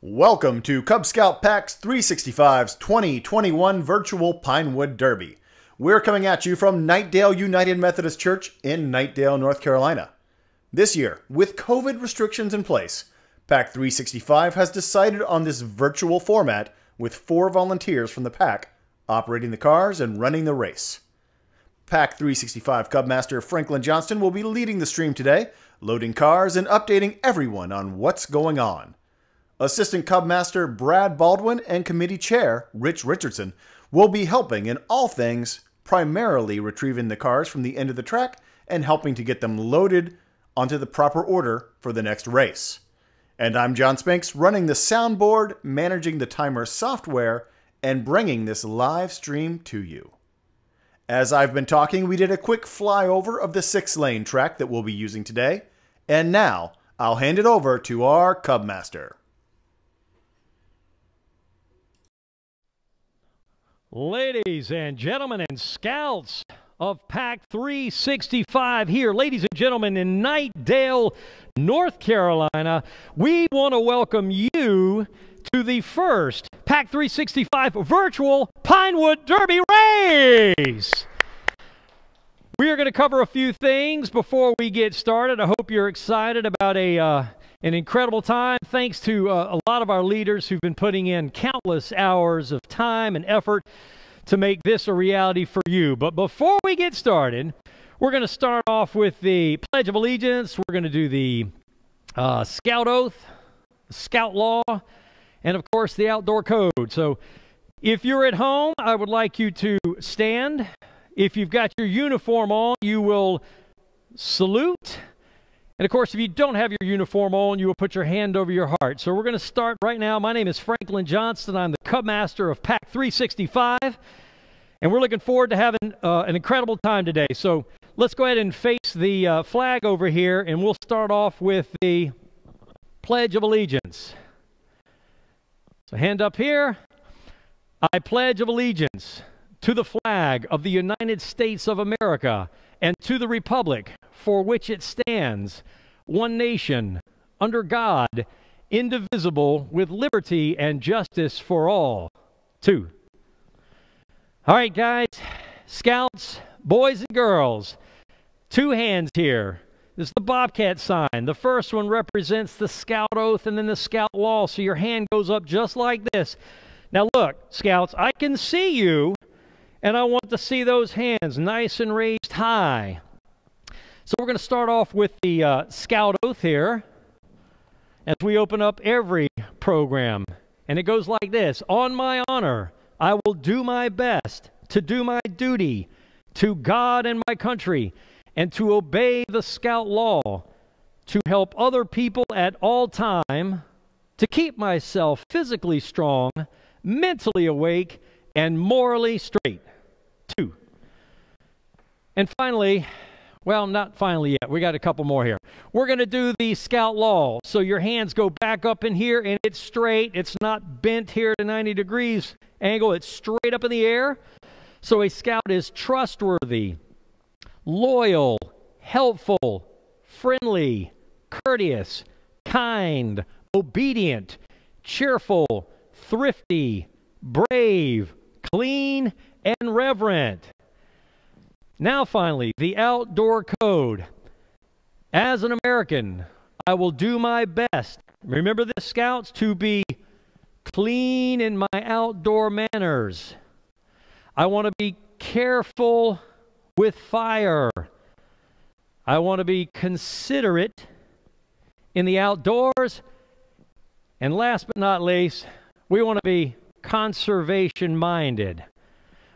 Welcome to Cub Scout Pack365's 2021 Virtual Pinewood Derby. We're coming at you from Knightdale United Methodist Church in Knightdale, North Carolina. This year, with COVID restrictions in place, Pack365 has decided on this virtual format with 4 volunteers from the pack operating the cars and running the race. Pack365 Cubmaster Franklin Johnston will be leading the stream today, loading cars and updating everyone on what's going on. Assistant Cubmaster Brad Baldwin and Committee Chair Rich Richardson will be helping in all things, primarily retrieving the cars from the end of the track and helping to get them loaded onto the proper order for the next race. And I'm John Spinks, running the soundboard, managing the timer software, and bringing this live stream to you. As I've been talking, we did a quick flyover of the 6-lane track that we'll be using today, and now I'll hand it over to our Cubmaster. Ladies and gentlemen and scouts of Pack365 here, ladies and gentlemen, in Knightdale, North Carolina, we want to welcome you to the first Pack365 Virtual Pinewood Derby Race. We are going to cover a few things before we get started. I hope you're excited about an incredible time, thanks to a lot of our leaders who've been putting in countless hours of time and effort to make this a reality for you. But before we get started, we're going to start off with the Pledge of Allegiance. We're going to do the Scout Oath, Scout Law, and of course the Outdoor Code. So if you're at home, I would like you to stand. If you've got your uniform on, you will salute. And of course, if you don't have your uniform on, you will put your hand over your heart. So we're going to start right now. My name is Franklin Johnston. I'm the Cubmaster of Pack365. And we're looking forward to having an incredible time today. So let's go ahead and face the flag over here, and we'll start off with the Pledge of Allegiance. So hand up here. I pledge of allegiance to the flag of the United States of America and to the republic for which it stands, one nation, under God, indivisible, with liberty and justice for all. 2. All right, guys, scouts, boys and girls, 2 hands here. This is the Bobcat sign. The first one represents the Scout Oath and then the Scout Law, so your hand goes up just like this. Now look, scouts, I can see you, and I want to see those hands nice and raised high. So we're going to start off with the Scout Oath here as we open up every program. And it goes like this. On my honor, I will do my best to do my duty to God and my country and to obey the Scout Law, to help other people at all time, to keep myself physically strong, mentally awake, and morally straight. 2. And finally, well, not finally yet. We got a couple more here. We're going to do the Scout Law. So your hands go back up in here, and it's straight. It's not bent here to 90 degrees angle. It's straight up in the air. So a scout is trustworthy, loyal, helpful, friendly, courteous, kind, obedient, cheerful, thrifty, brave, clean, and reverent. Now finally, the Outdoor Code. As an American, I will do my best, remember this, scouts, to be clean in my outdoor manners. I want to be careful with fire. I want to be considerate in the outdoors. And last but not least, we want to be conservation-minded.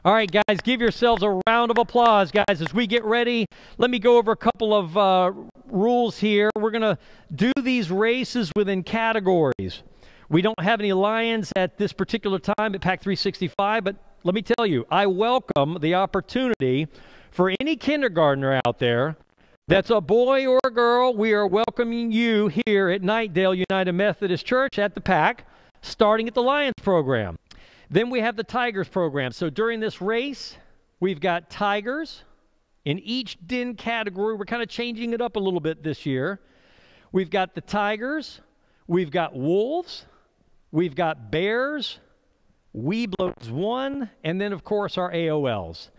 All right, guys, give yourselves a round of applause, guys, as we get ready. Let me go over a couple of rules here. We're going to do these races within categories. We don't have any lions at this particular time at Pack365, but let me tell you, I welcome the opportunity for any kindergartner out there that's a boy or a girl. We are welcoming you here at Knightdale United Methodist Church at the Pack, starting at the Lions program. Then we have the Tigers program. So during this race, we've got Tigers in each den category. We're kind of changing it up a little bit this year. We've got the Tigers, we've got Wolves, we've got Bears, Weeblos 1, and then, of course, our AOLs.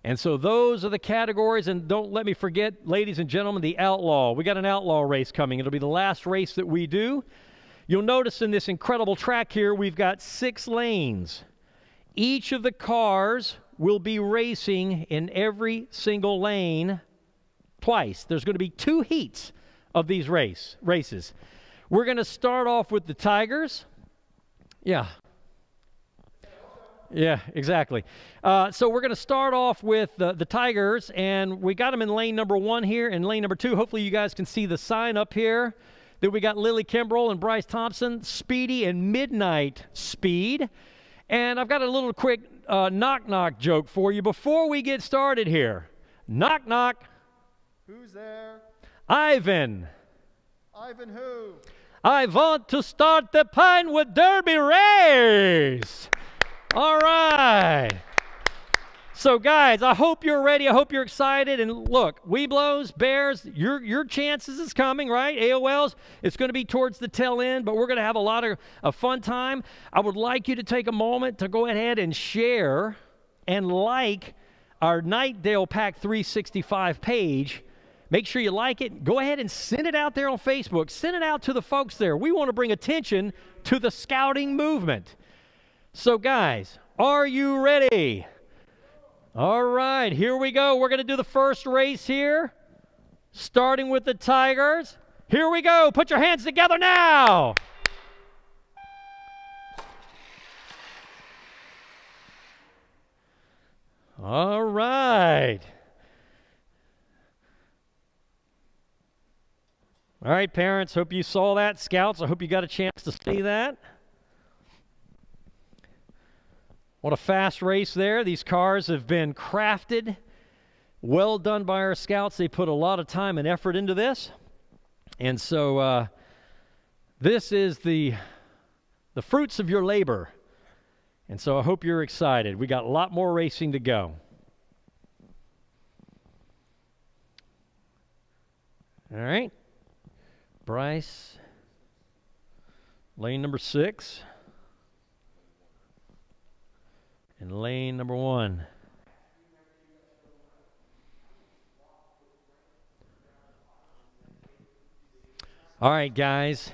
And so those are the categories, and don't let me forget, ladies and gentlemen, the Outlaw. We got an Outlaw race coming. It'll be the last race that we do. You'll notice in this incredible track here, we've got 6 lanes. Each of the cars will be racing in every single lane twice. There's going to be 2 heats of these races. We're going to start off with the Tigers. Yeah, exactly. So we're going to start off with the Tigers, and we got them in lane number 1 here and lane number 2. Hopefully you guys can see the sign up here that we got Lily Kimbrell and Bryce Thompson, Speedy and Midnight Speed. And I've got a little quick knock-knock joke for you before we get started here. Knock-knock. Who's there? Ivan. Ivan who? I want to start the Pinewood Derby race. All right. So, guys, I hope you're ready. I hope you're excited. And look, Weeblos, Bears, your chances is coming, right? AOLs, it's going to be towards the tail end, but we're going to have a lot of a fun time. I would like you to take a moment to go ahead and share and like our Knightdale Pack365 page. Make sure you like it. Go ahead and send it out there on Facebook. Send it out to the folks there. We want to bring attention to the scouting movement. So, guys, are you ready? All right, here we go. We're going to do the first race here, starting with the Tigers. Here we go. Put your hands together now. All right. All right, parents, hope you saw that. Scouts, I hope you got a chance to see that. What a fast race there. These cars have been crafted. Well done by our scouts. They put a lot of time and effort into this. And so this is the fruits of your labor. And so I hope you're excited. We got a lot more racing to go. All right. Bryce, lane number 6. And lane number 1. All right, guys.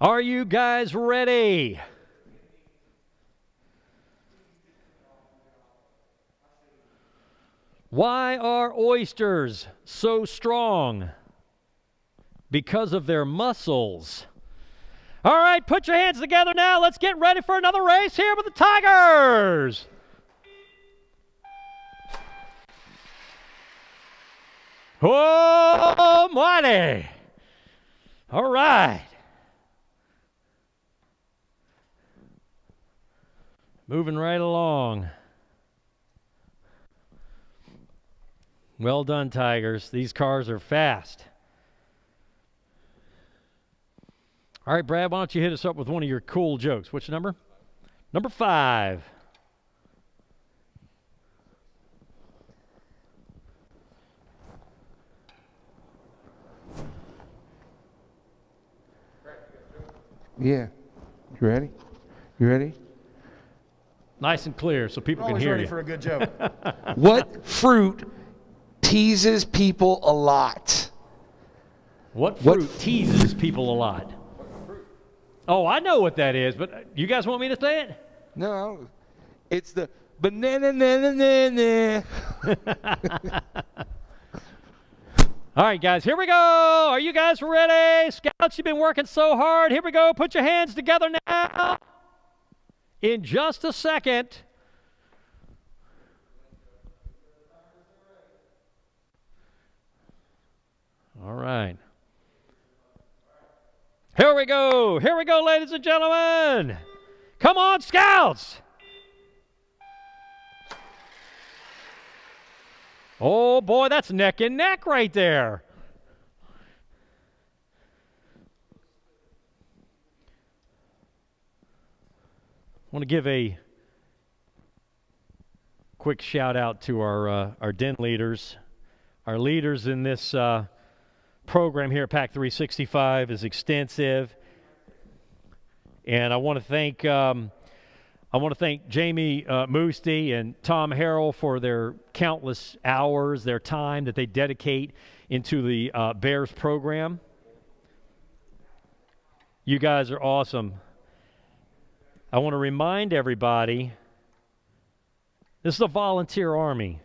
Are you guys ready? Why are oysters so strong? Because of their muscles. All right, put your hands together now. Let's get ready for another race here with the Tigers. Oh, mighty. All right. Moving right along. Well done, Tigers. These cars are fast. All right, Brad, why don't you hit us up with one of your cool jokes? Which number? Number 5. Yeah. You ready? You ready? Nice and clear so people can hear ready you. for a good joke. What fruit teases people a lot? What fruit teases people a lot? Oh, I know what that is, but you guys want me to say it? No, it's the banana. All right, guys, here we go. Are you guys ready? Scouts, you've been working so hard. Here we go. Put your hands together now. In just a second. All right. Here we go. Here we go, ladies and gentlemen. Come on, Scouts. Oh, boy, that's neck and neck right there. I want to give a quick shout out to our den leaders, our leaders in this program here at Pack365 is extensive, and I want to thank Jamie Moosty and Tom Harrell for their countless hours, their time that they dedicate into the Bears program. You guys are awesome. I want to remind everybody, this is a volunteer army.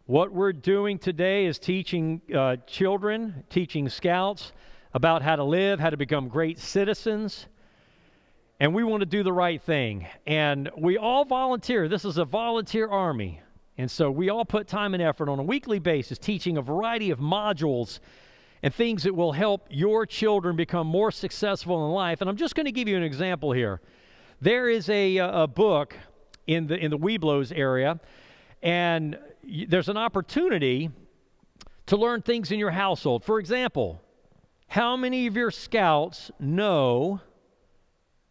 What we're doing today is teaching children, teaching scouts about how to live, how to become great citizens. And we want to do the right thing. And we all volunteer. This is a volunteer army. And so we all put time and effort on a weekly basis teaching a variety of modules and things that will help your children become more successful in life. And I'm just going to give you an example here. There is a book in the Webelos area, and there's an opportunity to learn things in your household. For example, how many of your scouts know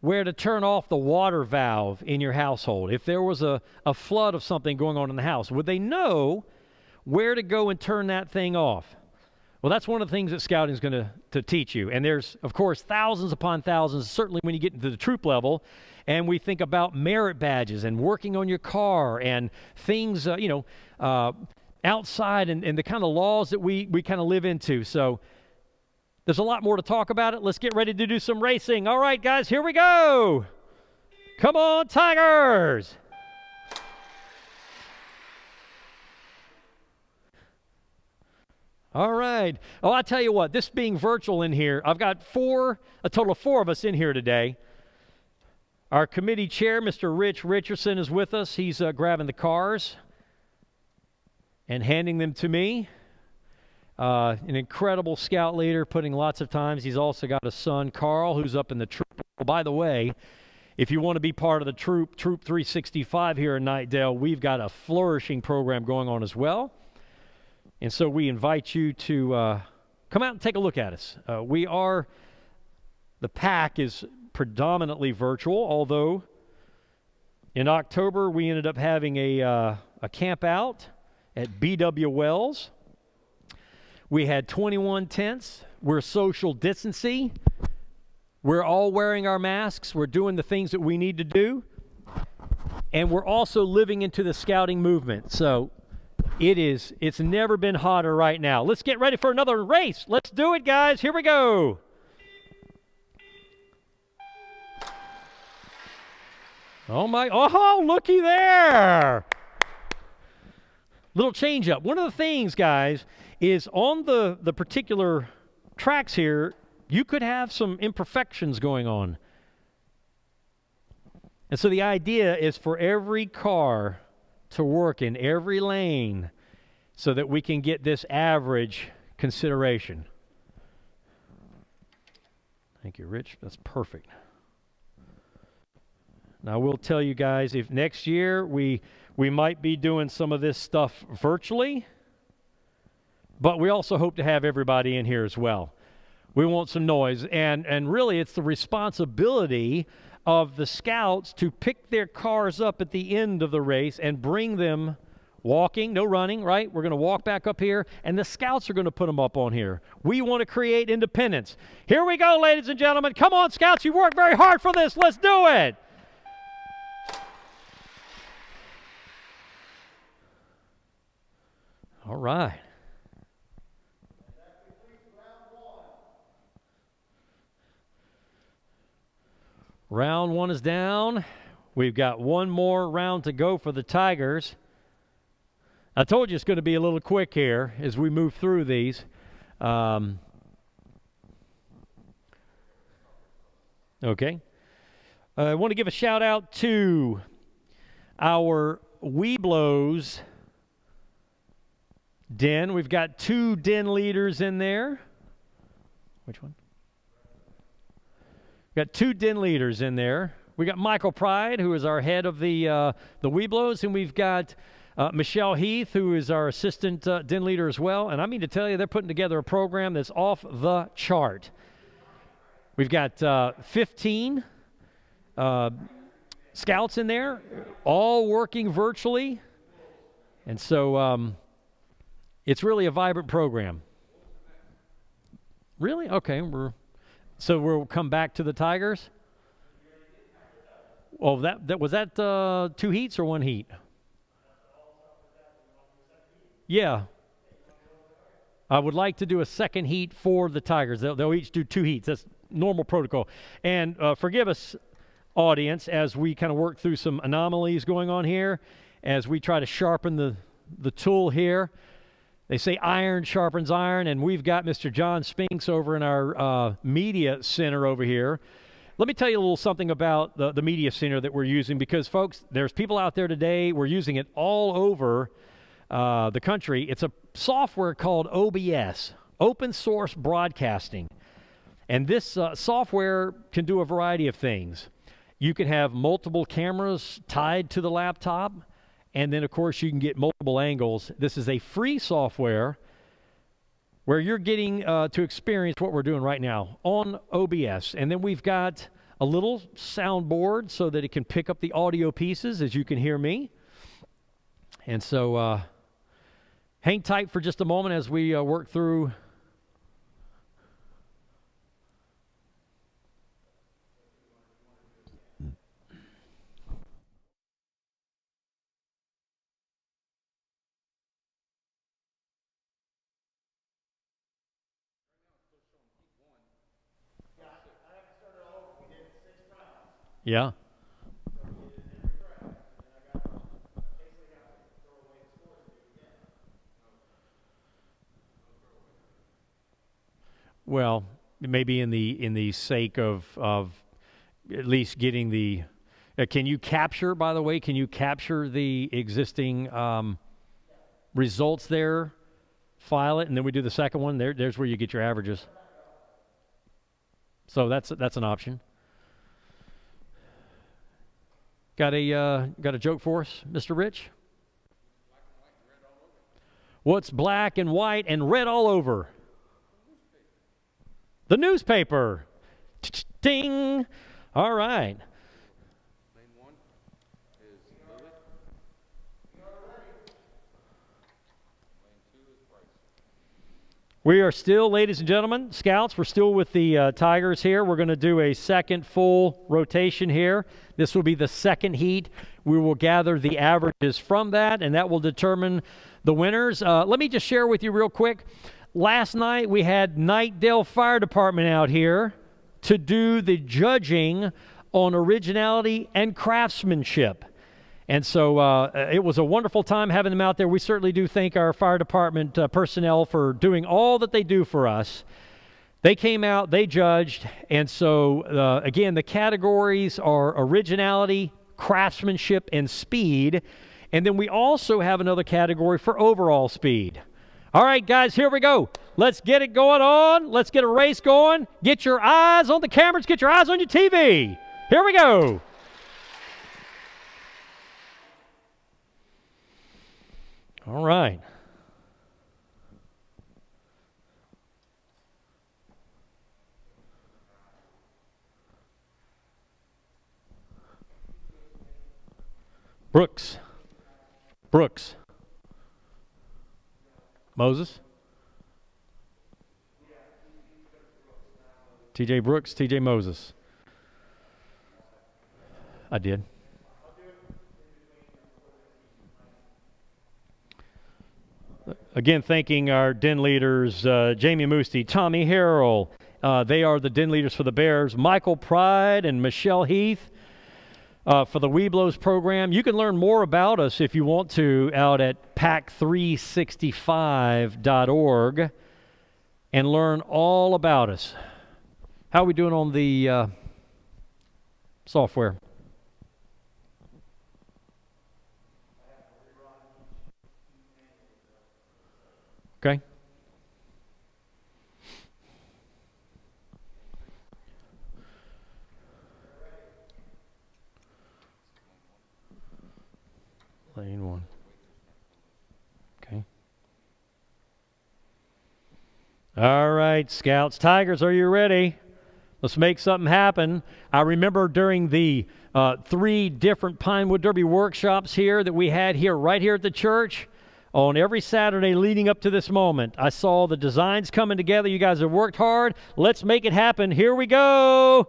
where to turn off the water valve in your household? If there was a flood of something going on in the house, would they know where to go and turn that thing off? Well, that's one of the things that scouting is going to teach you. And there's, of course, thousands upon thousands, certainly when you get into the troop level, and we think about merit badges and working on your car and things, outside and the kind of laws that we kind of live into. So there's a lot more to talk about it. Let's get ready to do some racing. All right, guys, here we go. Come on, Tigers. All right. Oh, I tell you what, this being virtual in here, I've got a total of 4 of us in here today. Our committee chair, Mr. Rich Richardson, is with us. He's grabbing the cars and handing them to me. An incredible scout leader, putting lots of times. He's also got a son, Carl, who's up in the troop. By the way, if you want to be part of the Troop 365 here in Knightdale, we've got a flourishing program going on as well. And so we invite you to come out and take a look at us. The pack is predominantly virtual, although in October we ended up having a camp out at B.W. Wells. We had 21 tents. We're social distancing. We're all wearing our masks. We're doing the things that we need to do. And we're also living into the scouting movement. So it's never been hotter right now. Let's get ready for another race. Let's do it, guys. Here we go. Oh, looky there. Little change up. One of the things, guys, is on the particular tracks here, you could have some imperfections going on. And so the idea is for every car to work in every lane so that we can get this average consideration. Thank you, Rich. That's perfect. Now, I will tell you guys, if next year we might be doing some of this stuff virtually, but we also hope to have everybody in here as well. We want some noise, and really it's the responsibility of the scouts to pick their cars up at the end of the race and bring them walking, no running, right? We're going to walk back up here, and the scouts are going to put them up on here. We want to create independence. Here we go, ladies and gentlemen. Come on, scouts. You worked very hard for this. Let's do it. All right. Round 1 is down. We've got one more round to go for the Tigers. I told you it's going to be a little quick here as we move through these. Okay. I want to give a shout out to our Webelos den. We've got 2 den leaders in there. Which one? We've got 2 den leaders in there. We got Michael Pride, who is our head of the Webelos, and we've got Michelle Heath, who is our assistant den leader as well. And I mean to tell you, they're putting together a program that's off the chart. We've got 15 scouts in there, all working virtually. And so it's really a vibrant program. Really? Okay. So we'll come back to the Tigers? Oh, was that 2 heats or 1 heat? Yeah. I would like to do a second heat for the Tigers. They'll each do 2 heats. That's normal protocol. And forgive us, audience, as we kind of work through some anomalies going on here, as we try to sharpen the tool here. They say iron sharpens iron, and we've got Mr. John Spinks over in our media center over here. Let me tell you a little something about the media center that we're using, because, folks, there's people out there today. We're using it all over the country. It's a software called OBS, Open Source Broadcasting. And this software can do a variety of things. You can have multiple cameras tied to the laptop, and then, of course, you can get multiple angles. This is a free software where you're getting to experience what we're doing right now on OBS. And then we've got a little soundboard so that it can pick up the audio pieces, as you can hear me. And so hang tight for just a moment as we work through. Yeah. Well, maybe in the sake of at least getting the can you capture, by the way, can you capture the existing results there, file it, and then we do the second one? There's where you get your averages. So that's an option. Got a joke for us, Mr. Rich? What's black and white and red all over? The newspaper. Ding. All right. We are still, ladies and gentlemen, Scouts, we're still with the Tigers here. We're going to do a second full rotation here. This will be the second heat. We will gather the averages from that, and that will determine the winners. Let me just share with you real quick. Last night we had Knightdale Fire Department out here to do the judging on originality and craftsmanship. And so it was a wonderful time having them out there. We certainly do thank our fire department personnel for doing all that they do for us. They came out, they judged, and so, again, the categories are originality, craftsmanship, and speed. And then we also have another category for overall speed. All right, guys, here we go. Let's get it going on. Let's get a race going. Get your eyes on the cameras. Get your eyes on your TV. Here we go. All right. Brooks. Moses. TJ Brooks, TJ Moses. I did. Again, thanking our den leaders, Jamie Moosty, Tommy Harrell. They are the den leaders for the Bears. Michael Pride and Michelle Heath for the Weeblos program. You can learn more about us if you want to out at pack365.org and learn all about us. How are we doing on the software? Okay. Lane 1. Okay. All right, Scouts. Tigers, are you ready? Let's make something happen. I remember during the 3 different Pinewood Derby workshops here that we had here, right here at the church, on every Saturday leading up to this moment. I saw the designs coming together. You guys have worked hard. Let's make it happen. Here we go.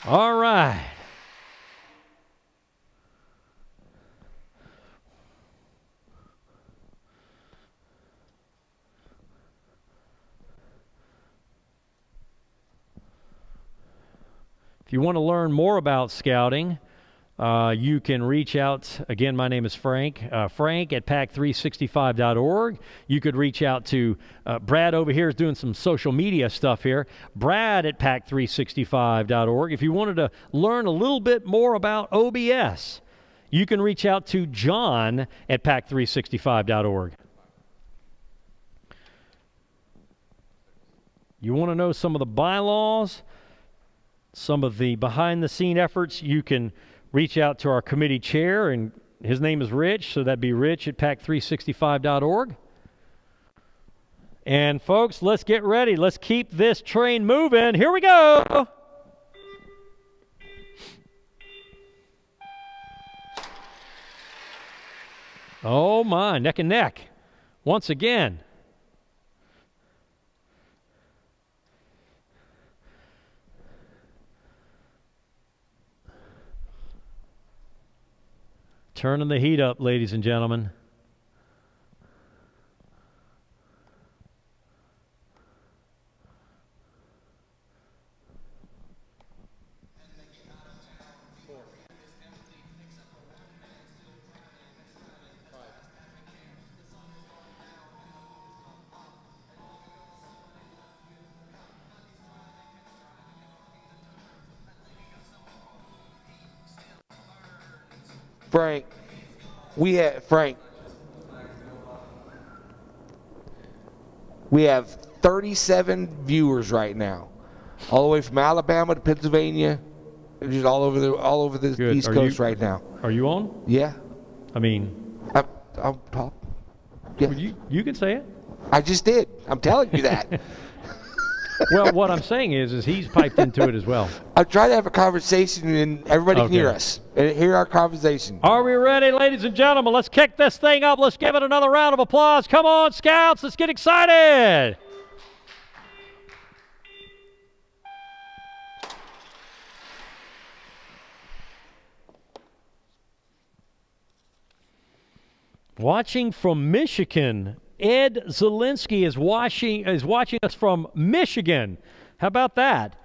All right. If you want to learn more about scouting, you can reach out. Again, my name is Frank. Frank at Pack365.org. You could reach out to Brad over here is doing some social media stuff here. Brad at Pack365.org. If you wanted to learn a little bit more about OBS, you can reach out to John at Pack365.org. You want to know some of the bylaws, some of the behind-the-scene efforts, you can reach out to our committee chair, and his name is Rich, so that'd be Rich at Pack365.org. And, folks, let's get ready. Let's keep this train moving. Here we go. Oh, my, neck and neck. Once again. Turning the heat up, ladies and gentlemen. Frank, we have 37 viewers right now, all the way from Alabama to Pennsylvania, just all over the Good. East Coast right now. Are you on? Yeah, I mean, I'm top. Yeah, well, you can say it. I just did. I'm telling you that. Well, what I'm saying is he's piped into it as well. I'm trying to have a conversation and everybody can hear us and hear our conversation. Are we ready, ladies and gentlemen? Let's kick this thing up. Let's give it another round of applause. Come on, Scouts. Let's get excited. Watching from Michigan, Ed Zielinski is watching us from Michigan. How about that?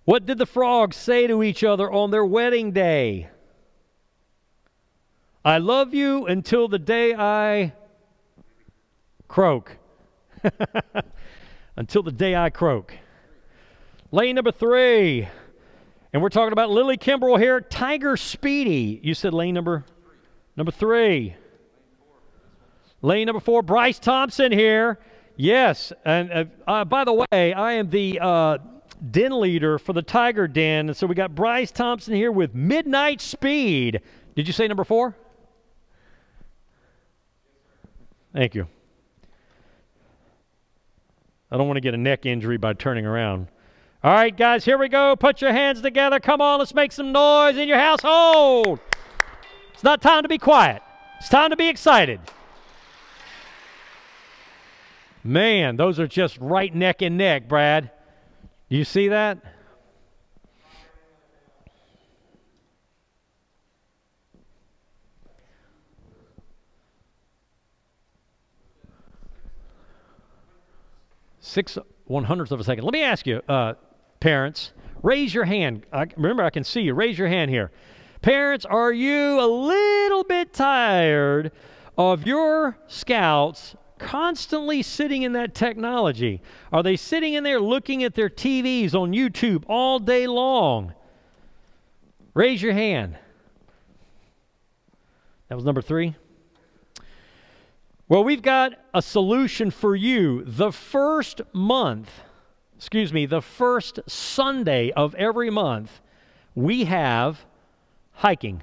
What did the frogs say to each other on their wedding day? I love you until the day I croak. Until the day I croak. Lane number 3. And we're talking about Lily Kimbrell here. Tiger Speedy. You said lane number 3. Lane number 4. Bryce Thompson here. Yes. And by the way, I am the den leader for the Tiger Den. And so we got Bryce Thompson here with Midnight Speed. Did you say number 4? Thank you. I don't want to get a neck injury by turning around. All right, guys, here we go. Put your hands together. Come on, let's make some noise in your household. It's not time to be quiet. It's time to be excited. Man, those are just right neck and neck, Brad. You see that? Six 100ths of a second. Let me ask you, parents, raise your hand. Remember, I can see you. Raise your hand here. Parents, are you a little bit tired of your scouts constantly sitting in that technology? Are they sitting in there looking at their TVs on YouTube all day long? Raise your hand. That was number 3. Well, we've got a solution for you. The first Sunday of every month, we have hiking.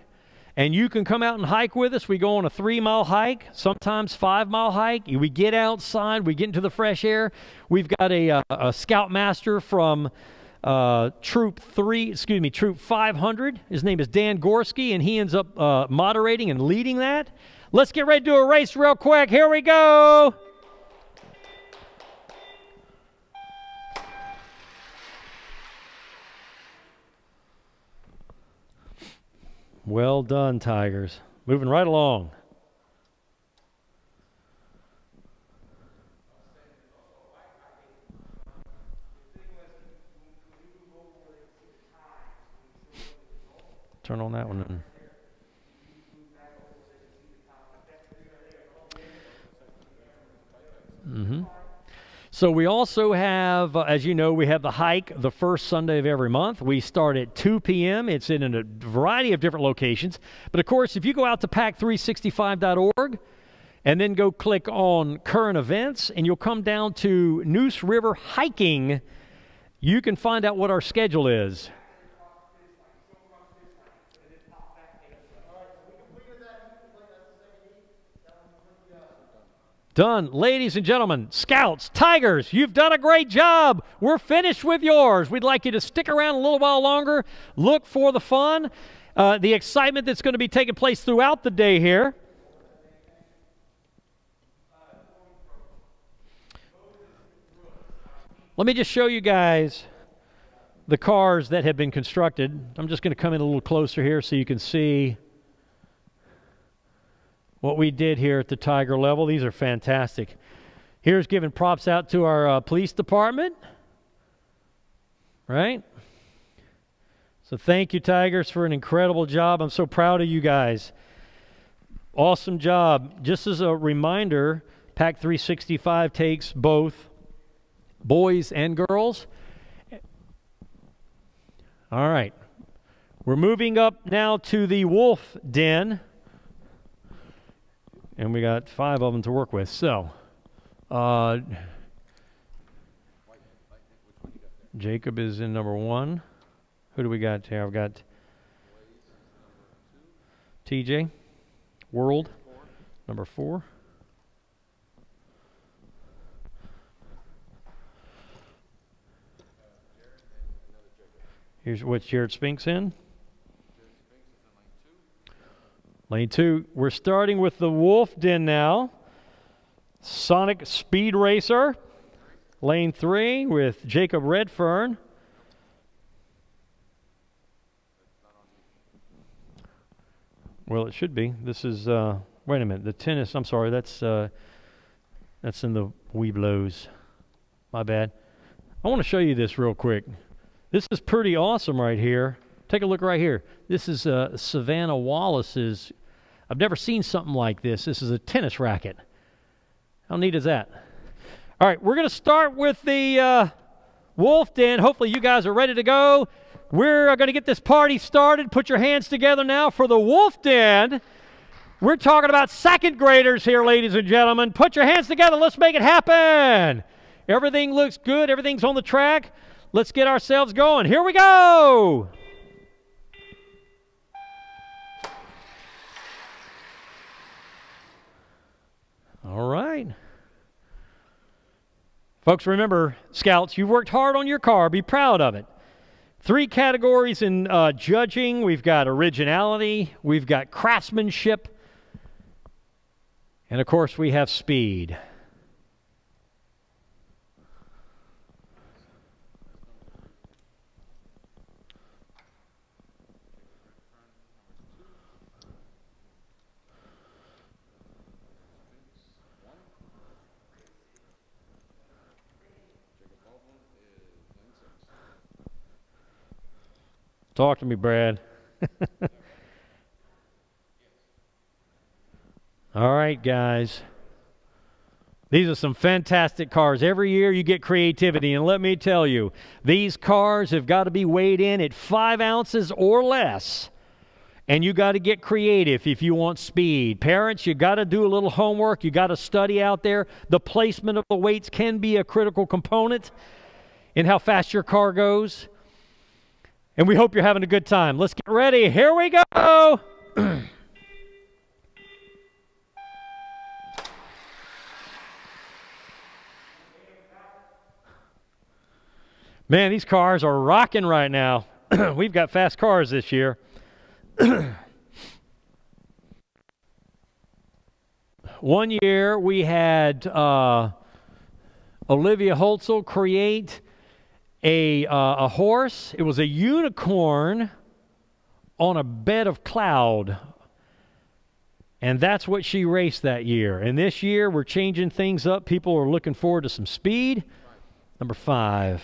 and you can come out and hike with us. We go on a 3-mile hike, sometimes 5-mile hike. We get outside, we get into the fresh air. We've got a scoutmaster from Troop 500. His name is Dan Gorski, and he ends up moderating and leading that. Let's get ready to do a race real quick. Here we go. Well done, Tigers. Moving right along. Turn on that one. So we also have, as you know, we have the hike the first Sunday of every month. We start at 2 p.m. It's in a variety of different locations. But, of course, if you go out to pack365.org and then go click on current events, and you'll come down to Noose River Hiking, you can find out what our schedule is. Done. Ladies and gentlemen, Scouts, Tigers, you've done a great job. We're finished with yours. We'd like you to stick around a little while longer, look for the fun, the excitement that's going to be taking place throughout the day here. Let me just show you guys the cars that have been constructed. I'm just going to come in a little closer here so you can see what we did here at the Tiger level. These are fantastic. Here's giving props out to our police department. Right? So thank you, Tigers, for an incredible job. I'm so proud of you guys. Awesome job. Just as a reminder, Pack365 takes both boys and girls. All right. We're moving up now to the wolf den. And we got 5 of them to work with. So, Jacob is in number 1. Who do we got here? I've got TJ, World, number 4. Here's what Jared Spinks in. Lane 2, we're starting with the Wolf Den now. Sonic Speed Racer. Lane 3 with Jacob Redfern. Well, it should be. This is, wait a minute, the tennis, I'm sorry, that's in the Weeblos. My bad. I want to show you this real quick. This is pretty awesome right here. Take a look right here. This is Savannah Wallace's. I've never seen something like this. This is a tennis racket. How neat is that? All right, we're going to start with the Wolf Den. Hopefully you guys are ready to go. We're going to get this party started. Put your hands together now for the Wolf Den. We're talking about second graders here, ladies and gentlemen. Put your hands together. Let's make it happen. Everything looks good. Everything's on the track. Let's get ourselves going. Here we go. All right. Folks, remember, Scouts, you've worked hard on your car. Be proud of it. 3 categories in judging. We've got originality. We've got craftsmanship. And, of course, we have speed. Talk to me, Brad. All right, guys. These are some fantastic cars. Every year you get creativity, and let me tell you, these cars have got to be weighed in at 5 ounces or less, and you got to get creative if you want speed. Parents, you got to do a little homework. You got to study out there. The placement of the weights can be a critical component in how fast your car goes. And we hope you're having a good time. Let's get ready. Here we go. Man, these cars are rocking right now. We've got fast cars this year. One year we had Olivia Holtzel create a horse. It was a unicorn on a bed of cloud. And that's what she raced that year. And this year we're changing things up. People are looking forward to some speed. Number 5.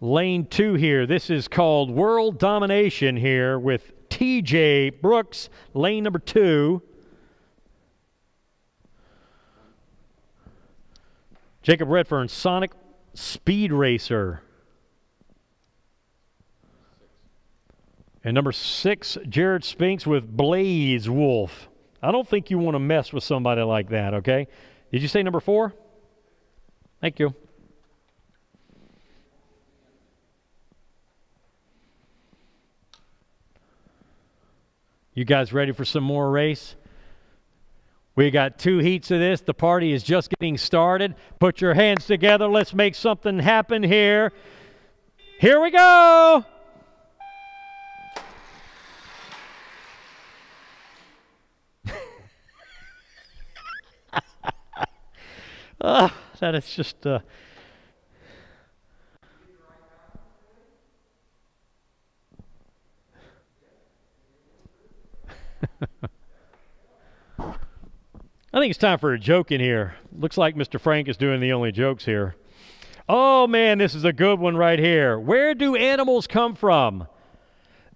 Lane 2 here. This is called World Domination here with T.J. Brooks, lane number 2. Jacob Redfern, Sonic Speed Racer. And number 6, Jared Spinks with Blaze Wolf. I don't think you want to mess with somebody like that, okay? Did you say number 4? Thank you. You guys ready for some more race? We got 2 heats of this. The party is just getting started. Put your hands together. Let's make something happen here. Here we go. That is just... I think it's time for a joke in here. Looks like Mr. Frank is doing the only jokes here. Oh, man, this is a good one right here. Where do animals come from?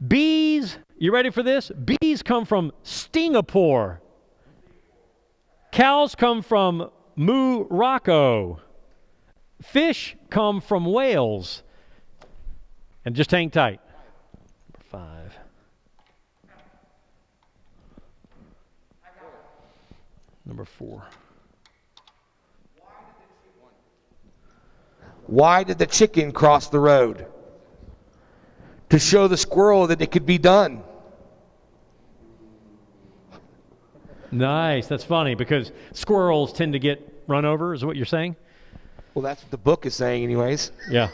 Bees, you ready for this? Bees come from Singapore. Cows come from Morocco. Fish come from Wales. And just hang tight. Number 5. Number 4. Why did the chicken cross the road? To show the squirrel that it could be done. Nice. That's funny because squirrels tend to get run over, is what you're saying? Well, that's what the book is saying anyways. Yeah.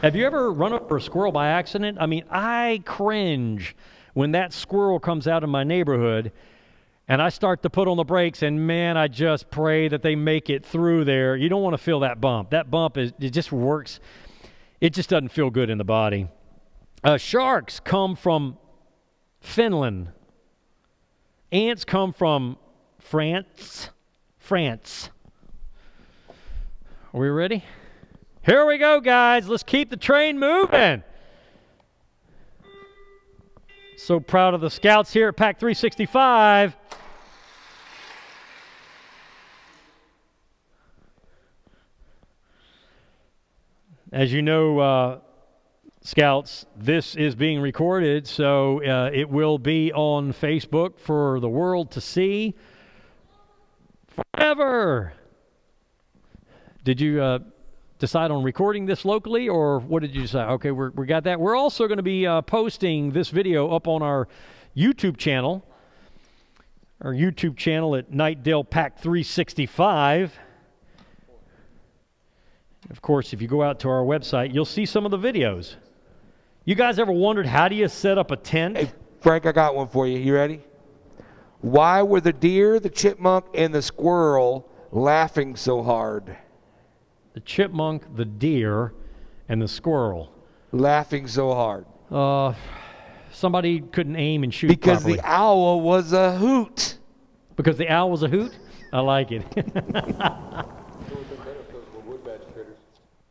Have you ever run over a squirrel by accident? I mean, I cringe when that squirrel comes out of my neighborhood and I start to put on the brakes, and man, I just pray that they make it through there. You don't want to feel that bump. That bump, it just works. It just doesn't feel good in the body. Sharks come from Finland. Ants come from France. Are we ready? Here we go, guys. Let's keep the train moving. So proud of the scouts here at Pack365. As you know, scouts, this is being recorded, so it will be on Facebook for the world to see forever. Did you decide on recording this locally, or what did you decide? Okay, we got that. We're also going to be posting this video up on our YouTube channel. Our YouTube channel at Knightdale Pack365. Of course, if you go out to our website, you'll see some of the videos. You guys ever wondered, how do you set up a tent? Hey, Frank, I got one for you. You ready? Why were the deer, the chipmunk, and the squirrel laughing so hard? The chipmunk, the deer, and the squirrel. Laughing so hard. Somebody couldn't aim and shoot because properly. The owl was a hoot. Because the owl was a hoot? I like it.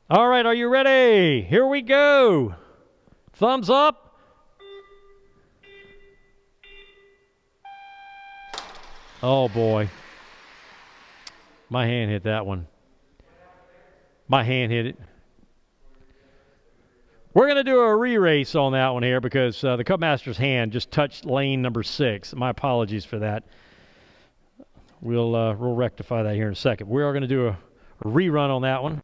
All right, are you ready? Here we go. Thumbs up. Oh, boy. My hand hit that one. My hand hit it. We're going to do a re-race on that one here because the Cubmaster's hand just touched lane number 6. My apologies for that. We'll rectify that here in a second. We are going to do a rerun on that one.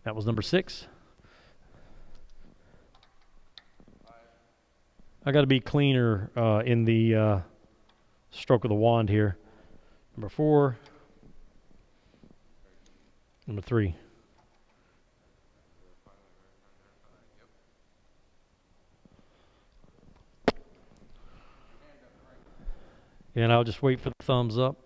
That was number 6. I got to be cleaner in the stroke of the wand here. Number 4. Number 3. And I'll just wait for the thumbs up.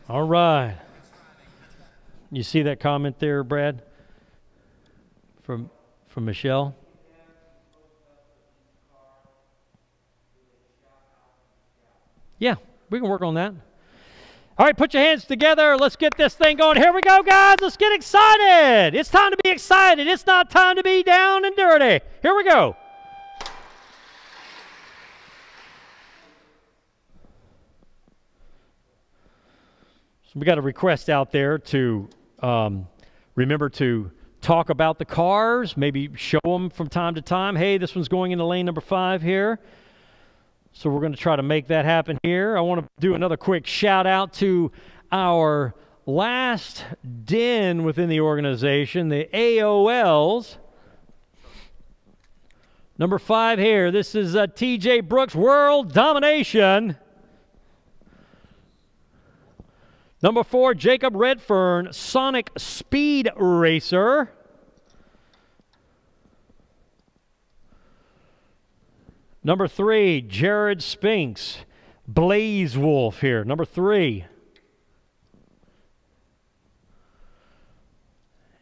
All right. You see that comment there, Brad? From Michelle? Yeah, we can work on that. All right, put your hands together. Let's get this thing going. Here we go, guys. Let's get excited. It's time to be excited. It's not time to be down and dirty. Here we go. So we got a request out there to remember to talk about the cars, maybe show them from time to time. Hey, this one's going into lane number 5 here. So we're going to try to make that happen here. I want to do another quick shout out to our last den within the organization, the AOLs. Number 5 here, this is TJ Brooks, World Domination. Number 4, Jacob Redfern, Sonic Speed Racer. Number 3, Jared Spinks, Blaze Wolf here. Number 3.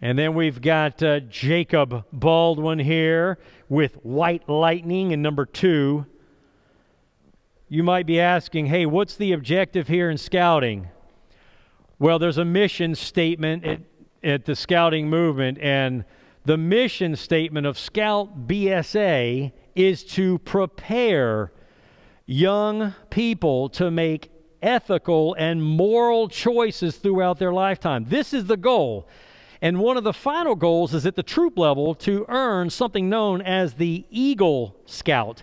And then we've got Jacob Baldwin here with White Lightning in number 2. You might be asking, hey, what's the objective here in scouting? Well, there's a mission statement at the scouting movement, and the mission statement of Scout BSA is to prepare young people to make ethical and moral choices throughout their lifetime. This is the goal. And one of the final goals is at the troop level to earn something known as the Eagle Scout.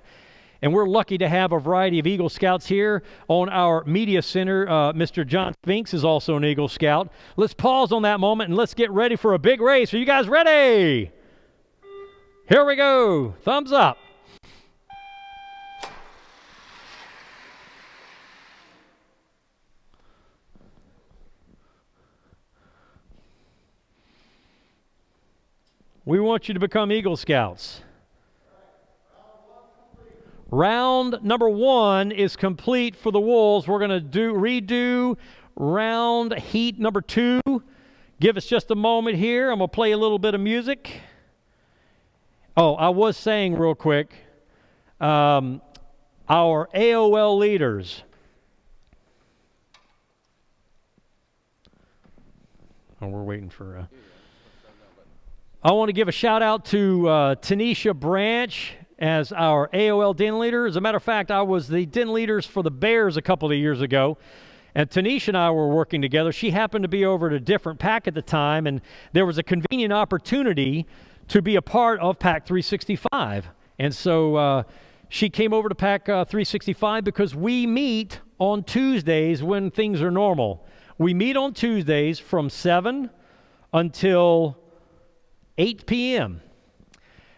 And we're lucky to have a variety of Eagle Scouts here on our media center. Mr. John Spinks is also an Eagle Scout. Let's pause on that moment and let's get ready for a big race. Are you guys ready? Here we go. Thumbs up. We want you to become Eagle Scouts. Round number 1 is complete for the Wolves. We're going to redo round heat number 2. Give us just a moment here. I'm going to play a little bit of music. Oh, I was saying real quick, our AOL leaders. Oh, we're waiting for... I want to give a shout out to Tanisha Branch as our AOL den leader. As a matter of fact, I was the den leaders for the Bears a couple of years ago, and Tanisha and I were working together. She happened to be over at a different pack at the time, and there was a convenient opportunity to be a part of Pack365. And so she came over to Pack365 because we meet on Tuesdays when things are normal. We meet on Tuesdays from 7 until 8 p.m.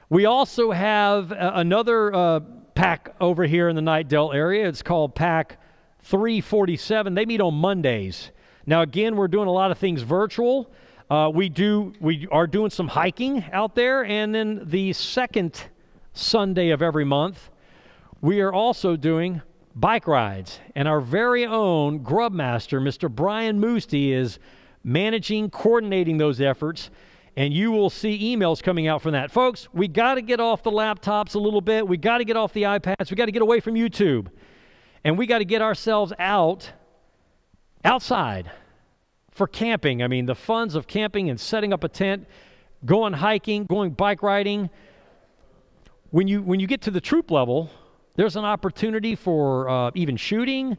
We also have another pack over here in the Knightdale area. It's called Pack 347. They meet on Mondays. Now, again, we're doing a lot of things virtual. We are doing some hiking out there, and then the second Sunday of every month, we are also doing bike rides. And our very own grub master, Mr. Brian Moosty, is managing, coordinating those efforts. And you will see emails coming out from that. Folks, we got to get off the laptops a little bit. We got to get off the iPads. We got to get away from YouTube. And we got to get ourselves outside for camping. I mean, the funs of camping and setting up a tent, going hiking, going bike riding. When you get to the troop level, there's an opportunity for even shooting.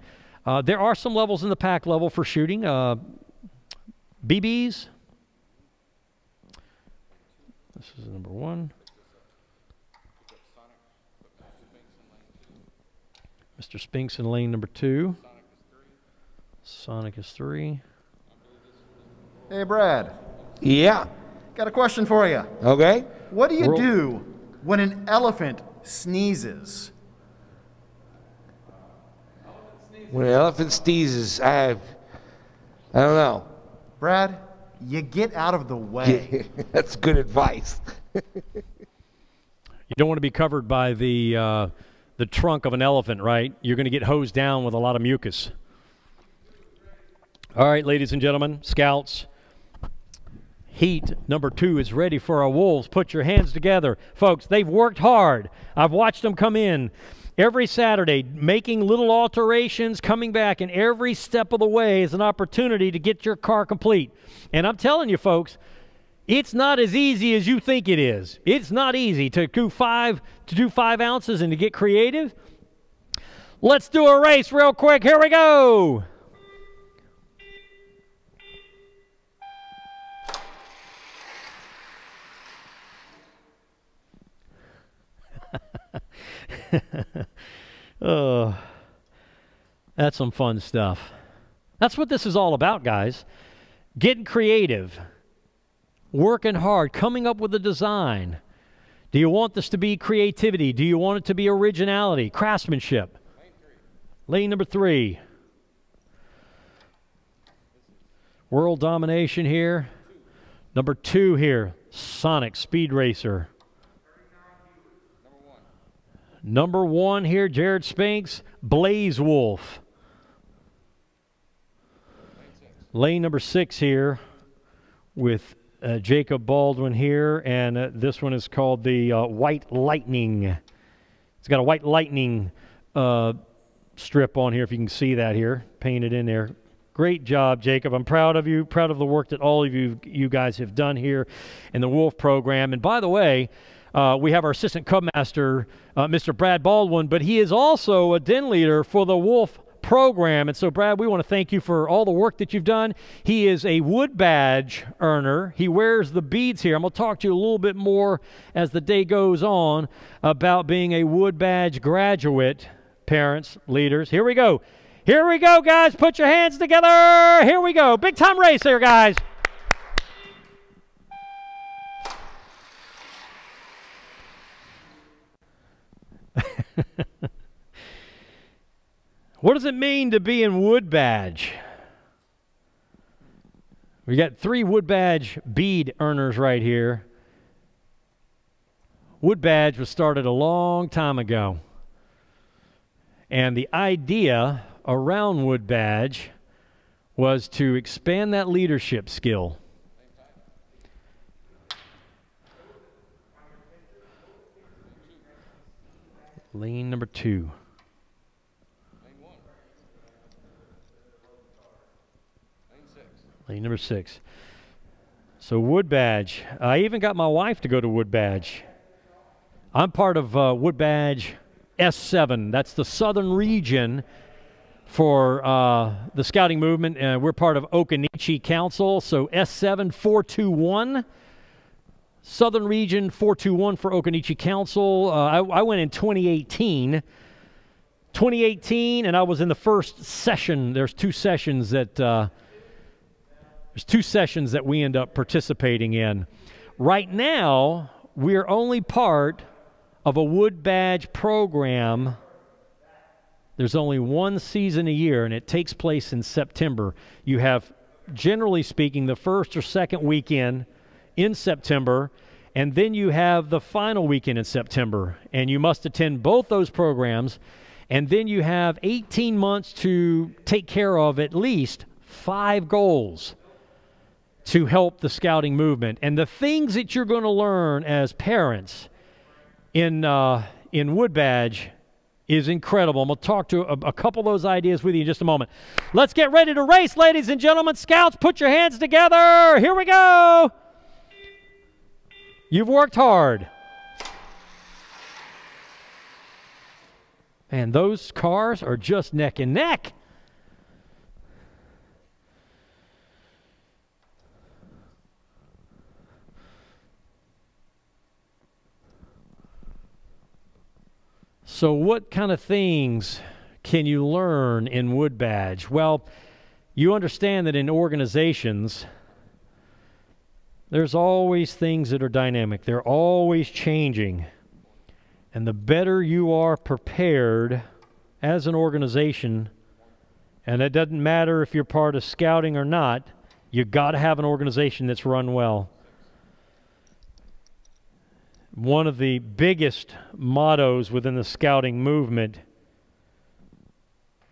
There are some levels in the pack level for shooting. BBs. This is number 1. Mr. Spinks in lane number 2. Sonic is 3. Hey, Brad. Yeah. Got a question for you. Okay. What do you do when an elephant sneezes? When an elephant sneezes, I don't know. Brad, you get out of the way. That's good advice. You don't want to be covered by the trunk of an elephant, right? You're going to get hosed down with a lot of mucus. All right, ladies and gentlemen, scouts. Heat number 2 is ready for our Wolves. Put your hands together. Folks, they've worked hard. I've watched them come in every Saturday, making little alterations, coming back, and every step of the way is an opportunity to get your car complete. And I'm telling you, folks, it's not as easy as you think it is. It's not easy to do 5 ounces and to get creative. Let's do a race real quick. Here we go. Oh, that's some fun stuff. That's what this is all about, guys. Getting creative, working hard, coming up with a design. Do you want this to be creativity? Do you want it to be originality, craftsmanship? Lane number 3. World domination here. Number 2 here, Sonic Speed Racer. Number 1 here, Jared Spinks, Blaze Wolf. Lane number 6 here with Jacob Baldwin here, and this one is called the White Lightning. It's got a White Lightning strip on here, if you can see that here, painted in there. Great job, Jacob. I'm proud of you, proud of the work that all of you guys have done here in the Wolf program. And by the way, we have our assistant cub master, Mr. Brad Baldwin, but he is also a den leader for the Wolf program. And so, Brad, we want to thank you for all the work that you've done. He is a wood badge earner. He wears the beads here. I'm going to talk to you a little bit more as the day goes on about being a wood badge graduate. Parents, leaders, here we go. Here we go, guys. Put your hands together. Here we go. Big time race here, guys. What does it mean to be in wood badge? We got 3 wood badge bead earners right here. Wood badge was started a long time ago. And the idea around wood badge was to expand that leadership skill. Lane number 2. Lane number 6. So wood badge. I even got my wife to go to wood badge. I'm part of wood badge S7. That's the southern region for the scouting movement. We're part of Occoneechee Council, so S7 421. Southern region 421 for Occoneechee Council. I went in 2018. 2018, and I was in the first session. There's 2 sessions that we end up participating in. Right now, we're only part of a wood badge program. There's only 1 season a year, and it takes place in September. You have, generally speaking, the first or second weekend in September, and then you have the final weekend in September, and you must attend both those programs, and then you have 18 months to take care of at least 5 goals to help the scouting movement. And the things that you're going to learn as parents in wood badge is incredible. I'm going to talk to a couple of those ideas with you in just a moment. Let's get ready to race, ladies and gentlemen. Scouts, put your hands together. Here we go. You've worked hard. And those cars are just neck and neck. So what kind of things can you learn in Wood Badge? Well, you understand that in organizations, there's always things that are dynamic. They're always changing. And the better you are prepared as an organization, and it doesn't matter if you're part of scouting or not, you got to have an organization that's run well. One of the biggest mottos within the scouting movement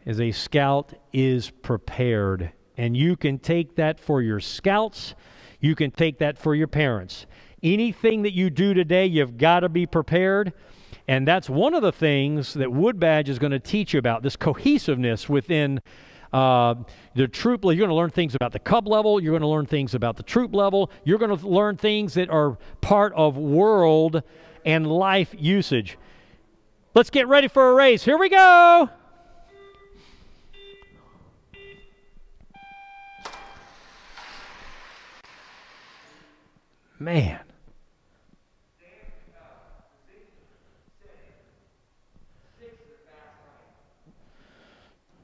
is a scout is prepared. And you can take that for your scouts. You can take that for your parents. Anything that you do today, you've got to be prepared. And that's one of the things that Wood Badge is going to teach you about, this cohesiveness within the troop. You're going to learn things about the cub level. You're going to learn things about the troop level. You're going to learn things that are part of world and life usage. Let's get ready for a race. Here we go. Man.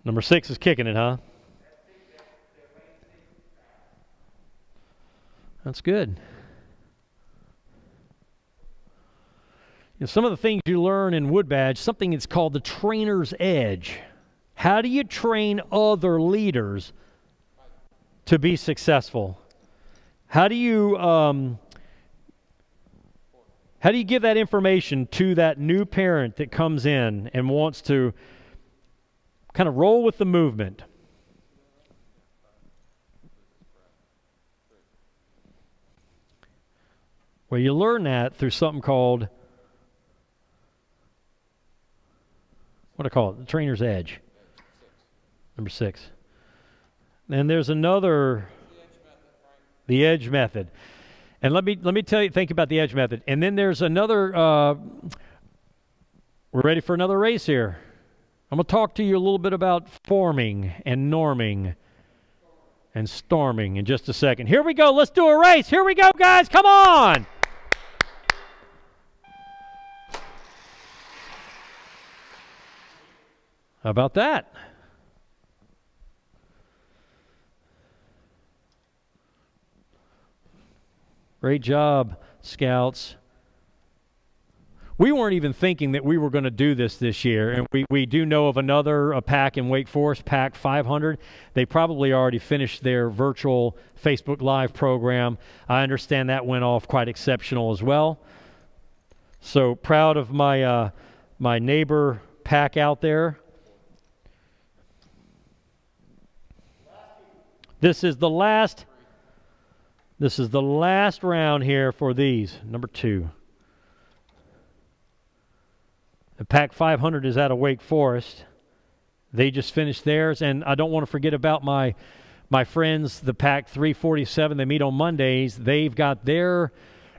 Number 6 is kicking it, huh? That's good. You know, some of the things you learn in Wood Badge, something that's called the trainer's edge. How do you train other leaders to be successful? How do you give that information to that new parent that comes in and wants to kind of roll with the movement? Well, you learn that through something called, what do I call it? The trainer's edge. Number 6. And there's another, the edge method. And let me tell you, think about the edge method. And then there's another, we're ready for another race here. I'm going to talk to you a little bit about forming and norming and storming in just a second. Here we go. Let's do a race. Here we go, guys. Come on. How about that? Great job, Scouts. We weren't even thinking that we were going to do this year, and we do know of another pack in Wake Forest, Pack 500. They probably already finished their virtual Facebook Live program. I understand that went off quite exceptional as well. So proud of my my neighbor pack out there. This is the last round here for these. Number 2. The Pack 500 is out of Wake Forest. They just finished theirs, and I don't want to forget about my friends, the Pack 347. They meet on Mondays. They've got their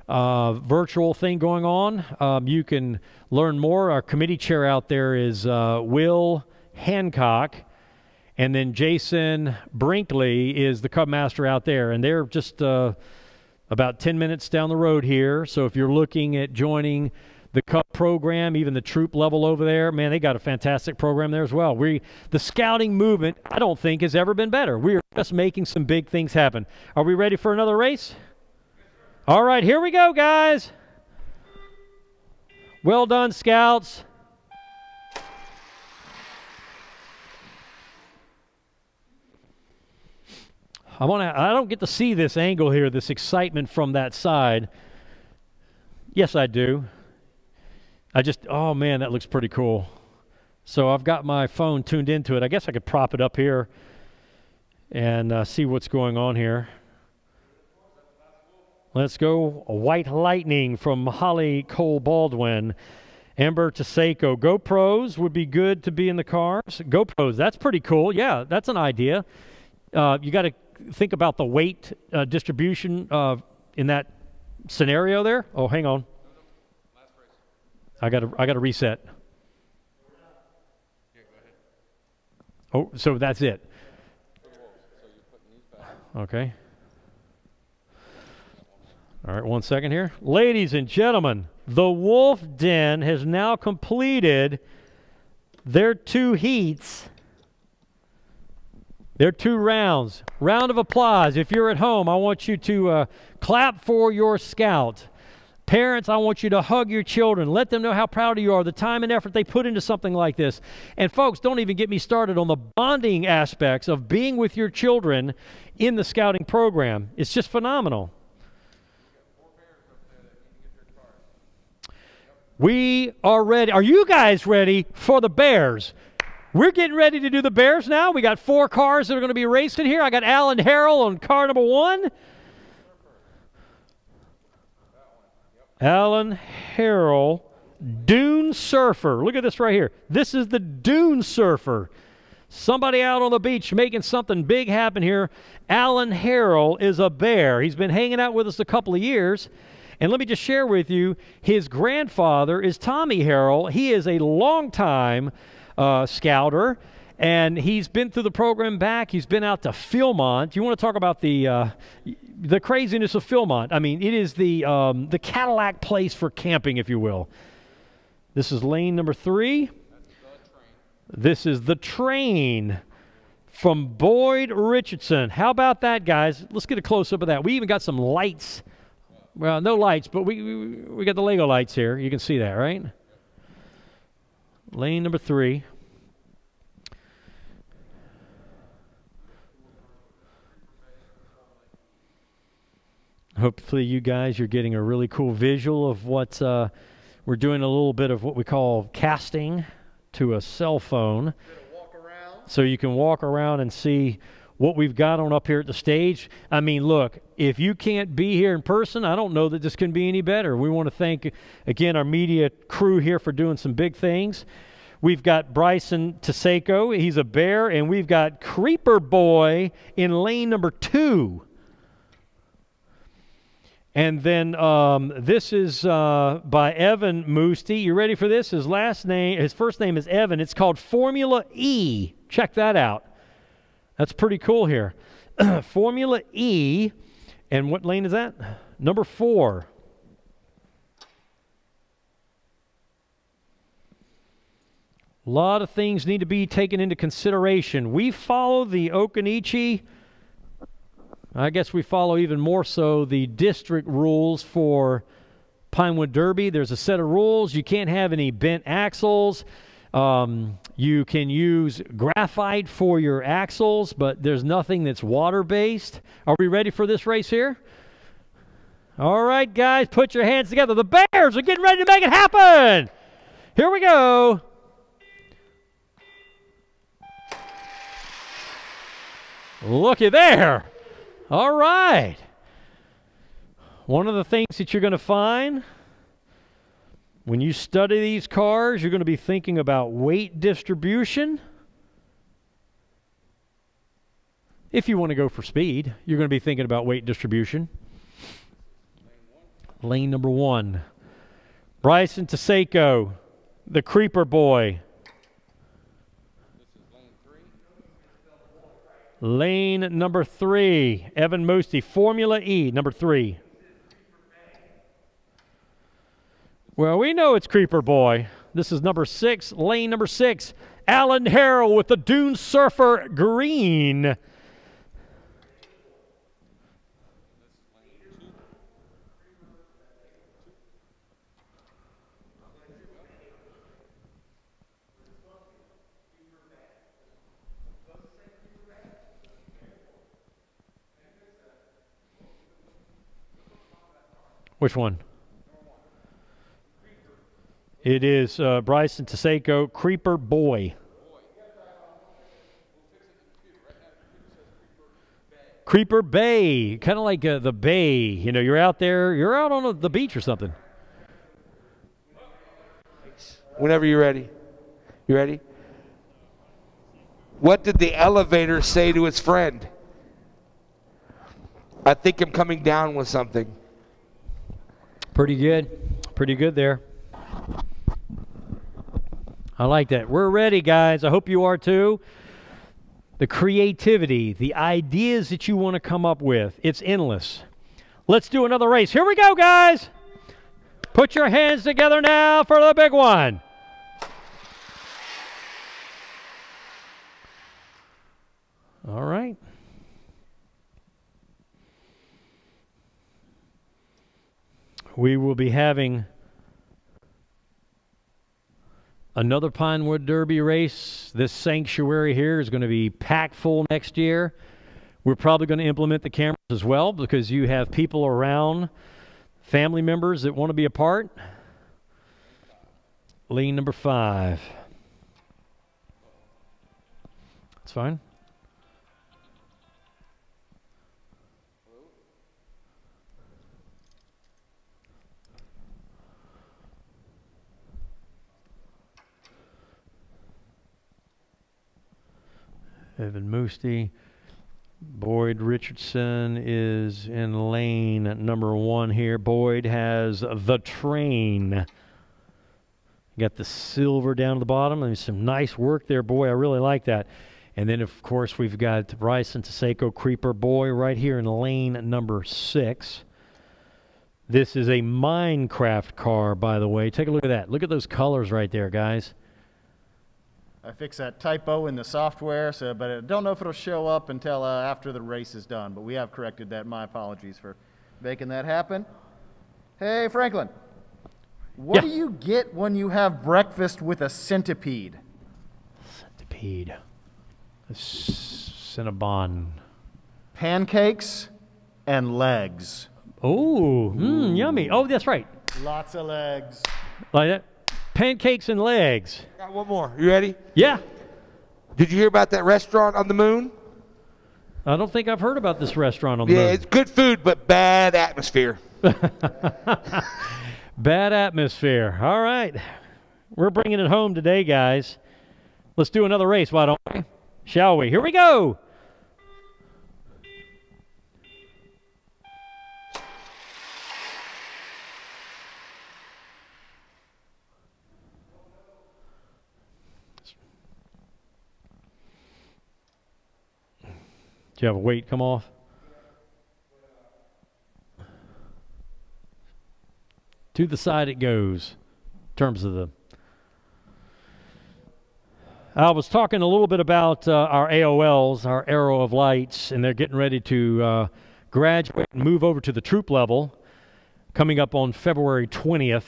virtual thing going on. You can learn more. Our committee chair out there is Will Hancock, and then Jason Brinkley is the Cub Master out there, and they're just about 10 minutes down the road here. So if you're looking at joining the Cup program, even the troop level over there, man, they got a fantastic program there as well. The scouting movement, I don't think, has ever been better. We are just making some big things happen. Are we ready for another race? All right, here we go, guys. Well done, Scouts. I don't get to see this angle here, this excitement from that side. Yes, I do. Oh man, that looks pretty cool. So I've got my phone tuned into it. I guess I could prop it up here and see what's going on here. Let's go. A White Lightning from Holly Cole Baldwin. Amber Taseko. GoPros would be good to be in the cars. GoPros, that's pretty cool. Yeah, that's an idea. You got to think about the weight distribution in that scenario there. Oh, hang on. I got to reset. Oh, so that's it. Okay. All right, 1 second here. Ladies and gentlemen, The Wolf Den has now completed their 2 heats, their 2 rounds. Round of applause. If you're at home, I want you to clap for your scout. Parents, I want you to hug your children. Let them know how proud you are, the time and effort they put into something like this. And folks, don't even get me started on the bonding aspects of being with your children in the scouting program. It's just phenomenal. We are ready. Are you guys ready for the Bears? We're getting ready to do the Bears now. We got 4 cars that are going to be racing here. I got Alan Harrell on car number 1. Alan Harrell, Dune Surfer. Look at this right here. This is the Dune Surfer. Somebody out on the beach making something big happen here. Alan Harrell is a Bear. He's been hanging out with us a couple of years. And let me just share with you, his grandfather is Tommy Harrell. He is a longtime scouter, and he's been through the program back. He's been out to Philmont. You want to talk about the craziness of Philmont? I mean, it is the Cadillac place for camping, if you will. This is lane number 3. This is the Train from Boyd Richardson. How about that, guys? Let's get a close-up of that. We even got some lights. Well, no lights, but we got the Lego lights here. You can see that, right? Lane number 3. Hopefully you guys, you're getting a really cool visual of what we're doing, a little bit of what we call casting to a cell phone. So you can walk around and see what we've got on up here at the stage. I mean, look, if you can't be here in person, I don't know that this can be any better. We want to thank, again, our media crew here for doing some big things. We've got Bryson Taseko. He's a Bear. And we've got Creeper Boy in lane number 2. And then this is by Evan Moosty. You ready for this? His first name is Evan. It's called Formula E. Check that out. That's pretty cool here. Formula E. And what lane is that? Number 4. A lot of things need to be taken into consideration. We follow the Okanichi. I guess we follow even more so the district rules for Pinewood Derby. There's a set of rules. You can't have any bent axles. You can use graphite for your axles, but there's nothing that's water-based. Are we ready for this race here? All right, guys, put your hands together. The Bears are getting ready to make it happen. Here we go. Looky there. All right. One of the things that you're going to find when you study these cars, you're going to be thinking about weight distribution. If you want to go for speed, you're going to be thinking about weight distribution. Lane number 1. Bryson Taseko, the Creeper Boy. Lane number 3, Evan Moosty, Formula E, number 3. Well, we know it's Creeper Boy. This is number 6, lane number 6, Alan Harrell with the Dune Surfer green. Which one? It is Bryson Taseko, Creeper Boy. Creeper Bay, kind of like the bay. You know, you're out there, you're out on the beach or something. Whenever you're ready. You ready? What did the elevator say to its friend? I think I'm coming down with something. Pretty good. Pretty good there. I like that. We're ready, guys. I hope you are too. The creativity, the ideas that you want to come up with, it's endless. Let's do another race. Here we go, guys. Put your hands together now for the big one. All right. We will be having another Pinewood Derby race. This sanctuary here is going to be packed full next year. We're probably going to implement the cameras as well because you have people around, family members that want to be a part. Lane number 5. That's fine. Evan Moosty. Boyd Richardson is in lane number 1 here. Boyd has the train. Got the silver down to the bottom. There's some nice work there, boy. I really like that. And then, of course, we've got Bryson Taseko Creeper Boy right here in lane number 6. This is a Minecraft car, by the way. Take a look at that. Look at those colors right there, guys. I fixed that typo in the software, but I don't know if it'll show up until after the race is done. But we have corrected that. My apologies for making that happen. Hey, Franklin. What do you get when you have breakfast with a centipede? Centipede. A Cinnabon. Pancakes and legs. Oh, yummy. Oh, that's right. Lots of legs. Like that. Pancakes and legs. Got one more. You ready? Yeah. Did you hear about that restaurant on the moon? I don't think I've heard about this restaurant on the moon. Yeah, it's good food, but bad atmosphere. Bad atmosphere. All right. We're bringing it home today, guys. Let's do another race, why don't we? Shall we? Here we go. Do you have a weight come off? To the side it goes, in terms of the... I was talking a little bit about our AOLs, our Arrow of Lights, and they're getting ready to graduate and move over to the troop level. Coming up on February 20th,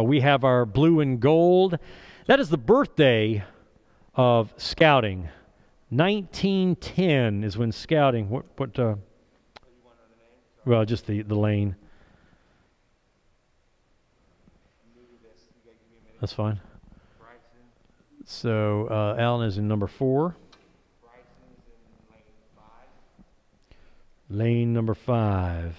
we have our blue and gold. That is the birthday of scouting. 1910 is when scouting. Well, just the lane. That's fine. So Alan is in number 4. Lane number 5.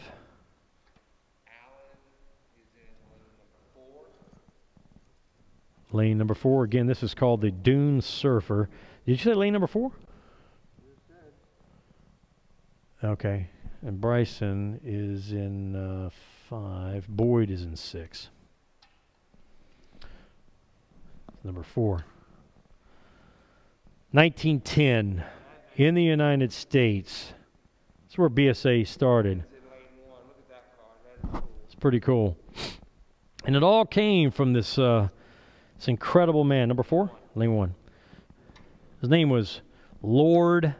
Lane number 4. Again, this is called the Dune Surfer. Did you say lane number 4? Okay. And Bryson is in 5. Boyd is in 6. Number 4. 1910 in the United States. That's where BSA started. It's pretty cool. And it all came from this this incredible man. Number 4, lane 1. His name was Lord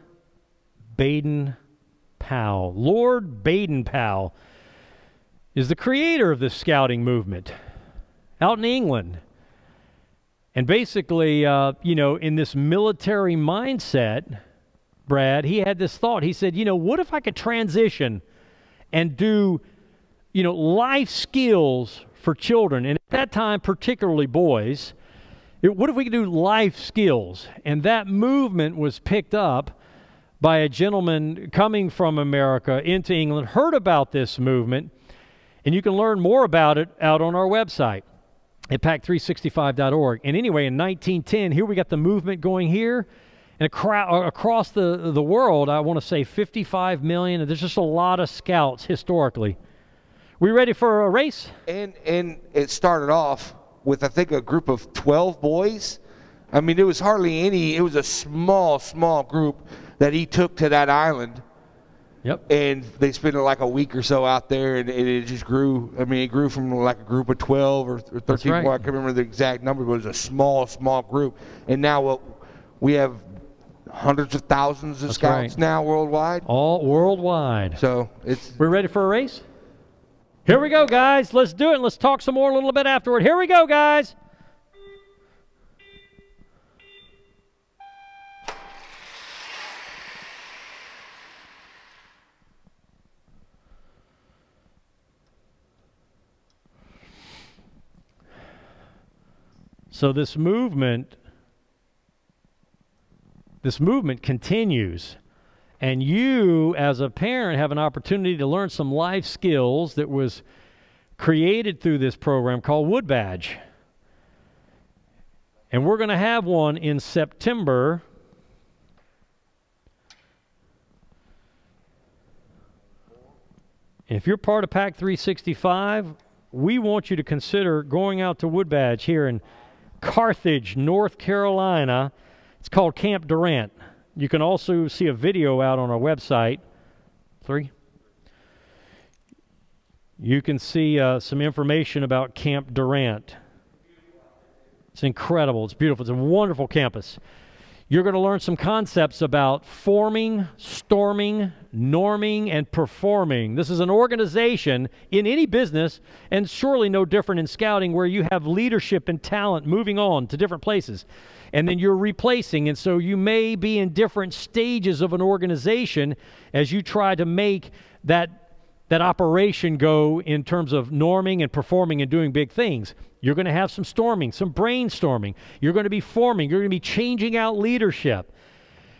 Baden-Powell. Lord Baden-Powell is the creator of this scouting movement out in England. And basically, you know, in this military mindset, Brad, he had this thought. He said, you know, what if I could transition and do, you know, life skills for children? And at that time, particularly boys. What if we could do life skills? And that movement was picked up by a gentleman coming from America into England, heard about this movement, and you can learn more about it out on our website at pack365.org. And anyway, in 1910, here we got the movement going here, and across the world, I want to say 55 million. There's just a lot of scouts historically. We ready for a race? And it started off with, I think, a group of 12 boys. I mean, it was hardly any. It was a small group that he took to that island. Yep. And they spent like a week or so out there, and it just grew. I mean, it grew from like a group of 12 or 13. Right. I can't remember the exact number, but it was a small group. And now we have hundreds of thousands of scouts now worldwide. All worldwide. So we're ready for a race? Here we go, guys. Let's do it. Let's talk some more a little bit afterward. Here we go, guys. So this movement continues, and you as a parent have an opportunity to learn some life skills that was created through this program called Wood Badge. And we're going to have one in September. If you're part of Pack365, we want you to consider going out to Wood Badge here in Carthage, North Carolina. It's called Camp Durant. You can also see a video out on our website. 3. You can see some information about Camp Durant. It's incredible. It's beautiful. It's a wonderful campus. You're going to learn some concepts about forming, storming, norming, and performing. This is an organization in any business, and surely no different in scouting, where you have leadership and talent moving on to different places. And then you're replacing, and so you may be in different stages of an organization as you try to make that operation go in terms of norming and performing and doing big things. You're going to have some storming, some brainstorming. You're going to be forming. You're going to be changing out leadership.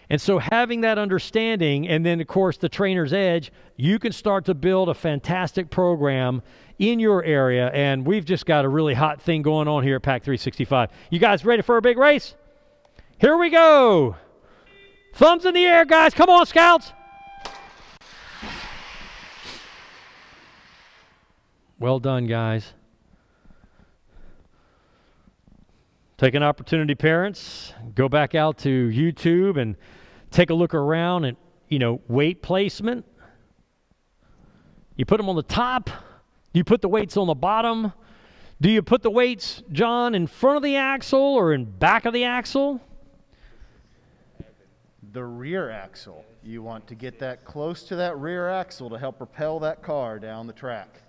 And so having that understanding, and then, of course, the trainer's edge, you can start to build a fantastic program in your area. And we've just got a really hot thing going on here at Pack365. You guys ready for a big race? Here we go. Thumbs in the air, guys. Come on, Scouts. Well done, guys. Take an opportunity, parents. Go back out to YouTube and take a look around at, weight placement. You put them on the top. Do you put the weights on the bottom? Do you put the weights, John, in front of the axle or in back of the axle? The rear axle. You want to get that close to that rear axle to help propel that car down the track.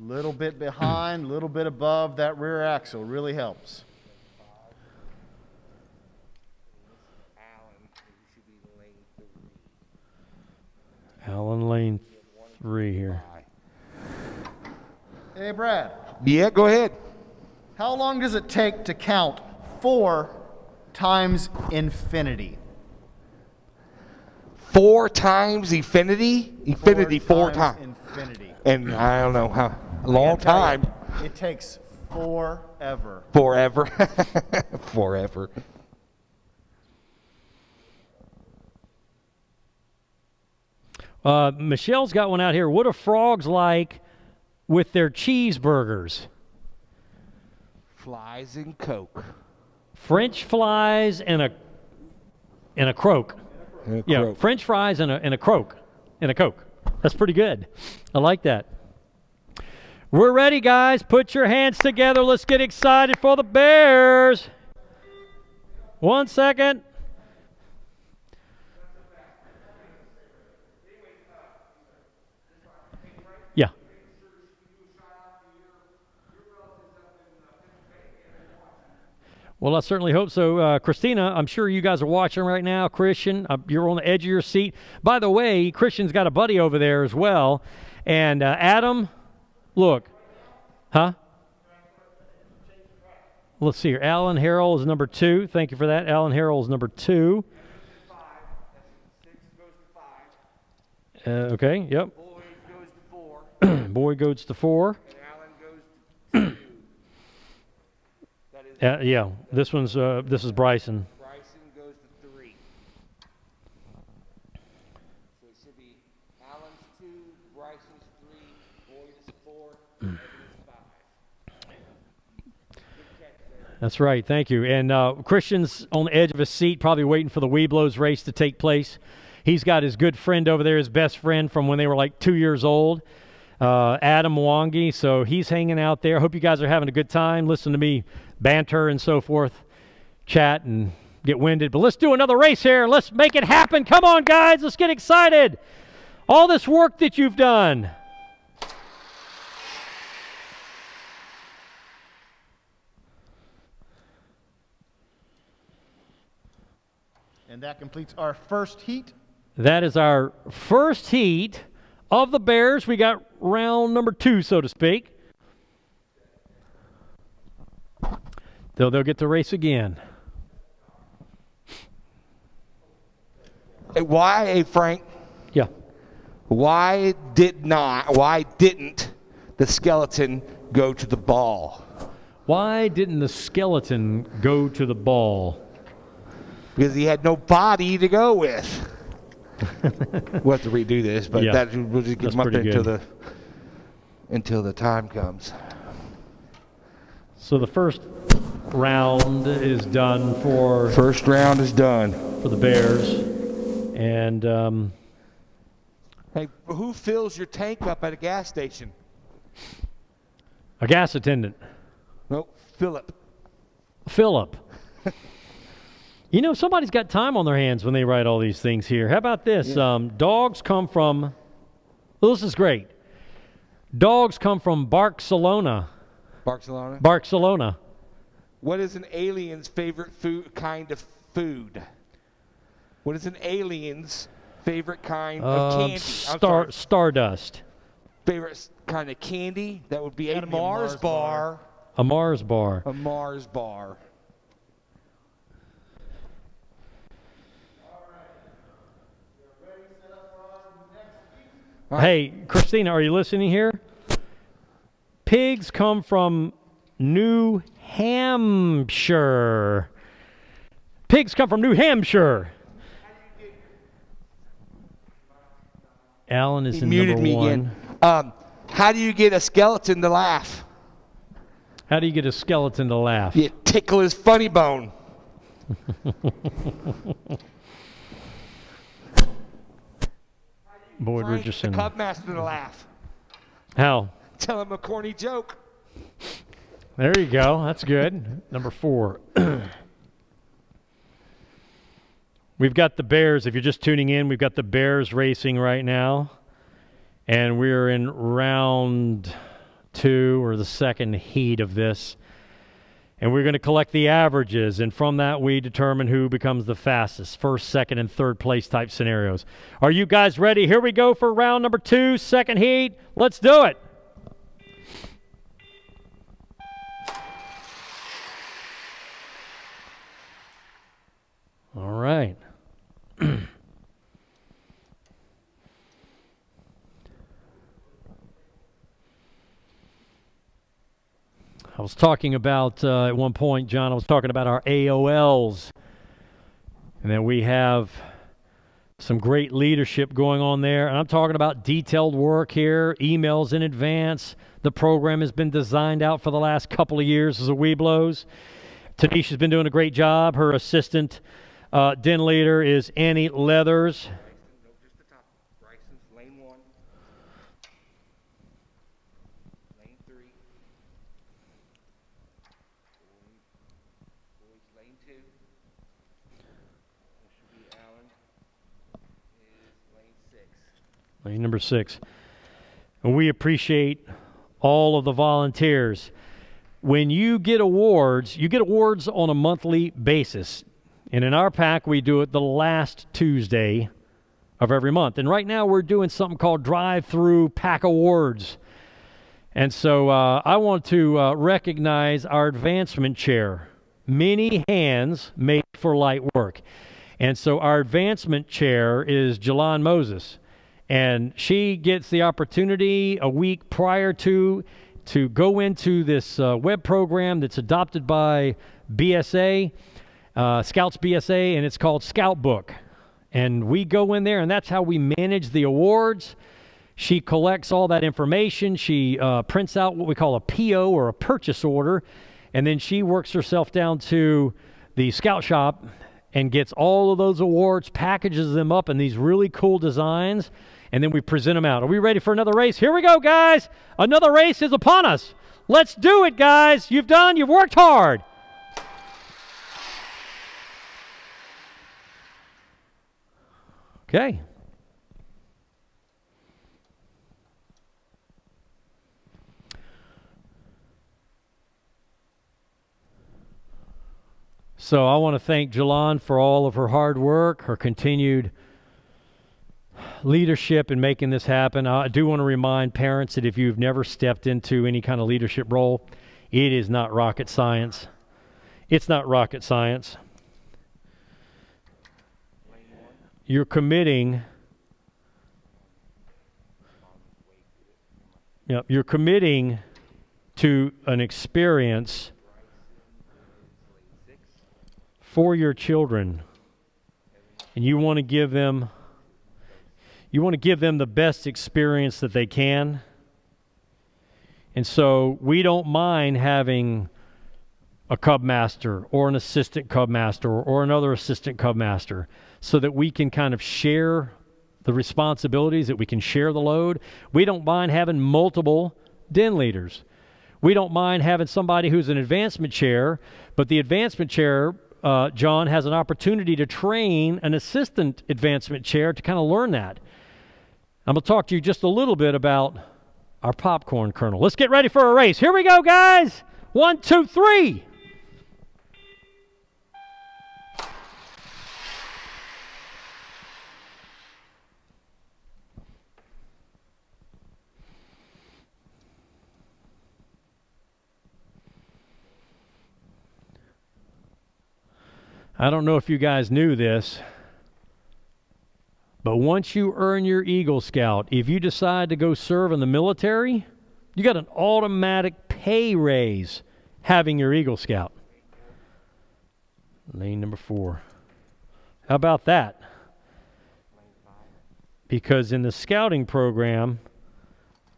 Little bit behind, little bit above that rear axle really helps. Alan, lane 3 here. Hey, Brad. Yeah, go ahead. How long does it take to count 4 times infinity? 4 times infinity? Infinity 4 times. Infinity. And I don't know how long time. It takes forever. Forever. Forever. Michelle's got one out here. What do frogs like with their cheeseburgers? Flies and Coke. French fries and a croak. Yeah, croak. French fries and a croak. And a Coke. That's pretty good. I like that. We're ready, guys. Put your hands together. Let's get excited for the Bears. 1 second. Yeah. Well, I certainly hope so. Christina, I'm sure you guys are watching right now. Christian, you're on the edge of your seat. By the way, Christian's got a buddy over there as well. And Adam, look. Huh? Let's see here. Alan Harrell is number 2. Thank you for that. Alan Harrell is number 2. Okay, yep. Boy goes to 4. Boy goes to 4. Alan goes to 2. Yeah, this is Bryson. Bryson goes to 3. So it should be Alan's 2, Bryson's 3, Boyd's 4, Evan's 5. Good catch there. That's right, thank you. And Christian's on the edge of his seat, probably waiting for the Weeblos race to take place. He's got his good friend over there, his best friend from when they were like 2 years old, Adam Mwangi. So he's hanging out there. Hope you guys are having a good time. Listen to me banter and so forth, chat and get winded. But let's do another race here. Let's make it happen. Come on, guys. Let's get excited. All this work that you've done. And that completes our first heat. That is our first heat of the Bears. We got round number 2, so to speak. They'll get to race again. Hey, Frank? Yeah. Why didn't the skeleton go to the ball? Why didn't the skeleton go to the ball? Because he had no body to go with. We'll have to redo this, but Yeah, we'll just get him up until the time comes. So the first round is done for... First round is done. For the Bears. And... hey, who fills your tank up at a gas station? a gas attendant. Nope, Philip. Philip. You know, somebody's got time on their hands when they write all these things here. How about this? Yeah. Dogs come from... Well, this is great. Dogs come from Barcelona. Barcelona? Barcelona. What is an alien's favorite kind of food? What is an alien's favorite kind of candy? Stardust. Favorite kind of candy? That would be a Mars bar. A Mars bar. A Mars bar. Hey, Christina, are you listening here? Pigs come from New Hampshire. Pigs come from New Hampshire. Alan is in number 1. Again. How do you get a skeleton to laugh? How do you get a skeleton to laugh? You tickle his funny bone. Boyd Richardson. The Cubmaster to laugh. How? Tell him a corny joke. There you go. That's good. Number 4. We've got the Bears. If you're just tuning in, we've got the Bears racing right now. And we're in round 2, or the second heat of this. And we're going to collect the averages, and from that we determine who becomes the fastest. First, second, and third place type scenarios. Are you guys ready? Here we go for round number 2, second heat. Let's do it. All right. I was talking about, at one point, John, I was talking about our AOLs, and that we have some great leadership going on there. And I'm talking about detailed work here, emails in advance. The program has been designed out for the last couple of years as a Weeblos. Tanisha's been doing a great job. Her assistant den leader is Annie Leathers. Lane number 6. And we appreciate all of the volunteers. When you get awards on a monthly basis. And in our pack, we do it the last Tuesday of every month. And right now, we're doing something called Drive-Through Pack Awards. And so I want to recognize our advancement chair. Many hands made for light work. And so our advancement chair is Jelon Moses. And she gets the opportunity a week prior to go into this web program that's adopted by BSA, Scouts BSA, and it's called Scout Book. And we go in there, and that's how we manage the awards. She collects all that information. She prints out what we call a PO, or a purchase order, and then she works herself down to the Scout shop and gets all of those awards, packages them up in these really cool designs, and then we present them out. Are we ready for another race? Here we go, guys. Another race is upon us. Let's do it, guys. You've worked hard. Okay. So I want to thank Jalon for all of her hard work, her continued leadership in making this happen. I do want to remind parents that if you've never stepped into any kind of leadership role, it is not rocket science. It's not rocket science. You're committing to an experience for your children, and you want to give them the best experience that they can. And so we don't mind having a cub master or an assistant cub master or another assistant cub master, so that we can kind of share the responsibilities, that we can share the load. We don't mind having multiple den leaders. We don't mind having somebody who's an advancement chair, but the advancement chair, John, has an opportunity to train an assistant advancement chair to kind of learn that. I'm going to talk to you just a little bit about our popcorn kernel. Let's get ready for a race. Here we go, guys. 1, 2, 3. I don't know if you guys knew this, but once you earn your Eagle Scout, if you decide to go serve in the military, you got an automatic pay raise having your Eagle Scout. Lane number 4. How about that? Because in the scouting program,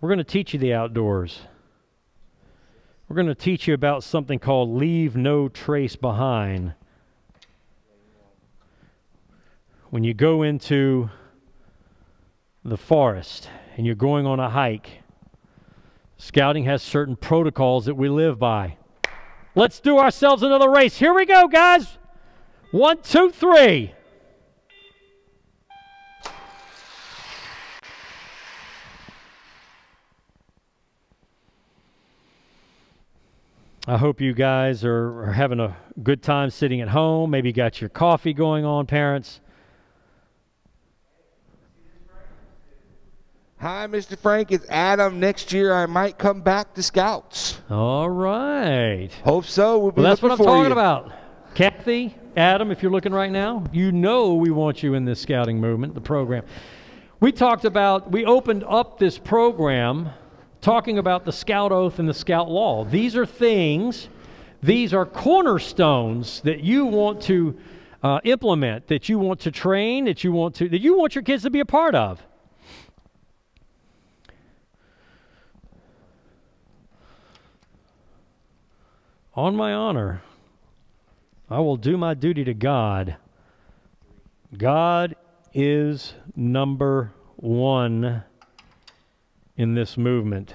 we're going to teach you the outdoors. We're going to teach you about something called leave no trace behind. When you go into the forest and you're going on a hike, scouting has certain protocols that we live by. Let's do ourselves another race. Here we go, guys. 1, 2, 3. I hope you guys are having a good time sitting at home. Maybe you got your coffee going on, parents. Hi, Mr. Frank. It's Adam. Next year, I might come back to Scouts. All right. Hope so. We'll be That's what I'm talking you. about. Kathy, Adam, if you're looking right now, you know we want you in this scouting movement, the program. We opened up this program talking about the Scout Oath and the Scout Law. These are things, these are cornerstones that you want to implement, that you want to train, that you want your kids to be a part of. On my honor, I will do my duty to God. God is number one in this movement.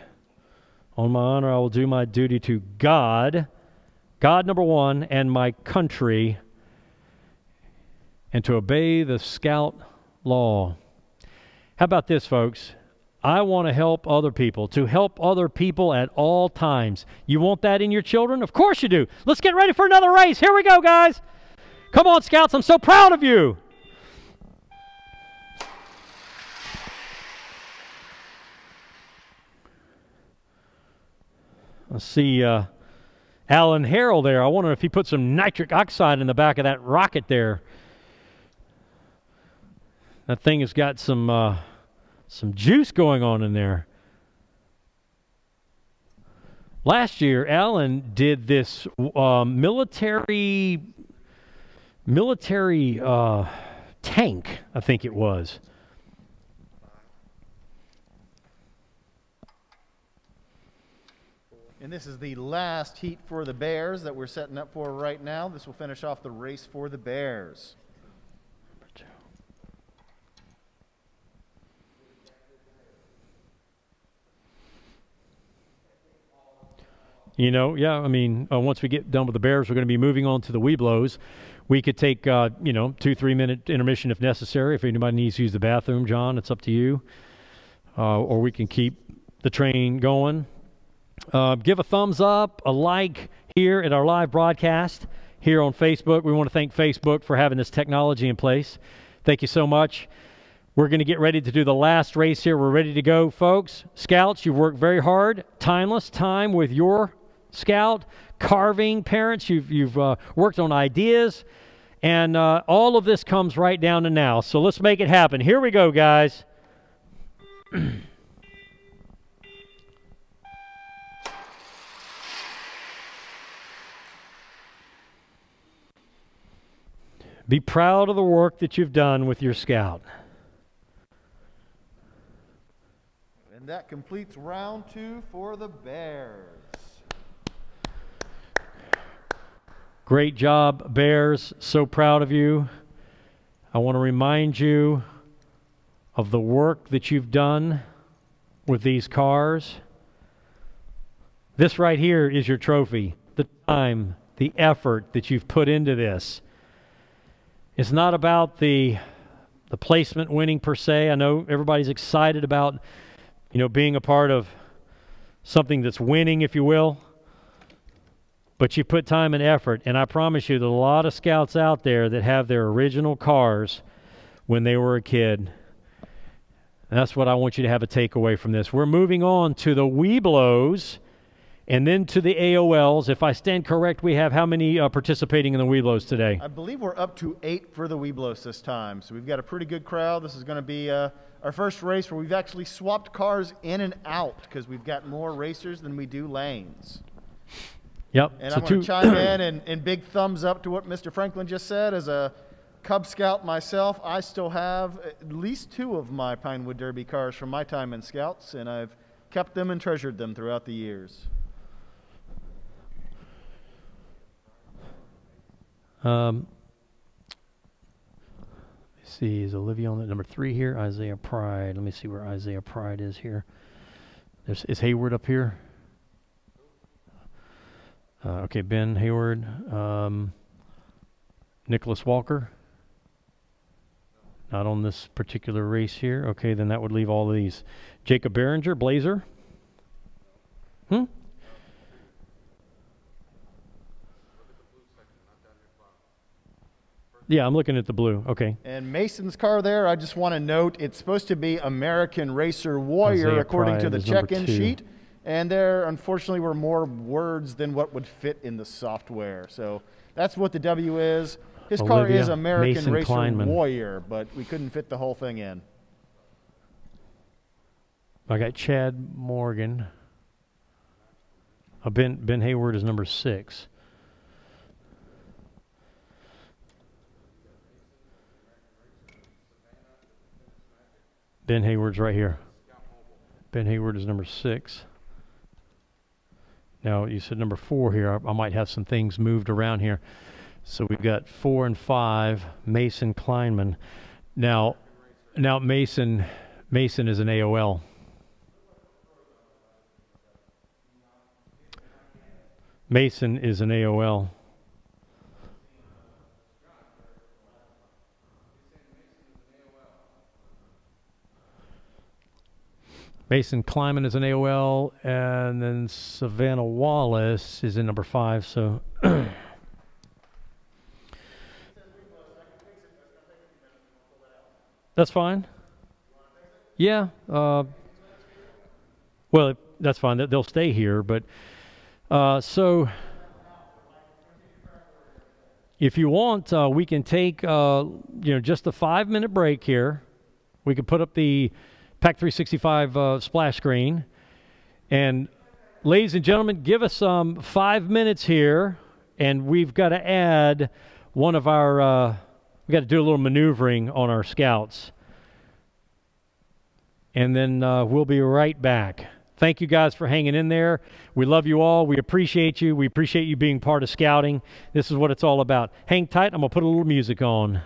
On my honor, I will do my duty to God, God number one, and my country, and to obey the Scout law. How about this, folks? I want to help other people, to help other people at all times. You want that in your children? Of course you do. Let's get ready for another race. Here we go, guys. Come on, Scouts. I'm so proud of you. I see Alan Harrell there. I wonder if he put some nitric oxide in the back of that rocket there. That thing has got some juice going on in there. Last year, Alan did this military tank, I think it was. And this is the last heat for the Bears that we're setting up for right now. This will finish off the race for the Bears. You know, yeah, I mean, once we get done with the Bears, we're going to be moving on to the Weeblos. We could take, 2-3 minute intermission if necessary. If anybody needs to use the bathroom, John, it's up to you. Or we can keep the train going. Give a thumbs up, a like here at our live broadcast here on Facebook. We want to thank Facebook for having this technology in place. Thank you so much. We're going to get ready to do the last race here. We're ready to go, folks. Scouts, you've worked very hard. Timeless time with your scout. Carving, parents, you've worked on ideas. And all of this comes right down to now. So let's make it happen. Here we go, guys. Be proud of the work that you've done with your scout. And that completes round 2 for the Bears. Great job, Bears. So proud of you. I want to remind you of the work that you've done with these cars. This right here is your trophy. The time, the effort that you've put into this. It's not about the placement winning per se. I know everybody's excited about, being a part of something that's winning, if you will. But you put time and effort, and I promise you, there's a lot of scouts out there that have their original cars when they were a kid. And that's what I want you to have a takeaway from this. We're moving on to the Weeblos and then to the AOLs. If I stand correct, we have how many participating in the Weeblos today? I believe we're up to 8 for the Weeblos this time. So we've got a pretty good crowd. This is going to be our first race where we've actually swapped cars in and out because we've got more racers than we do lanes. Yep. And so I'm going to chime in and big thumbs up to what Mr. Franklin just said. As a Cub Scout myself, I still have at least 2 of my Pinewood Derby cars from my time in Scouts, and I've kept them and treasured them throughout the years. Let's see, is Olivia on the number 3 here? Isaiah Pride. Let me see where Isaiah Pride is here. Is Hayward up here? Okay, Ben Hayward. Nicholas Walker. Not on this particular race here. Okay, then that would leave all of these. Jacob Behringer, Blazer. Yeah, I'm looking at the blue. Okay. And Mason's car there, I just want to note, it's supposed to be American Racer Warrior Isaiah according Pride to the is number check-in 2. sheet. And there, unfortunately, were more words than what would fit in the software. So that's what the W is. His car Olivia is American Mason Racer Kleinman. Warrior, but we couldn't fit the whole thing in. I got Chad Morgan. Ben Hayward is number 6. Ben Hayward's right here. Ben Hayward is number 6. Now, you said number 4 here. I might have some things moved around here. So we've got 4 and 5, Mason Kleinman. Now Mason is an AOL. Mason is an AOL. Mason Kleinman is an AOL, and then Savannah Wallace is in number 5. So that's fine. Yeah. Well, that's fine. They'll stay here, but so if you want, we can take just a 5-minute break here. We can put up the Pack365 splash screen. And ladies and gentlemen, give us 5 minutes here, and we've got to add one of our, we got to do a little maneuvering on our scouts. And then we'll be right back. Thank you guys for hanging in there. We love you all. We appreciate you. We appreciate you being part of scouting. This is what it's all about. Hang tight. I'm going to put a little music on.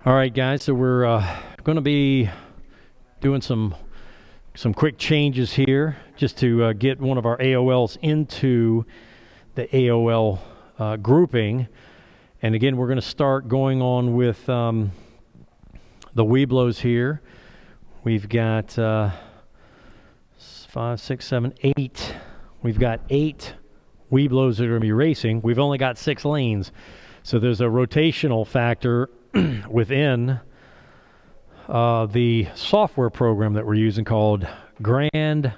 All right, guys, so we're going to be doing some quick changes here just to get one of our AOLs into the AOL grouping. And again, we're going to start going on with the Webelos here. We've got 5, 6, 7, 8. We've got 8 Webelos that are going to be racing. We've only got 6 lanes. So there's a rotational factor within the software program that we're using called Grand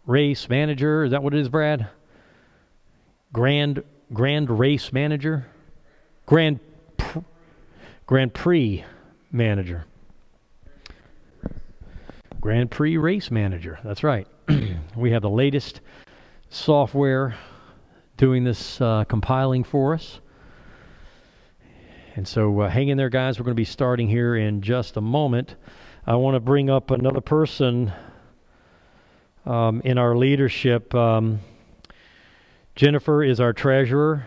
Race Manager. Is that what it is, Brad? Grand Race Manager? Grand Prix Manager. Grand Prix Race Manager. That's right. We have the latest software doing this compiling for us. And so hang in there, guys. We're going to be starting here in just a moment. I want to bring up another person in our leadership. Jennifer is our treasurer.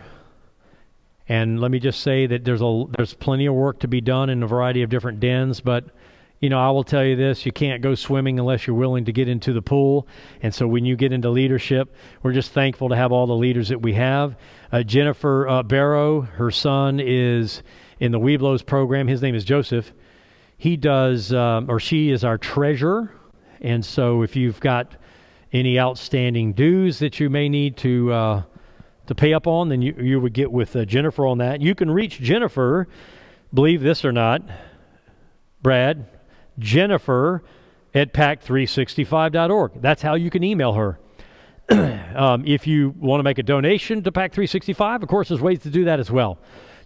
And let me just say that there's plenty of work to be done in a variety of different dens, but you know, I will tell you this, you can't go swimming unless you're willing to get into the pool. And so when you get into leadership, we're just thankful to have all the leaders that we have. Jennifer Barrow, her son is in the Weeblos program. His name is Joseph. He does, or she is our treasurer. And so if you've got any outstanding dues that you may need to pay up on, then you would get with Jennifer on that. You can reach Jennifer, believe this or not, Brad, Jennifer at pack365.org. That's how you can email her. If you want to make a donation to Pack365, of course, there's ways to do that as well.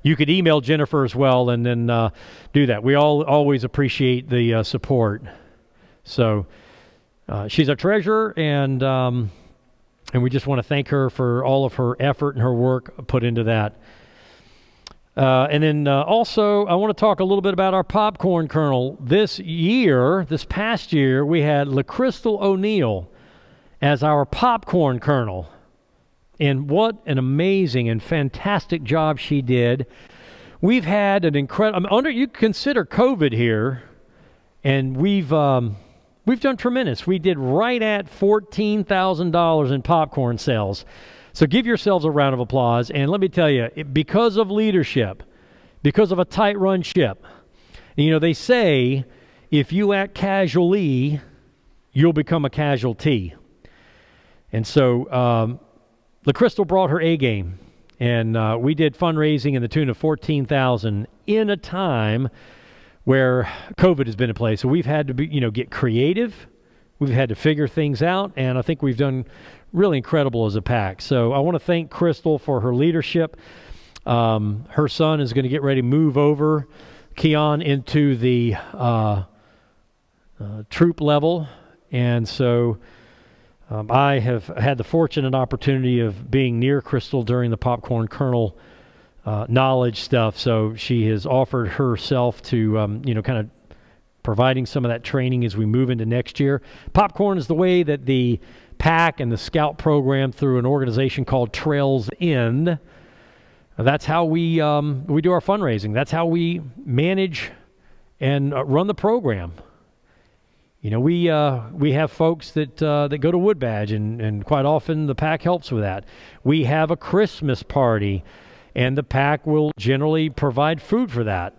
You could email Jennifer as well and then do that. We always appreciate the support. So she's our treasurer, and we just want to thank her for all of her effort and her work put into that. And then also, I want to talk a little bit about our popcorn kernel. This past year, we had LaCrystal O'Neill as our popcorn kernel. And what an amazing and fantastic job she did. We've had an incredible, you consider COVID here, and we've done tremendous. We did right at $14,000 in popcorn sales. So give yourselves a round of applause. And let me tell you, because of leadership, because of a tight run ship, you know, they say if you act casually, you'll become a casualty. And so LaCrystal brought her A game, and we did fundraising in the tune of $14,000 in a time where COVID has been in place. So we've had to get creative. We've had to figure things out, and I think we've done really incredible as a pack. So I want to thank Crystal for her leadership. Her son is going to get ready to move over, Keon, into the troop level, and so I have had the fortunate opportunity of being near Crystal during the popcorn kernel knowledge stuff. So she has offered herself to, kind of providing some of that training as we move into next year. Popcorn is the way that the Pack and the Scout program through an organization called Trails In. That's how we do our fundraising. That's how we manage and run the program. You know, we have folks that go to Wood Badge, and quite often the Pack helps with that. We have a Christmas party, and the Pack will generally provide food for that.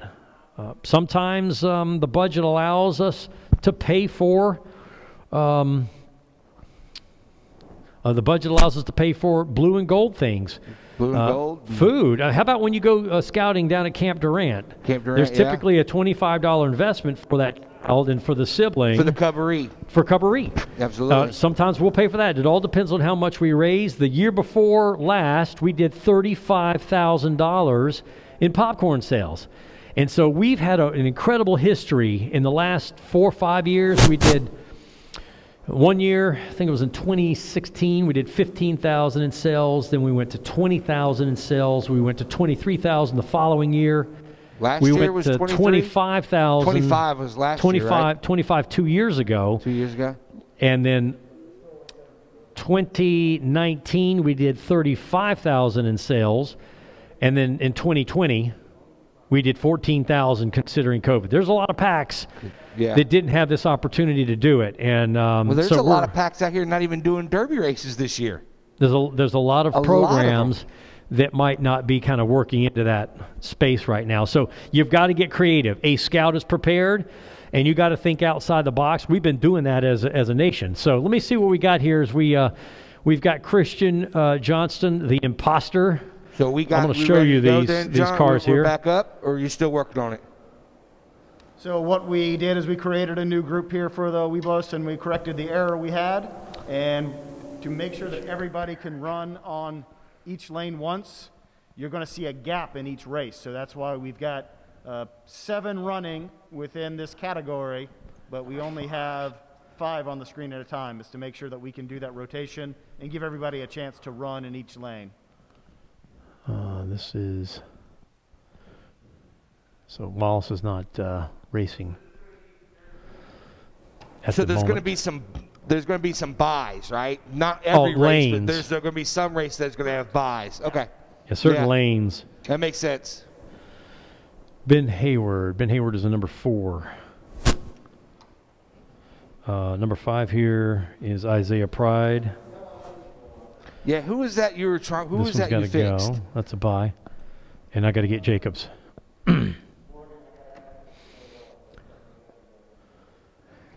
Sometimes the budget allows us to pay for blue and gold things. Blue and gold? Food. How about when you go scouting down at Camp Durant? Camp Durant, there's typically a $25 investment for that child and for the sibling. For the coveree. For coveree. Absolutely. Sometimes we'll pay for that. It all depends on how much we raise. The year before last, we did $35,000 in popcorn sales. And so we've had an incredible history. In the last 4 or 5 years, we did one year, I think it was in 2016, we did $15,000 in sales. Then we went to $20,000 in sales. We went to $23,000 the following year. Last year was $25,000. 25 was last year, right? 25 2 years ago. 2 years ago. And then 2019, we did $35,000 in sales. And then in 2020, we did $14,000 considering COVID. There's a lot of packs that didn't have this opportunity to do it. And there's a lot of packs out here not even doing derby races this year. There's a lot of programs that might not be kind of working into that space right now. So you've got to get creative. A Scout is prepared, and you got to think outside the box. We've been doing that as a nation. So let me see what we got here. As we've got Christian Johnston, the imposter. So I'm going to show you these cars here. We're back up, or are you still working on it? So what we did is we created a new group here for the Weeblos, and we corrected the error we had. And to make sure that everybody can run on each lane once, you're going to see a gap in each race. So that's why we've got 7 running within this category, but we only have 5 on the screen at a time. Is to make sure that we can do that rotation and give everybody a chance to run in each lane. This is... So Wallace is not racing. So there's going to be some buys, right? Not every race, but there's going to be some race that's going to have buys. Okay. Yeah, certain lanes. That makes sense. Ben Hayward. Ben Hayward is the number 4. Number 5 here is Isaiah Pride. Yeah, who is that you were trying? Who is that you fixed? Go. That's a buy. And I got to get Jacobs.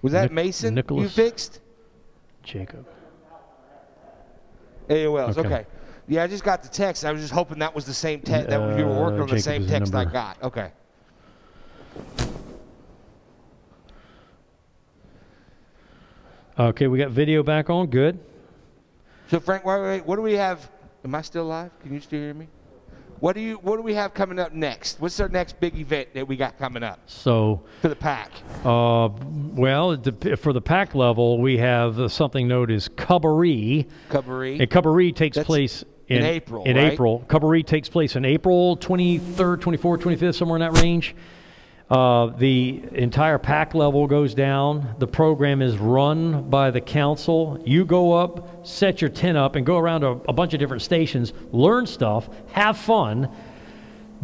Was that Mason Nicholas you fixed? Jacob. AOLs, okay. Yeah, I just got the text. I was just hoping that was the same text, that you were working on the same text I got. Okay. Okay, we got video back on. Good. So, Frank, wait, what do we have? Am I still live? Can you still hear me? What do we have coming up next? What's our next big event that we got coming up? So for the pack. Well, for the pack level, we have something known as Cubbaree. Cubbaree. And Cubbaree takes place in April. In right? April. Cubbaree takes place in April 23rd, 24th, 25th, somewhere in that range. The entire pack level goes down. The program is run by the council. You go up, set your tent up, and go around a bunch of different stations, learn stuff, have fun,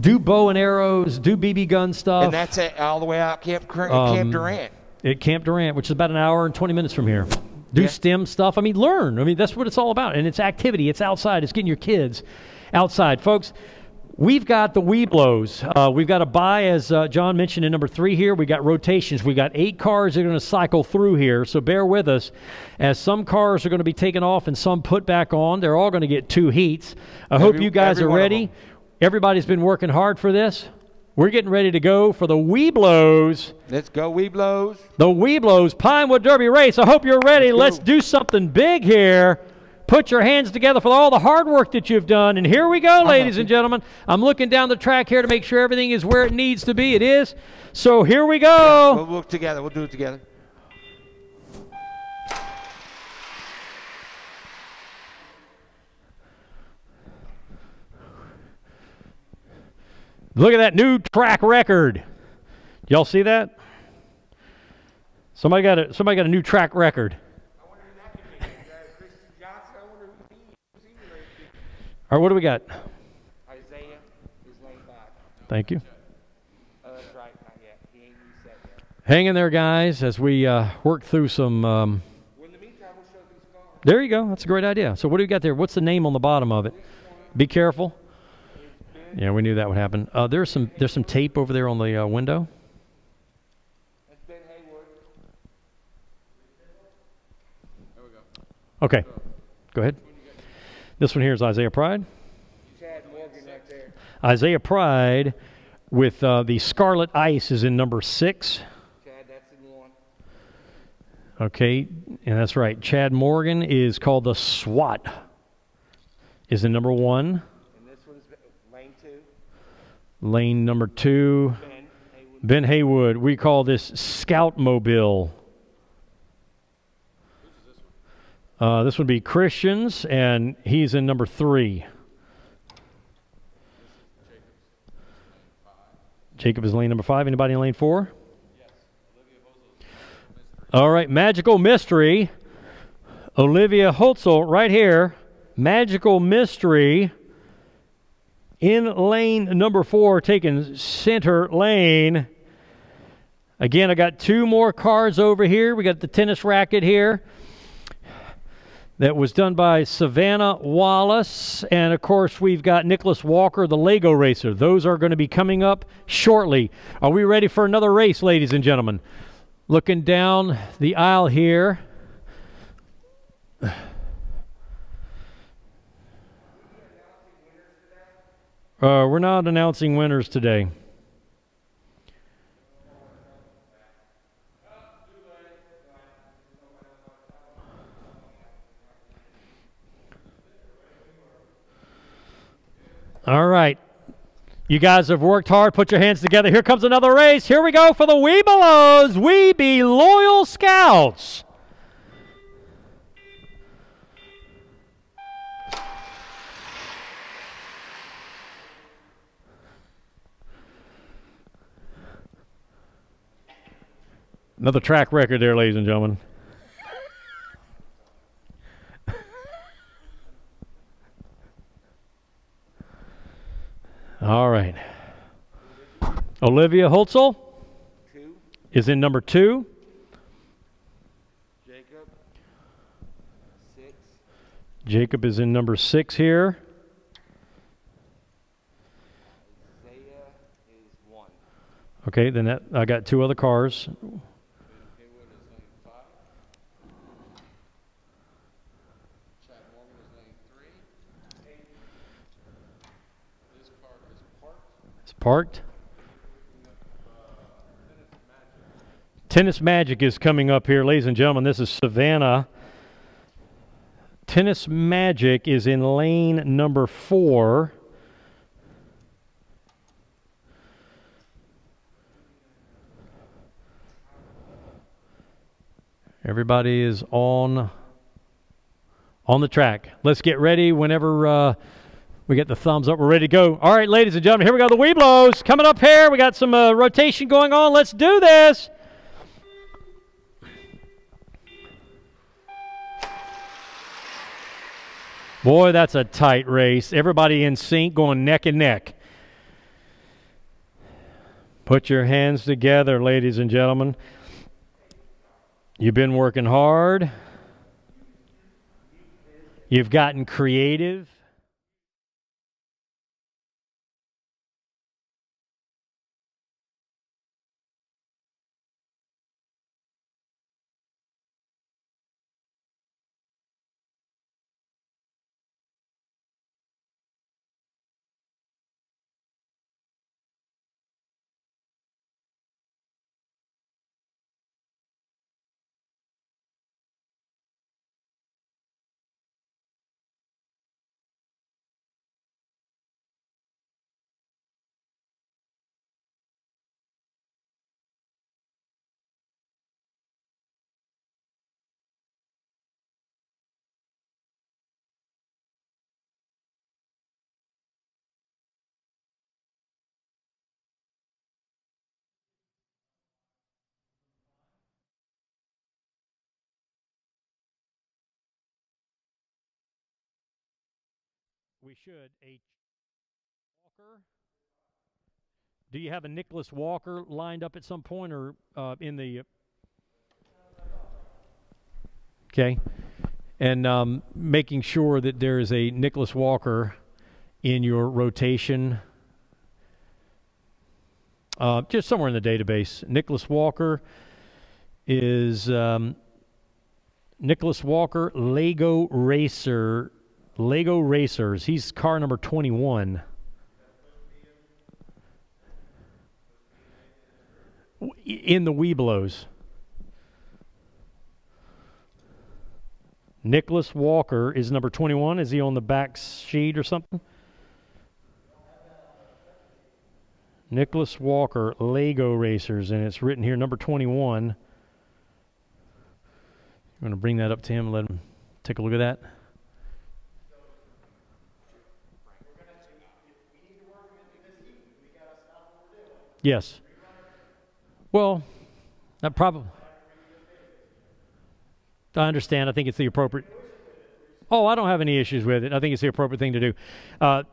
do bow and arrows, do BB gun stuff. And that's it, all the way out Camp Durant. At Camp Durant, which is about an hour and 20 minutes from here. Do STEM stuff. I mean, learn. I mean, that's what it's all about. And it's activity. It's outside. It's getting your kids outside. Folks, we've got the Weeblos. We've got a buy, as John mentioned, in number 3 here. We got rotations. We got 8 cars that are going to cycle through here, so bear with us. As some cars are going to be taken off and some put back on, they're all going to get 2 heats. I hope you guys are ready. Everybody's been working hard for this. We're getting ready to go for the Weeblos. Let's go, Weeblos. The Weeblos Pinewood Derby race. I hope you're ready. Let's do something big here. Put your hands together for all the hard work that you've done. And here we go, ladies and gentlemen. I'm looking down the track here to make sure everything is where it needs to be. It is. So here we go. We'll work together. We'll do it together. Look at that new track record. Y'all see that? Somebody got a new track record. All right, what do we got? Isaiah is laying back. Thank you. Oh, that's right. Not yet. He ain't reset yet. Hang in there, guys, as we work through some... Well, in the meantime, we'll show these cars. There you go. That's a great idea. So what do we got there? What's the name on the bottom of it? Be careful. Yeah, we knew that would happen. There's some tape over there on the window. That's Ben Haywood. There we go. Okay. Go ahead. This one here is Isaiah Pride. Chad Morgan right there. Isaiah Pride with the Scarlet Ice is in number 6. Chad, that's in 1. Okay, and that's right. Chad Morgan is called the SWAT. Is in number 1. And this one's lane 2. Lane number 2. Ben Haywood. We call this Scout Mobile. This would be Christians, and he's in number 3. Jacob is lane number 5. Anybody in lane 4? Yes. All right, Magical Mystery. Olivia Holtzel right here. Magical Mystery in lane number 4, taking center lane. Again, I got 2 more cars over here. We got the tennis racket here. That was done by Savannah Wallace. And, of course, we've got Nicholas Walker, the Lego racer. Those are going to be coming up shortly. Are we ready for another race, ladies and gentlemen? Looking down the aisle here. We're not announcing winners today. All right. You guys have worked hard. Put your hands together. Here comes another race. Here we go for the Weebelows. We be loyal scouts. Another track record there, ladies and gentlemen. All right. Olivia Holtzel 2. is in number 2. Jacob 6. Jacob is in number 6 here. Isaiah is 1. Okay, then I got 2 other cars. Parked. Tennis Magic is coming up here, ladies and gentlemen. This is Savannah. Tennis Magic is in lane number 4. Everybody is on the track. Let's get ready whenever we get the thumbs up. We're ready to go. All right, ladies and gentlemen, here we go. The Weeblos coming up here. We got some rotation going on. Let's do this. Boy, that's a tight race. Everybody in sync, going neck and neck. Put your hands together, ladies and gentlemen. You've been working hard. You've gotten creative. We should. A Walker. Do you have a Nicholas Walker lined up at some point, or in the? Okay, and making sure that there is a Nicholas Walker in your rotation, just somewhere in the database. Nicholas Walker is Nicholas Walker Lego Racer. Lego Racers. He's car number 21. In the Weeblos. Nicholas Walker is number 21. Is he on the back sheet or something? Nicholas Walker Lego Racers, and it's written here number 21. I'm going to bring that up to him and let him take a look at that. Yes. Well, that probably. I understand. I think it's the appropriate. Oh, I don't have any issues with it. I think it's the appropriate thing to do.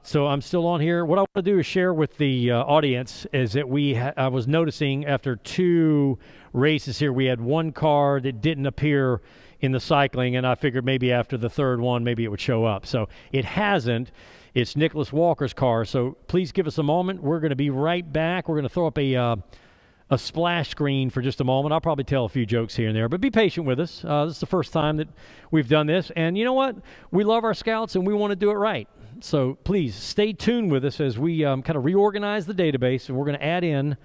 So I'm still on here. What I want to do is share with the audience is that I was noticing after 2 races here, we had one car that didn't appear in the cycling, and I figured maybe after the 3rd one, maybe it would show up. So it hasn't. It's Nicholas Walker's car, so please give us a moment. We're going to be right back. We're going to throw up a splash screen for just a moment. I'll probably tell a few jokes here and there, but be patient with us. This is the first time that we've done this, and you know what? We love our scouts, and we want to do it right. So please stay tuned with us as we kind of reorganize the database, and we're going to add in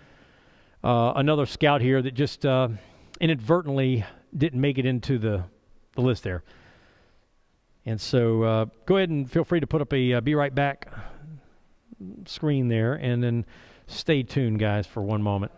another scout here that just inadvertently didn't make it into the list there. And so go ahead and feel free to put up a be right back screen there, and then stay tuned, guys, for one moment.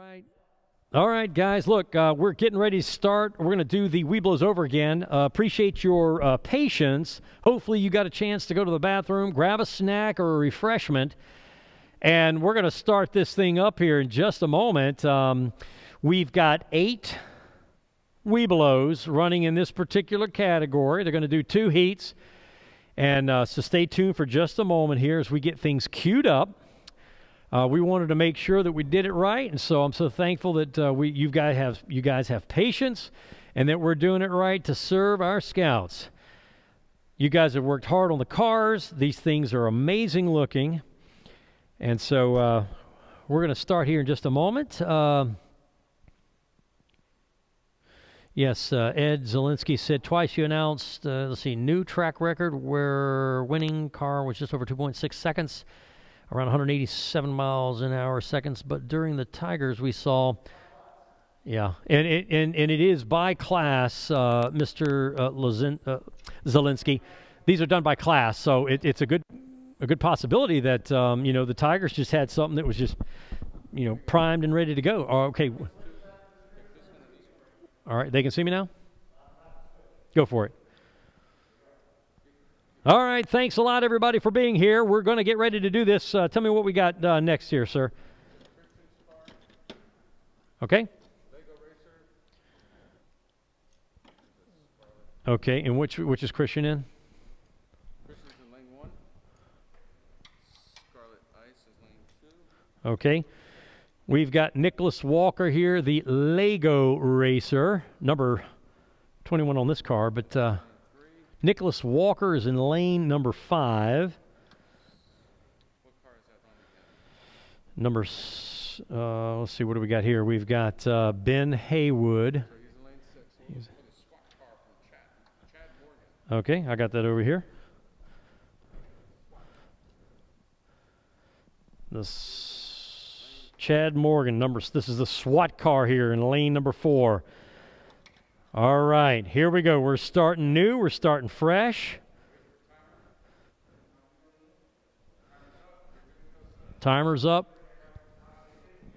right. All right, guys, look, we're getting ready to start. We're going to do the Weeblos over again. Appreciate your patience. Hopefully you got a chance to go to the bathroom, grab a snack or a refreshment, and we're going to start this thing up here in just a moment. We've got 8 Weeblos running in this particular category. They're going to do 2 heats, and so stay tuned for just a moment here as we get things queued up. We wanted to make sure that we did it right, and so I'm so thankful that you guys have patience and that we're doing it right to serve our scouts. You guys have worked hard on the cars. These things are amazing looking, and so we're going to start here in just a moment. Yes, Ed Zielinski said twice you announced, let's see, new track record where winning car was just over 2.6 seconds. Around 187 miles an hour seconds, but during the Tigers we saw, yeah, and it is by class, Mr. Zielinski. These are done by class, so it's a good possibility that you know, the Tigers just had something that was just, you know, primed and ready to go. Okay, all right, they can see me now. Go for it. All right, thanks a lot, everybody, for being here. We're going to get ready to do this. Tell me what we got next here, sir. Okay. Okay, and which is Christian in? Christian's in lane 1. Scarlet Ice is lane 2. Okay. We've got Nicholas Walker here, the Lego racer, number 21 on this car, but Nicholas Walker is in lane number 5. What car is that on? Let's see, what do we got here? We've got Ben Haywood. So he's in lane 6. He's with a SWAT car from Chad Morgan. Okay, I got that over here. Chad Morgan, this is the SWAT car here in lane number 4. All right, here we go. We're starting new. We're starting fresh. Timer's up.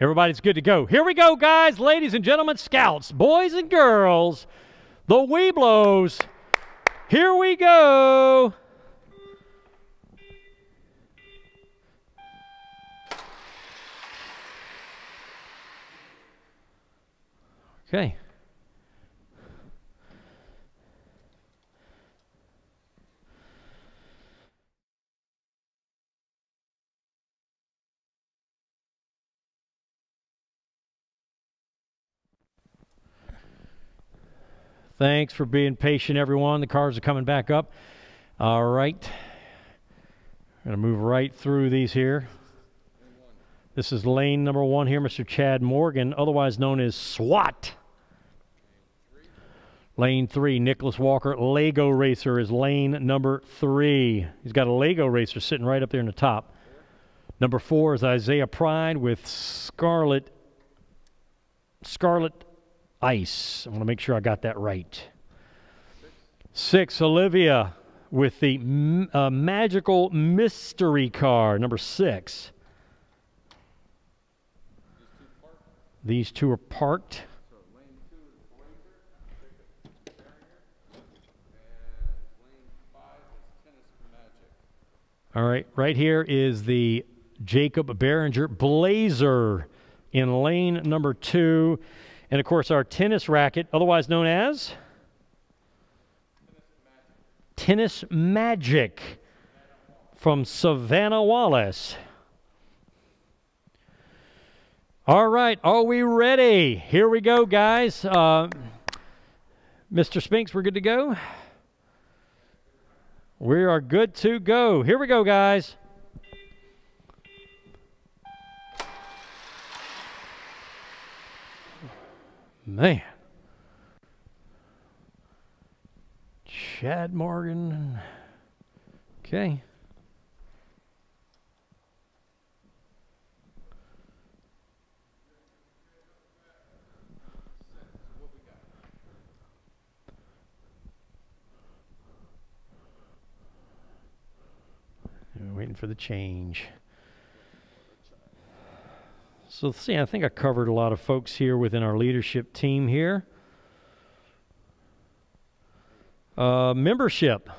Everybody's good to go. Here we go, guys, ladies and gentlemen, scouts, boys and girls, the Weeblos. Here we go. Okay. Thanks for being patient, everyone. The cars are coming back up. All right. I'm going to move right through these here. This is lane number 1 here, Mr. Chad Morgan, otherwise known as SWAT. Lane 3, Nicholas Walker, Lego Racer is lane number 3. He's got a Lego Racer sitting right up there in the top. Number 4 is Isaiah Pride with Scarlet Ice. I want to make sure I got that right. 6, Olivia with the Magical Mystery Car, number 6. These two are parked. So lane 2 is Blazer, and lane 5 is Tennis Magic. All right, right here is the Jacob Behringer Blazer in lane number 2. And, of course, our tennis racket, otherwise known as? Tennis Magic from Savannah Wallace. All right, are we ready? Here we go, guys. Mr. Spinks, we're good to go? We are good to go. Here we go, guys. Man. Chad Morgan. Okay. We're waiting for the change. So let's see, I think I covered a lot of folks here within our leadership team here. Membership.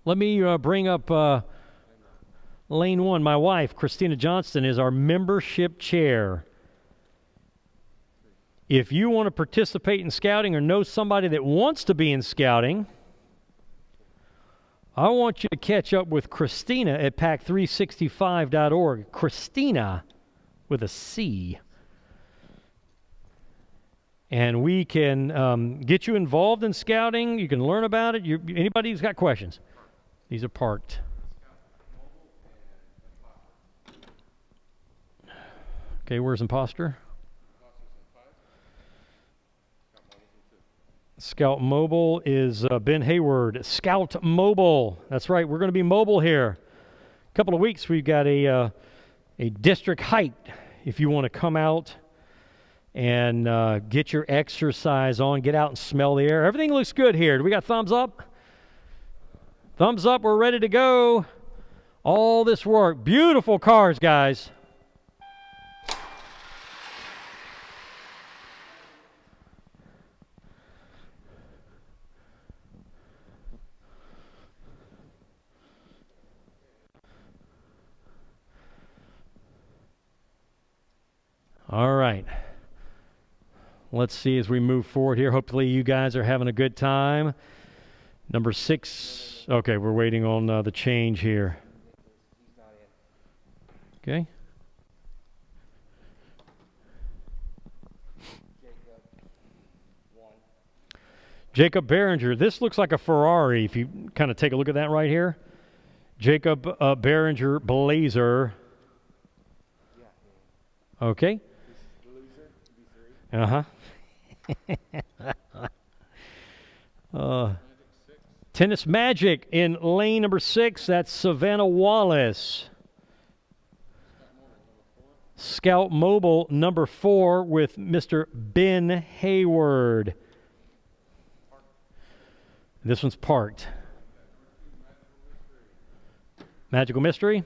Let me bring up Lane 1. My wife, Christina Johnston, is our membership chair. If you want to participate in scouting or know somebody that wants to be in scouting, I want you to catch up with Christina at pack365.org. Christina with a C. And we can get you involved in scouting. You can learn about it. Anybody who's got questions? These are parked. Okay, where's Imposter? Scout Mobile is Ben Hayward. Scout Mobile. That's right. We're going to be mobile here. A couple of weeks, we've got a district hike. If you want to come out and get your exercise on, get out and smell the air. Everything looks good here. Do we got thumbs up? Thumbs up. We're ready to go. All this work. Beautiful cars, guys. All right. Let's see as we move forward here. Hopefully you guys are having a good time. Number 6. Okay, we're waiting on the change here. Okay. Jacob Behringer. This looks like a Ferrari if you kind of take a look at that right here. Jacob Behringer Blazer. Okay. Uh-huh. Tennis Magic in lane number 6. That's Savannah Wallace. Scout Mobile number 4 with Mr. Ben Hayward. This one's parked. Magical Mystery.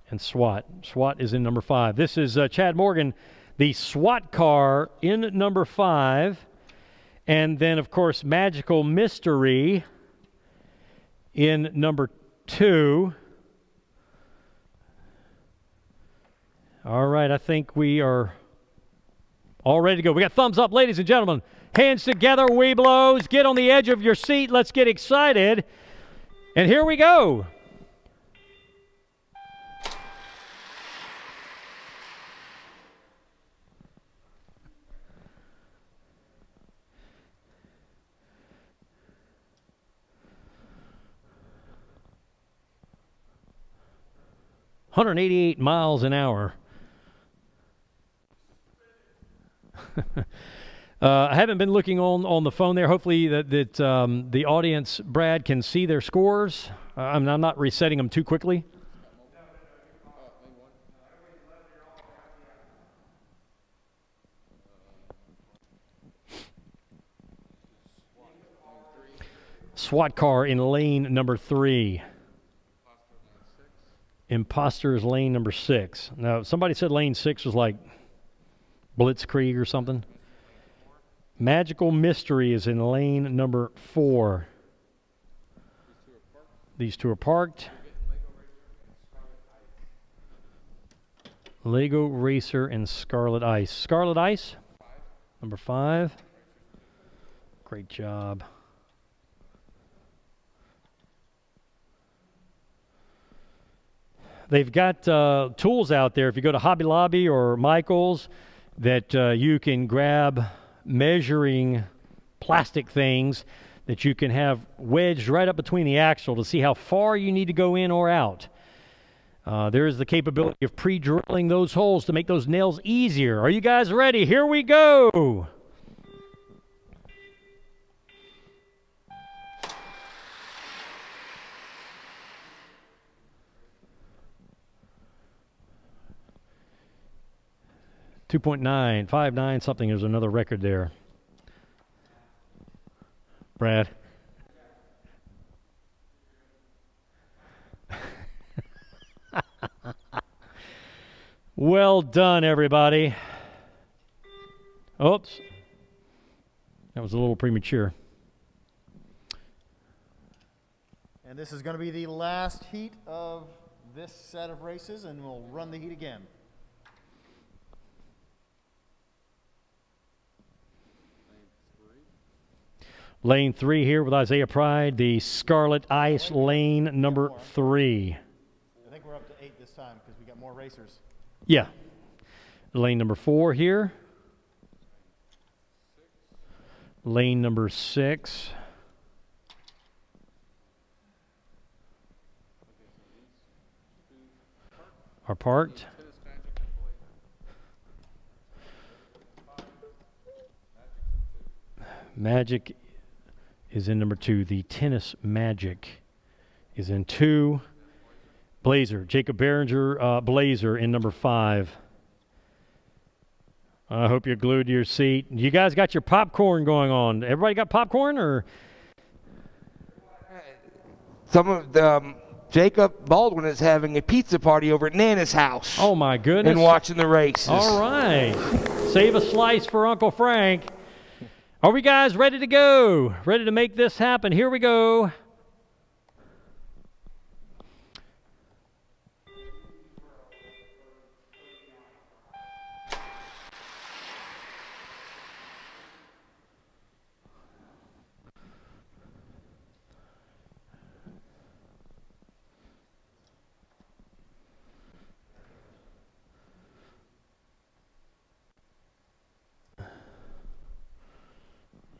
And SWAT. SWAT is in number 5. This is Chad Morgan, the SWAT car in number 5. And then, of course, Magical Mystery in number 2. All right, I think we are all ready to go. We got thumbs up, ladies and gentlemen. Hands together, Weeblos. Get on the edge of your seat. Let's get excited. And here we go. $188 miles an hour. I haven't been looking on the phone there. Hopefully that the audience, Brad, can see their scores. I'm not resetting them too quickly. SWAT car in lane number 3. Imposter is lane number 6. Now, somebody said lane 6 was like Blitzkrieg or something. Magical Mystery is in lane number 4. These two are parked. Lego Racer and Scarlet Ice. Scarlet Ice, number 5. Great job. They've got tools out there. If you go to Hobby Lobby or Michael's, that you can grab measuring plastic things that you can have wedged right up between the axle to see how far you need to go in or out. There is the capability of pre-drilling those holes to make those nails easier. Are you guys ready? Here we go. .959 something. There's another record there. Brad. Well done, everybody. Oops. That was a little premature. And this is going to be the last heat of this set of races, and we'll run the heat again. Lane 3 here with Isaiah Pride, the Scarlet Ice lane number 3. I think we're up to 8 this time because we got more racers. Yeah. Lane number 4 here. Lane number 6. Are parked. Magic is in number 2. The Tennis Magic is in 2. Blazer, Jacob Behringer, Blazer in number 5. I hope you're glued to your seat. You guys got your popcorn going on. Everybody got popcorn, or? Some of the Jacob Baldwin is having a pizza party over at Nana's house. Oh my goodness! And watching the races. All right, save a slice for Uncle Frank. Are we guys ready to go? Ready to make this happen? Here we go.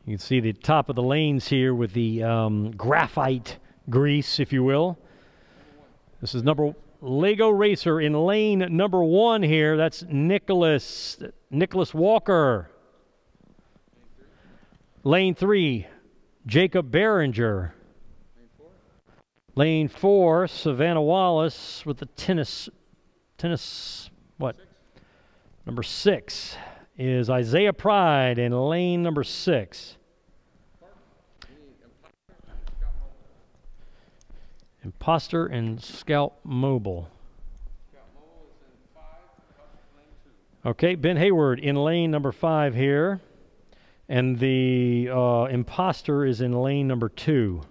You can see the top of the lanes here with the graphite grease, if you will. This is Lego Racer in lane number 1 here. That's Nicholas Walker. Lane 3, Jacob Behringer. Lane 4, Savannah Wallace with the tennis, what? Number 6 is Isaiah Pride in lane number 6. Imposter and Scout Mobile. Okay, Ben Hayward in lane number 5 here. And the Imposter is in lane number 2.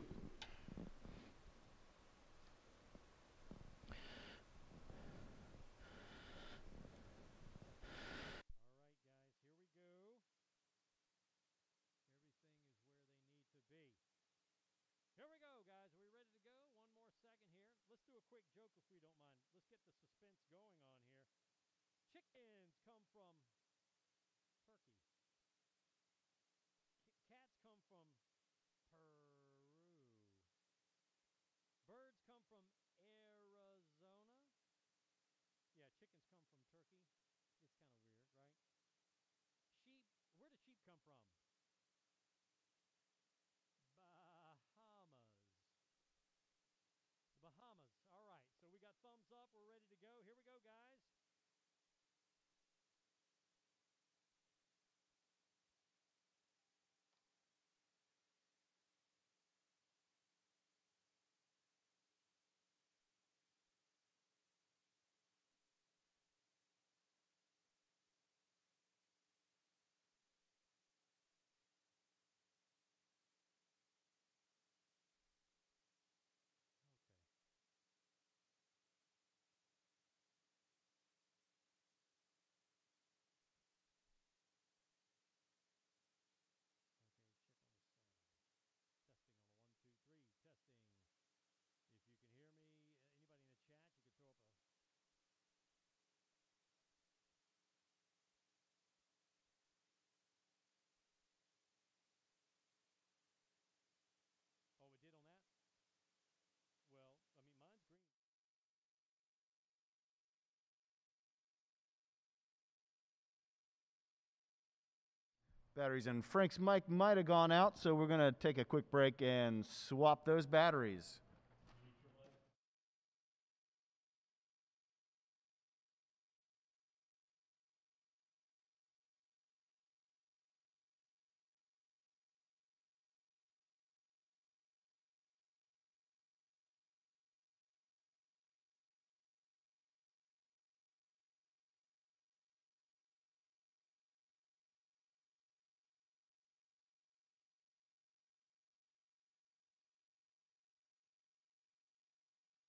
Batteries in Frank's mic might have gone out, so we're going to take a quick break and swap those batteries.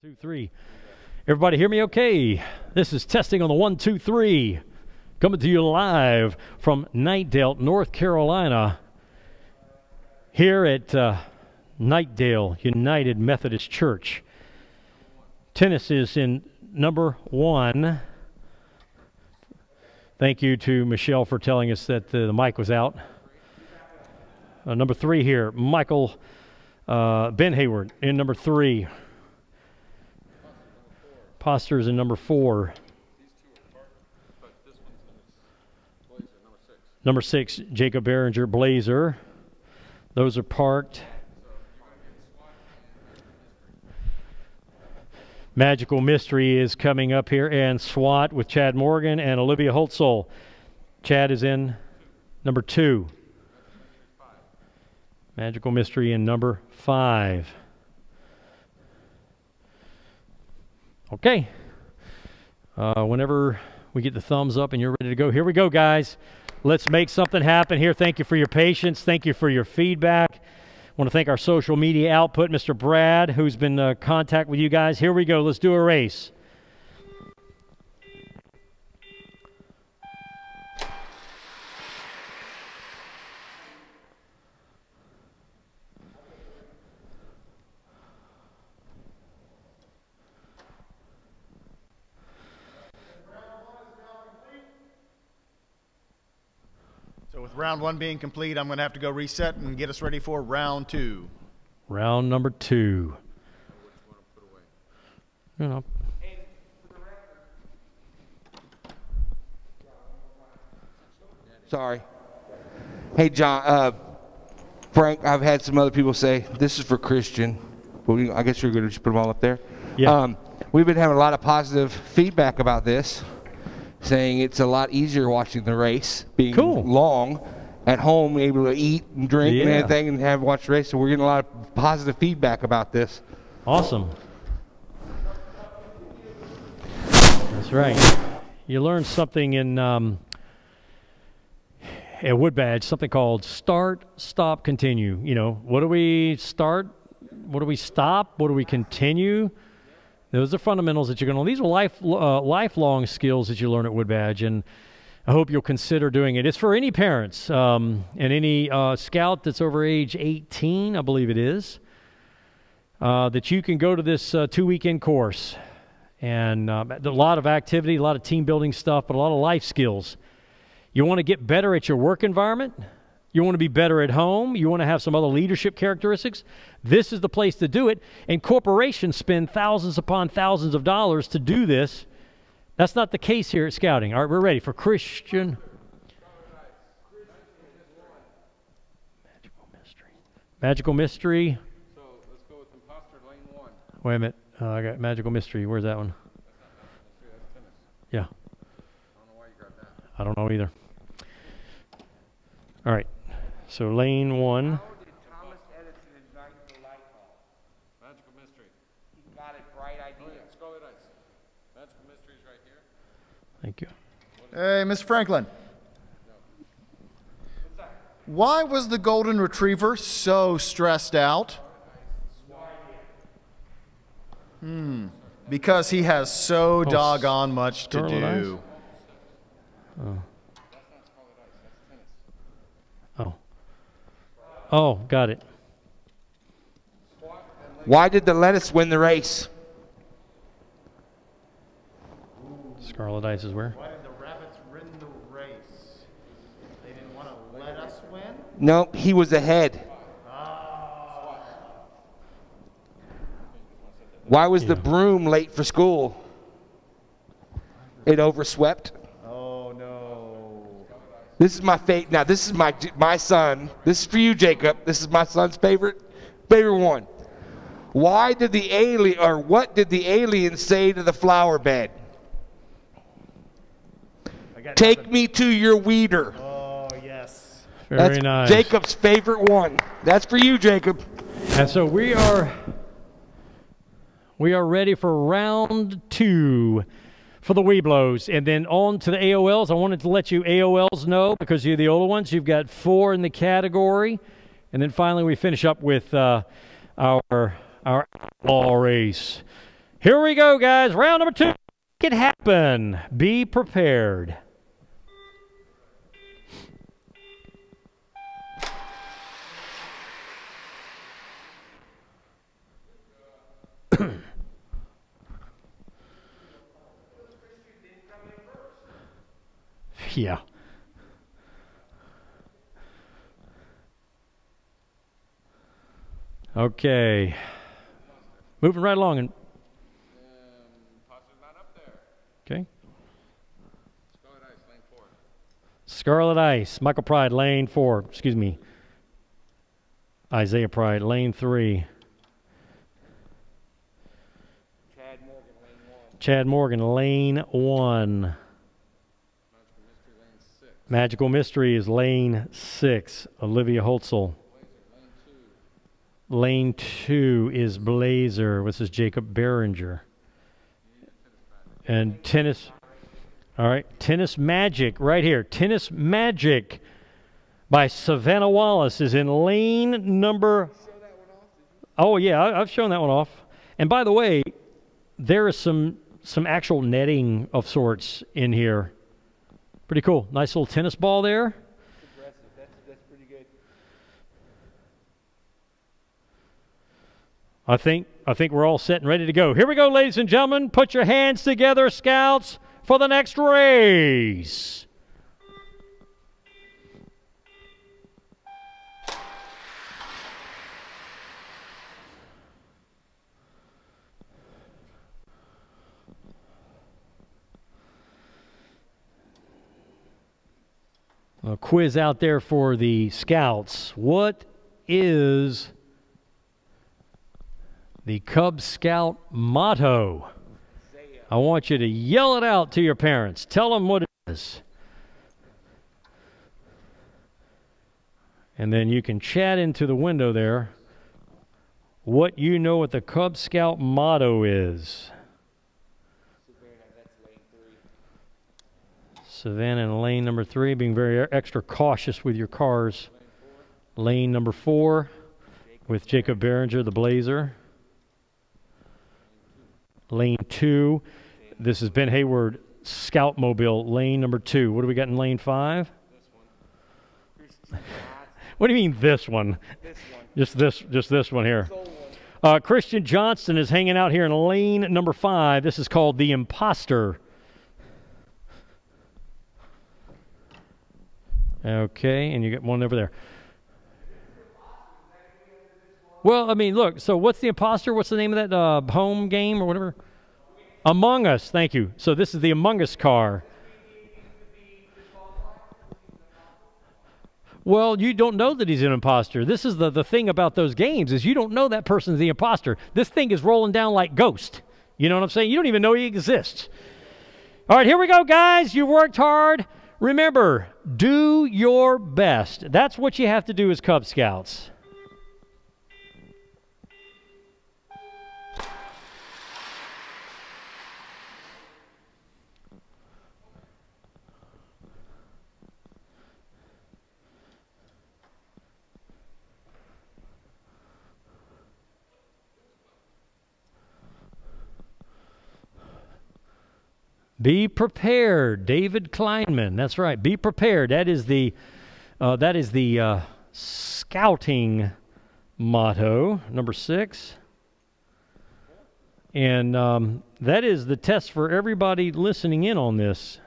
2, 3. Everybody hear me okay? This is testing on the 1, 2, 3. Coming to you live from Knightdale, North Carolina. Here at Knightdale United Methodist Church. Tennis is in number 1. Thank you to Michelle for telling us that the mic was out. Number 3 here, Michael Ben Hayward in number 3. Posters in number 4. Number 6, Jacob Behringer Blazer. Those are parked. Magical Mystery is coming up here, and SWAT with Chad Morgan and Olivia Holtzel. Chad is in number 2. Magical Mystery in number 5. Okay. Whenever we get the thumbs up and you're ready to go, here we go, guys. Let's make something happen here. Thank you for your patience. Thank you for your feedback. I want to thank our social media output, Mr. Brad, who's been in contact with you guys. Here we go. Let's do a race. So with round 1 being complete, I'm going to have to go reset and get us ready for round 2. Round number 2. You know. Sorry. Hey, John, Frank, I've had some other people say, this is for Christian. Well, I guess you're going to just put them all up there. Yeah. We've been having a lot of positive feedback about this, saying it's a lot easier watching the race, being long, at home, able to eat and drink and everything, and have watched the race. So we're getting a lot of positive feedback about this. Awesome. That's right. You learned something in at Wood Badge, something called start, stop, continue. You know, what do we start? What do we stop? What do we continue? Those are fundamentals that you're going to learn. These are lifelong skills that you learn at Wood Badge, and I hope you'll consider doing it. It's for any parents and any scout that's over age 18, I believe it is, that you can go to this 2-weekend course. And a lot of activity, a lot of team-building stuff, but a lot of life skills. You want to get better at your work environment? You want to be better at home? You want to have some other leadership characteristics? This is the place to do it. And corporations spend thousands upon thousands of dollars to do this. That's not the case here at Scouting. All right, we're ready for Christian. Magical Mystery. Magical Mystery. So let's go with Imposter Lane 1. Wait a minute. I got Magical Mystery. Where's that one? That's tennis. Yeah. I don't know why you got that. I don't know either. All right. So lane 1. How did Thomas Edison ignite the light bulb? Magical Mystery. He got a bright idea. Oh, yeah. Scarlet Ice. Magical Mystery's right here. Thank you. Hey, Mr. Franklin. Why was the golden retriever so stressed out? Because he has so doggone much to do. Oh. Oh, got it. Why did the lettuce win the race? Scarlet Ice is where? Why did the rabbits win the race? They didn't want to let us win? Nope, he was ahead. Why was the broom late for school? It overswept. Oh, no. This is my favorite. Now, this is my son. This is for you, Jacob. This is my son's favorite one. Why did the alien, or what did the alien say to the flower bed? Take me to your weeder. Oh, yes. Very nice. Jacob's favorite one. That's for you, Jacob. And so we are ready for round 2 for the Weeblos. And then on to the AOLs. I wanted to let you AOLs know, because you're the older ones. You've got 4 in the category. And then finally we finish up with our outlaw race. Here we go, guys. Round number 2. Make it happen. Be prepared. Yeah. Okay. Moving right along. And not up there. okay. Scarlet Ice, lane 4. Scarlet Ice. Michael Pride, lane 4. Excuse me. Isaiah Pride, lane 3. Chad Morgan, lane 1. Chad Morgan, lane 1. Magical Mystery is lane 6. Olivia Holtzel. Lane 2 is Blazer. This is Jacob Behringer. And Tennis. All right. Tennis Magic right here. Tennis Magic by Savannah Wallace is in lane number. Oh, yeah. I've shown that one off. And by the way, there is some actual netting of sorts in here. Pretty cool. Nice little tennis ball there. That's pretty good. I think we're all set and ready to go. Here we go, ladies and gentlemen. Put your hands together, Scouts, for the next race. A quiz out there for the Scouts. What is the Cub Scout motto? I want you to yell it out to your parents. Tell them what it is. And then you can chat into the window there what you know what the Cub Scout motto is. Savannah in lane number 3, being very extra cautious with your cars. Lane number 4 with Jacob Behringer, the Blazer. Lane 2, this is Ben Hayward, Scout Mobile, lane number 2. What do we got in lane 5? What do you mean this one? Just this one here. Christian Johnston is hanging out here in lane number 5. This is called the Imposter. Okay, and you get one over there. Well, I mean, look, so what's the Imposter? What's the name of that home game or whatever? Among Us, thank you. So this is the Among Us car. Well, you don't know that he's an imposter. This is the thing about those games is you don't know that person's the imposter. This thing is rolling down like Ghost. You know what I'm saying? You don't even know he exists. All right, here we go, guys. You worked hard. Remember, do your best. That's what you have to do as Cub Scouts. Be prepared, David Kleinman. That's right. Be prepared. That is the scouting motto, number 6. And that is the test for everybody listening in on this,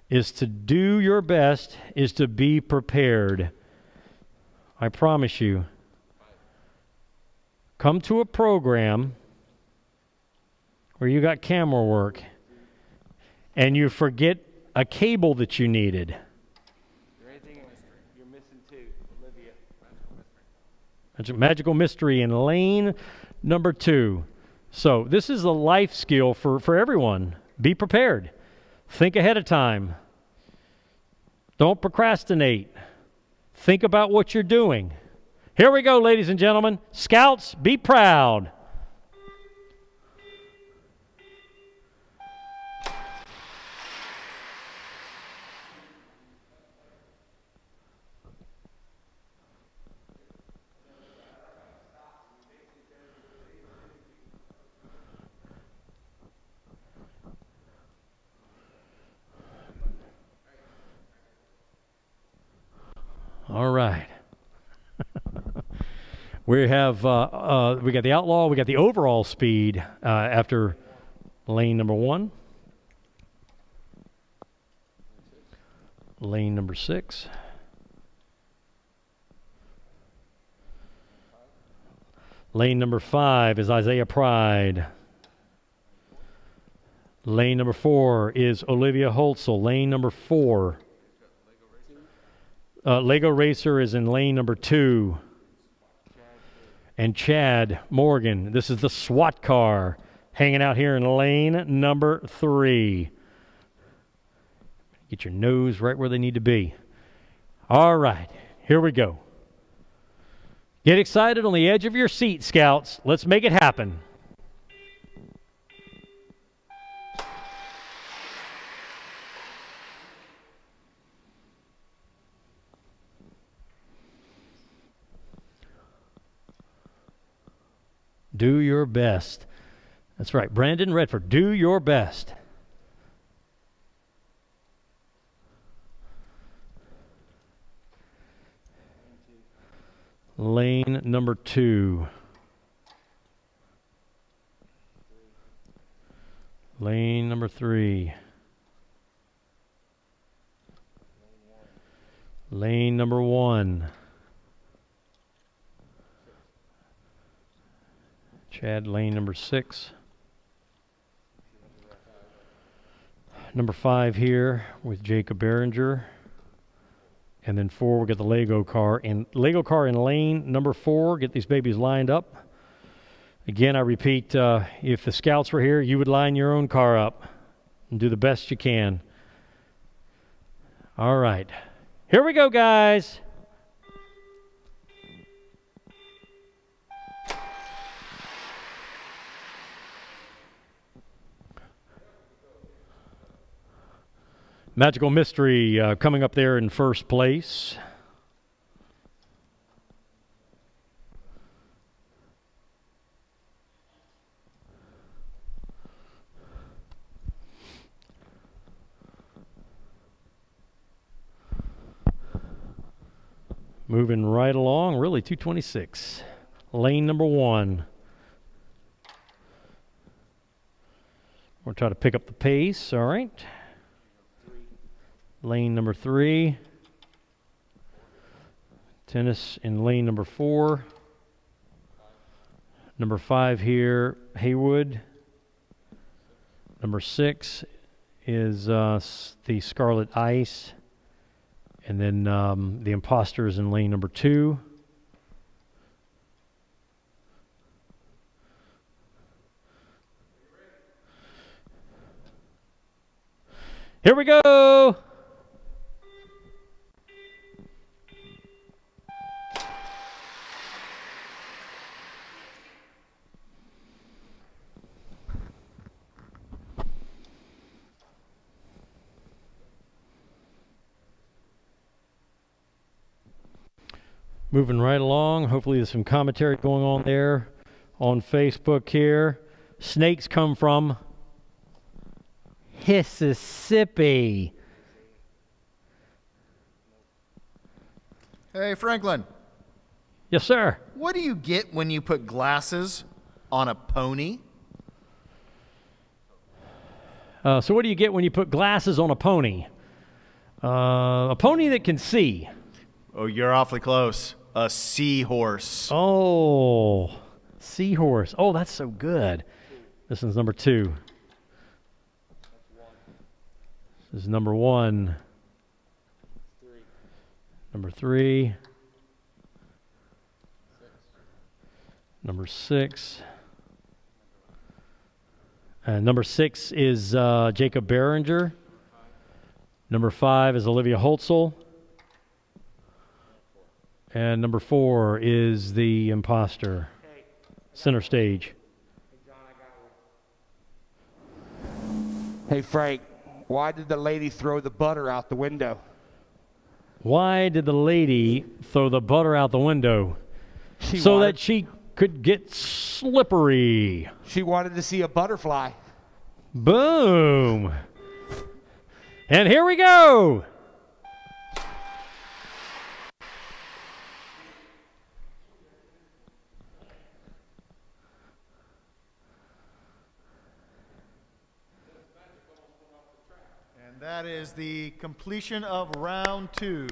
is to do your best, is to be prepared. I promise you. Come to a program where you got camera work and you forget a cable that you needed. You're missing 2, Olivia. Magical Mystery in lane number 2. So this is a life skill for everyone. Be prepared. Think ahead of time. Don't procrastinate. Think about what you're doing. Here we go, ladies and gentlemen. Scouts, be proud. All right. We have we got the Outlaw. We got the overall speed after lane number 1. Lane number 6. Lane number 5 is Isaiah Pride. Lane number 4 is Olivia Holtzel. Lane number 4. Lego Racer is in lane number 2. And Chad Morgan. This is the SWAT car hanging out here in lane number 3. Get your nose right where they need to be. All right, here we go. Get excited on the edge of your seat, Scouts. Let's make it happen. Do your best. That's right, Brandon Redford, do your best. Lane number 2. Lane number 3. Lane number 1. Chad, lane number 6. Number 5 here with Jacob Behringer. And then 4, we got the Lego car. And Lego car in lane number 4. Get these babies lined up. Again, I repeat, if the Scouts were here, you would line your own car up and do the best you can. All right. Here we go, guys. Magical Mystery coming up there in first place. Moving right along, really 226. Lane number 1. We'll try to pick up the pace, all right. Lane number 3. Tennis in lane number 4. Number 5 here, Haywood. Number 6 is the Scarlet Ice. And then the Imposter is in lane number 2. Here we go! Moving right along. Hopefully there's some commentary going on there on Facebook here. Snakes come from Mississippi. Hey, Franklin. Yes, sir. What do you get when you put glasses on a pony? So what do you get when you put glasses on a pony? A pony that can see. Oh, you're awfully close. A seahorse. Oh, seahorse. Oh, that's so good. This one's number 2. This is number 1. Number 3. Number 6. Number 6 is Jacob Behringer. Number 5 is Olivia Holtzel. And number 4 is the Imposter. Center stage. Hey, Frank, why did the lady throw the butter out the window? Why did the lady throw the butter out the window? That she could get slippery. She wanted to see a butterfly. Boom. And here we go. as the completion of round 2.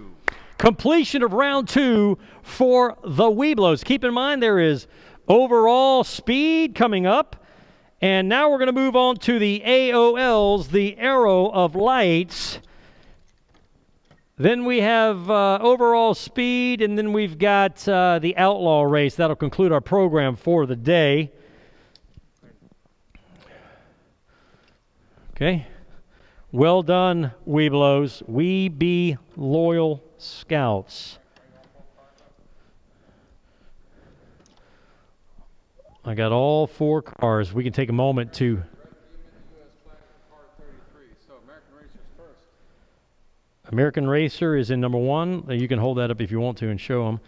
Completion of round 2 for the Webelos. Keep in mind there is overall speed coming up. And now we're going to move on to the AOLs, the Arrow of Lights. Then we have overall speed, and then we've got the Outlaw race. That'll conclude our program for the day. Okay. Well done, Webelos. We be loyal scouts. I got all 4 cars. We can take a moment to... American Racer is in number 1. You can hold that up if you want to and show them.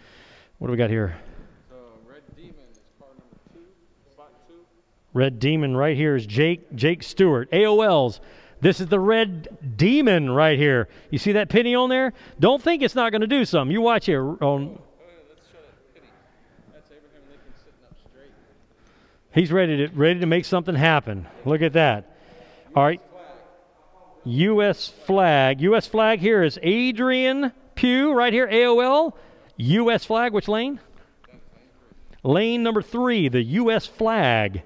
What do we got here? So Red Demon is car number 2, spot 2. Red Demon right here is Jake Stewart. AOLs. This is the Red Demon right here. You see that penny on there? Don't think it's not going to do something. You watch here. Let's show that penny. That's Abraham Lincoln sitting up straight. He's ready to make something happen. Look at that. All right. U.S. flag. U.S. flag here is Adrian Pugh right here, AOL. U.S. flag, which lane? Lane number 3, the U.S. flag.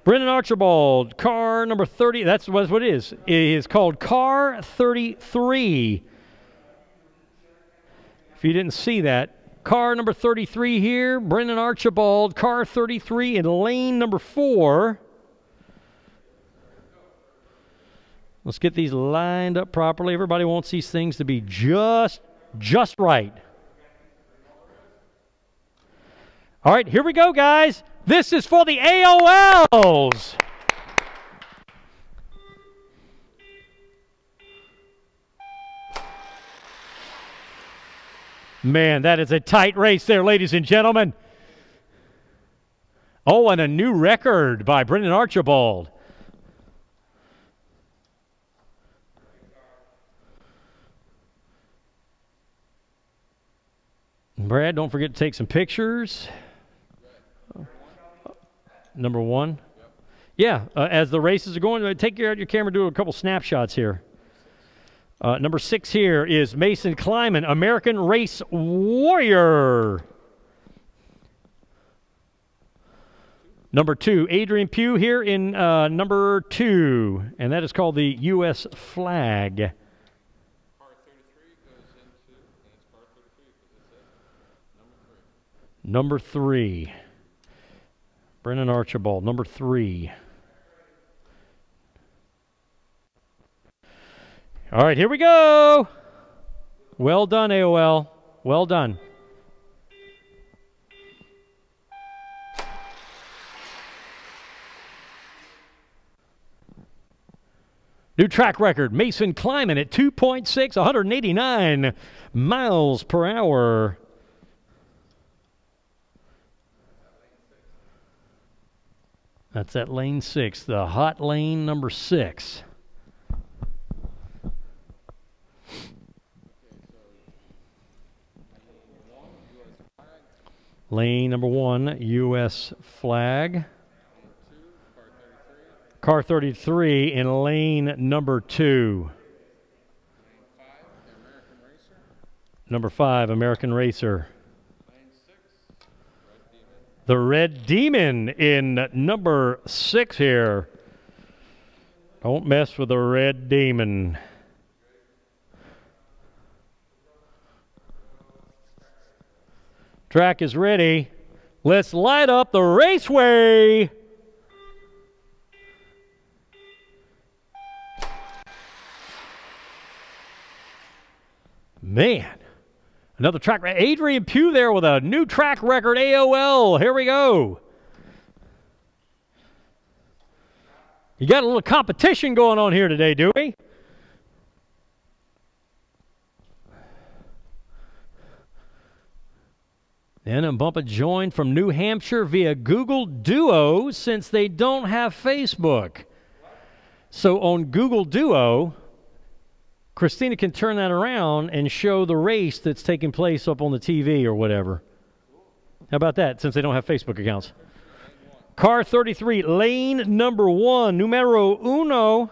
Brendan Archibald, car number 30. That's what it is. It is called car 33. If you didn't see that, car number 33 here, Brendan Archibald, car 33 in lane number 4. Let's get these lined up properly. Everybody wants these things to be just right. All right, here we go, guys. This is for the AOLs. Man, that is a tight race there, ladies and gentlemen. Oh, and a new record by Brendan Archibald. Brad, don't forget to take some pictures. Number 1. Yeah, as the races are going, take your camera, do a couple snapshots here. Number 6 here is Mason Kleiman, American Race Warrior. Number 2, Adrian Pugh here in number 2, and that is called the U.S. flag. Number 3. Brendan Archibald, number 3. All right, here we go. Well done, AOL. Well done. New track record, Mason Kleiman at 2.6, 189 miles per hour. That's at lane 6, the hot lane number 6. Lane number 1, U.S. flag. Car 33 in lane number 2. Number 5, American Racer. The Red Demon in number 6 here. Don't mess with the Red Demon. Track is ready. Let's light up the raceway. Man. Another track record. Adrian Pugh there with a new track record, AOL. Here we go. You got a little competition going on here today, do we? Then a bump a join from New Hampshire via Google Duo since they don't have Facebook. So on Google Duo, Christina can turn that around and show the race that's taking place up on the TV or whatever. How about that, since they don't have Facebook accounts? Car 33, lane number 1, numero uno.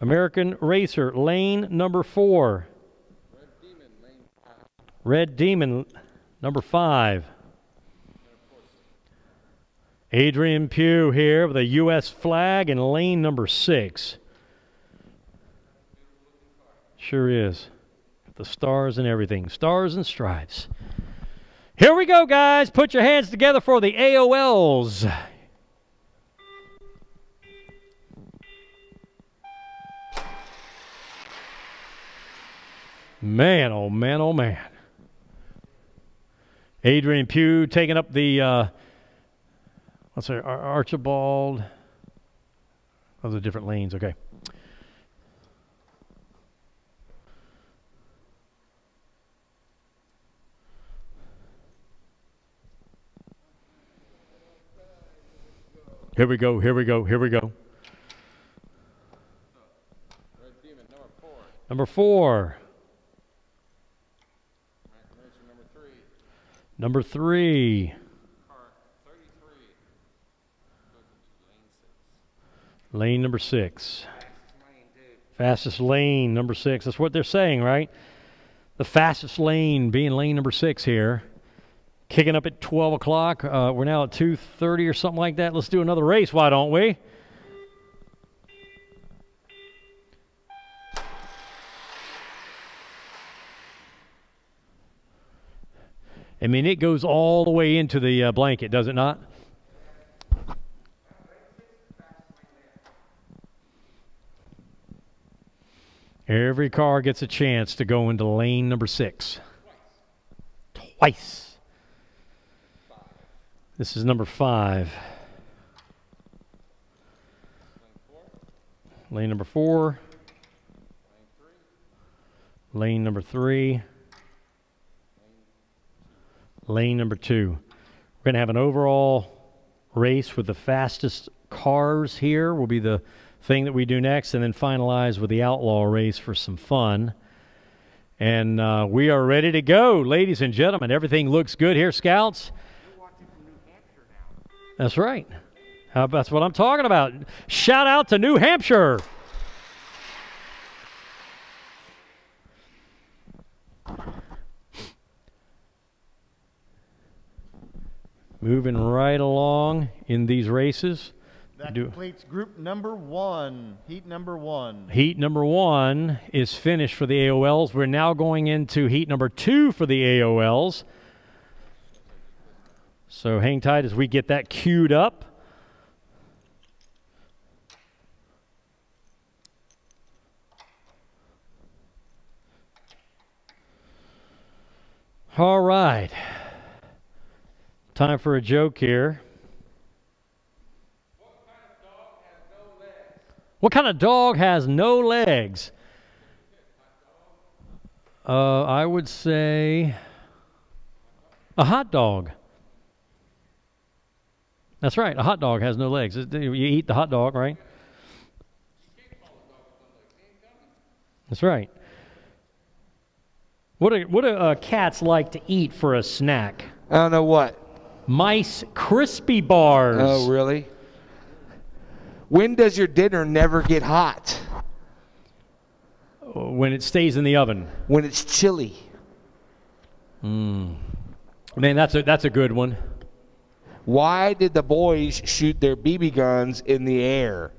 American Racer, lane number 4. Red Demon, number 5. Adrian Pugh here with a U.S. flag in lane number 6. Sure is. Got the stars and everything. Stars and stripes. Here we go, guys. Put your hands together for the AOLs. Man, oh man, oh man. Adrian Pugh taking up the, let's say, Archibald. Those are different lanes, okay. Here we go, here we go, here we go. Number 4. Number 3. Lane number 6. Fastest lane, number 6. That's what they're saying, right? The fastest lane being lane number 6 here. Kicking up at 12 o'clock. We're now at 2:30 or something like that. Let's do another race, why don't we? I mean, it goes all the way into the blanket, does it not? Every car gets a chance to go into lane number 6. Twice. This is number 5. Lane number 4. Lane number 3. Lane number 2. We're going to have an overall race with the fastest cars here will be the thing that we do next, and then finalize with the outlaw race for some fun. And we are ready to go, ladies and gentlemen. Everything looks good here, Scouts. You're watching from New Hampshire now. That's right. That's what I'm talking about. Shout out to New Hampshire. Moving right along in these races. That completes group number 1, heat number 1. Heat number 1 is finished for the AOLs. We're now going into heat number 2 for the AOLs. So hang tight as we get that queued up. All right. Time for a joke here. What kind of dog has no legs? I would say a hot dog. That's right. A hot dog has no legs. You eat the hot dog, right? That's right. What do cats like to eat for a snack? I don't know what. Mice crispy bars. Oh, really? When does your dinner never get hot? When it stays in the oven. When it's chilly. Man, that's a good one. Why did the boys shoot their BB guns in the air?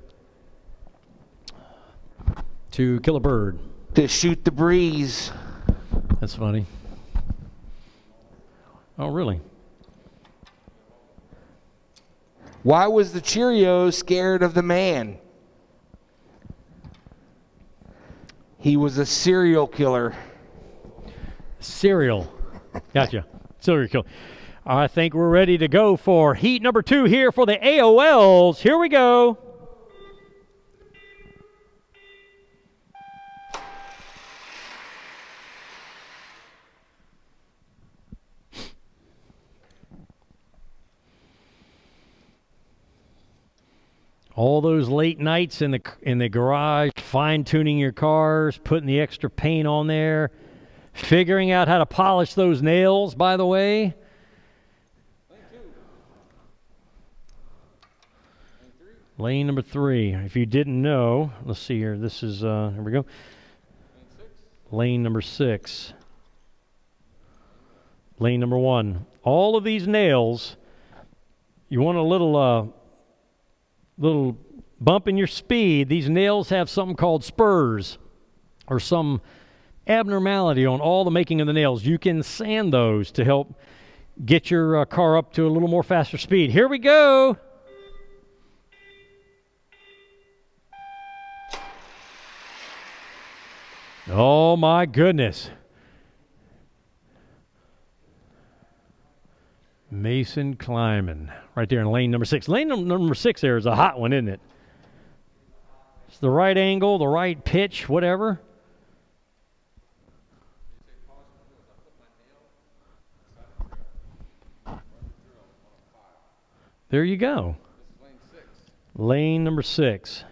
To kill a bird. To shoot the breeze. That's funny. Oh, really? Why was the Cheerio scared of the man? He was a serial killer. Serial. Gotcha. Serial killer. I think we're ready to go for heat number 2 here for the AOLs. Here we go. All those late nights in the garage, fine-tuning your cars, putting the extra paint on there, figuring out how to polish those nails, by the way. Lane number 3. If you didn't know, let's see here. This is, here we go. Lane number 6. Lane number 1. All of these nails, you want a little bump in your speed. These nails have something called spurs or some abnormality on all the making of the nails. You can sand those to help get your car up to a little more faster speed. Here we go. Oh my goodness. Mason Kleiman right there in lane number 6. Lane number 6 there is a hot one, isn't it? It's the right angle, the right pitch, whatever. There you go. Lane number 6.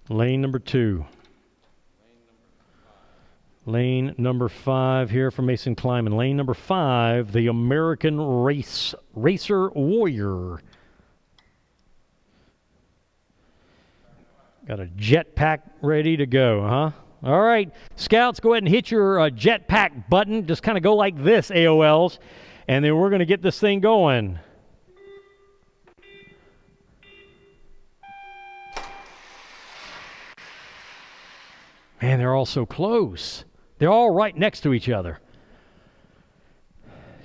Lane number 2. Lane number 5 here for Mason Kleiman. Lane number 5, the American Racer Warrior. Got a jetpack ready to go, huh? All right, Scouts, go ahead and hit your jetpack button. Just kind of go like this, AOLs, and then we're going to get this thing going. Man, they're all so close. They're all right next to each other.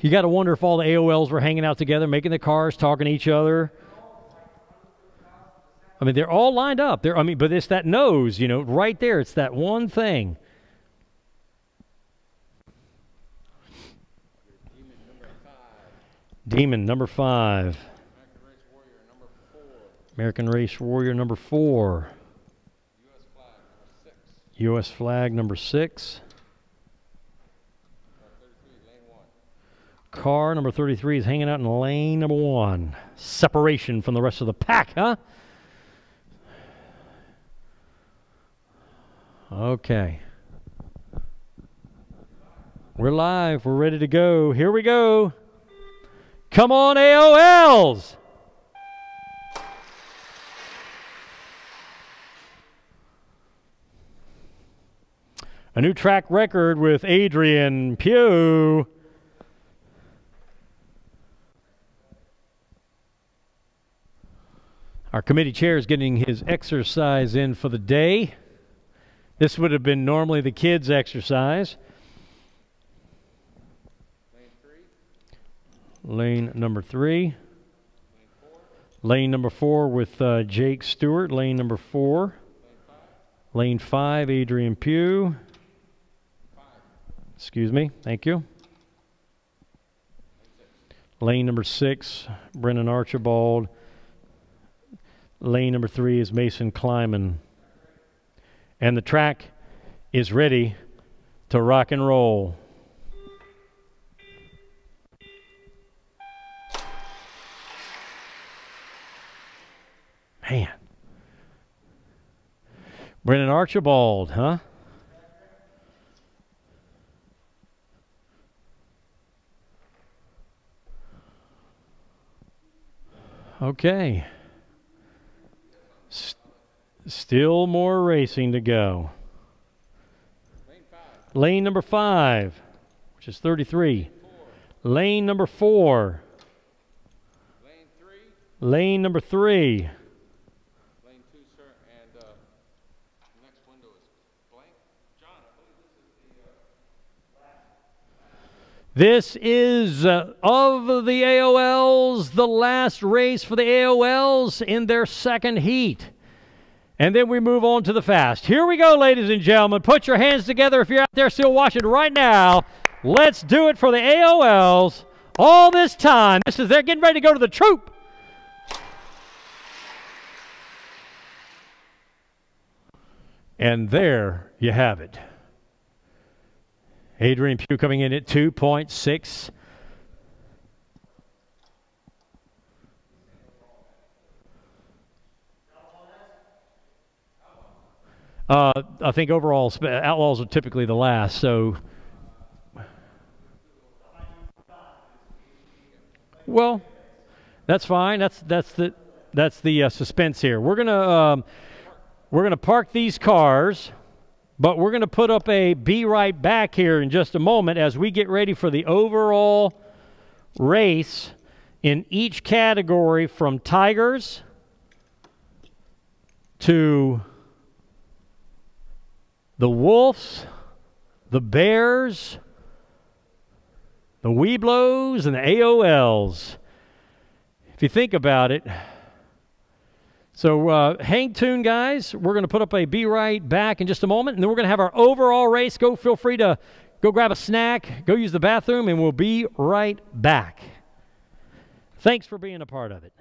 You got to wonder if all the AOLs were hanging out together, making the cars, talking to each other. I mean, they're all lined up. But it's that nose, you know, right there. It's that one thing. Demon number 5. American Race Warrior number 4. U.S. flag number 6. Car number 33 is hanging out in lane number 1. Separation from the rest of the pack, huh? Okay. We're live. We're ready to go. Here we go. Come on, AOLs! A new track record with Adrian Pugh. Our committee chair is getting his exercise in for the day. This would have been normally the kids' exercise. Lane number 3. Lane number 4 with Jake Stewart. Lane number 4. Lane 5, Adrian Pugh. Excuse me. Thank you. Lane number 6, Brennan Archibald. Lane number 3 is Mason Kleiman. And the track is ready to rock and roll. Man. Brennan Archibald, huh? Okay. Still more racing to go. Lane number 5, which is 33. Lane number 4. Lane number 3. Lane 2, sir, and next window is blank. John, I believe this is of the AOLs, the last race for the AOLs in their second heat. And then we move on to the fast. Here we go, ladies and gentlemen. Put your hands together if you're out there still watching right now. Let's do it for the AOLs. All this time, they're getting ready to go to the troop. And there you have it. Adrian Pugh coming in at 2.6. I think overall, Outlaws are typically the last, so Well, that's fine. That's the suspense here. We're gonna park these cars, but we're gonna put up a "Be Right Back" here in just a moment as we get ready for the overall race in each category, from Tigers to the Wolves, the Bears, the Weeblos, and the AOLs. If you think about it. So hang tuned, guys. We're going to put up a "Be Right Back" in just a moment, and then we're going to have our overall race. Feel free to go grab a snack, go use the bathroom, and we'll be right back. Thanks for being a part of it.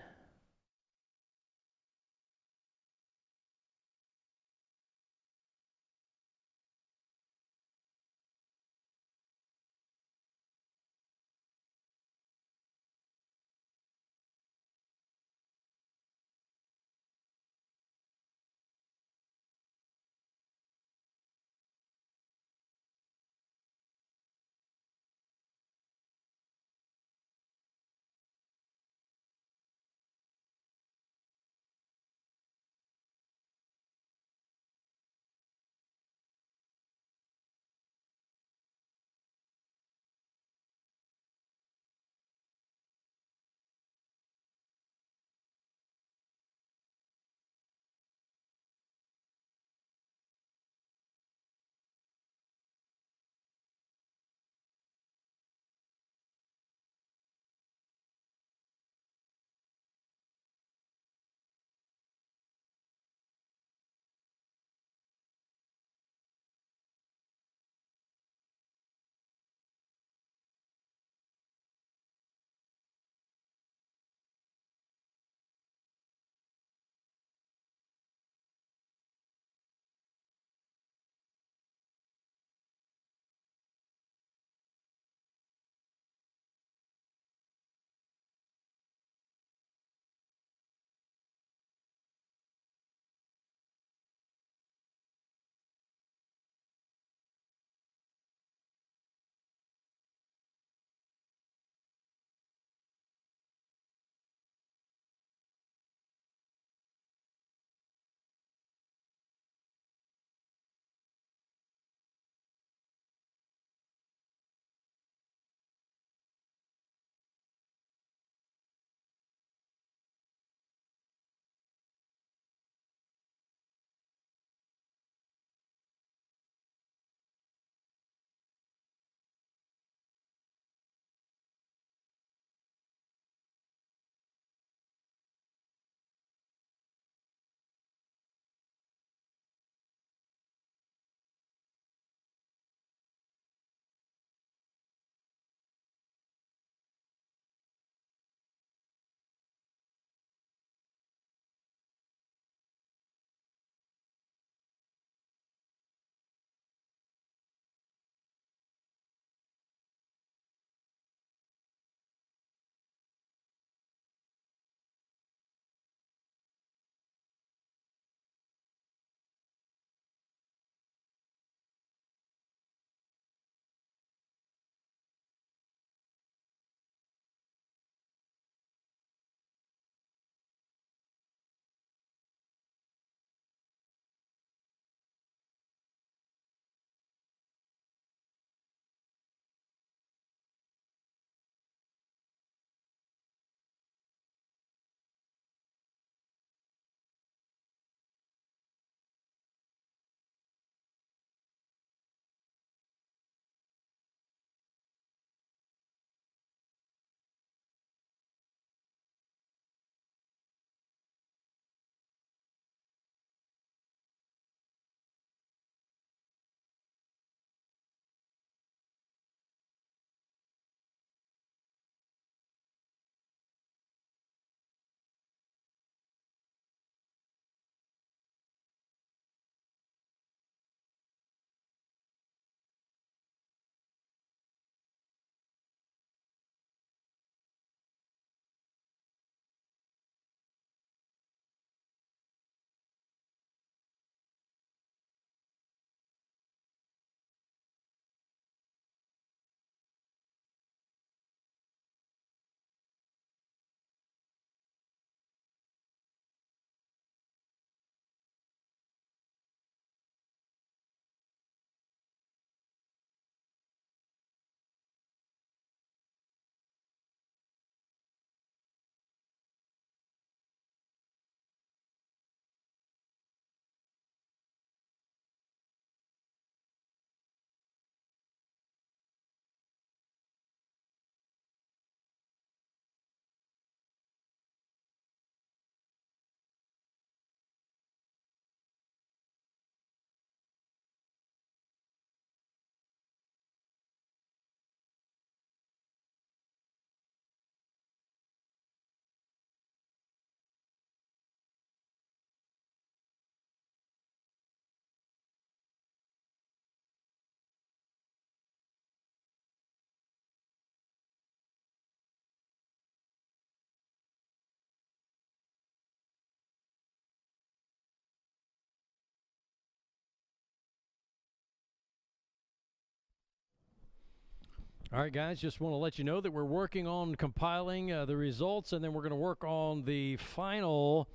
All right, guys, just want to let you know that we're working on compiling the results, and then we're going to work on the final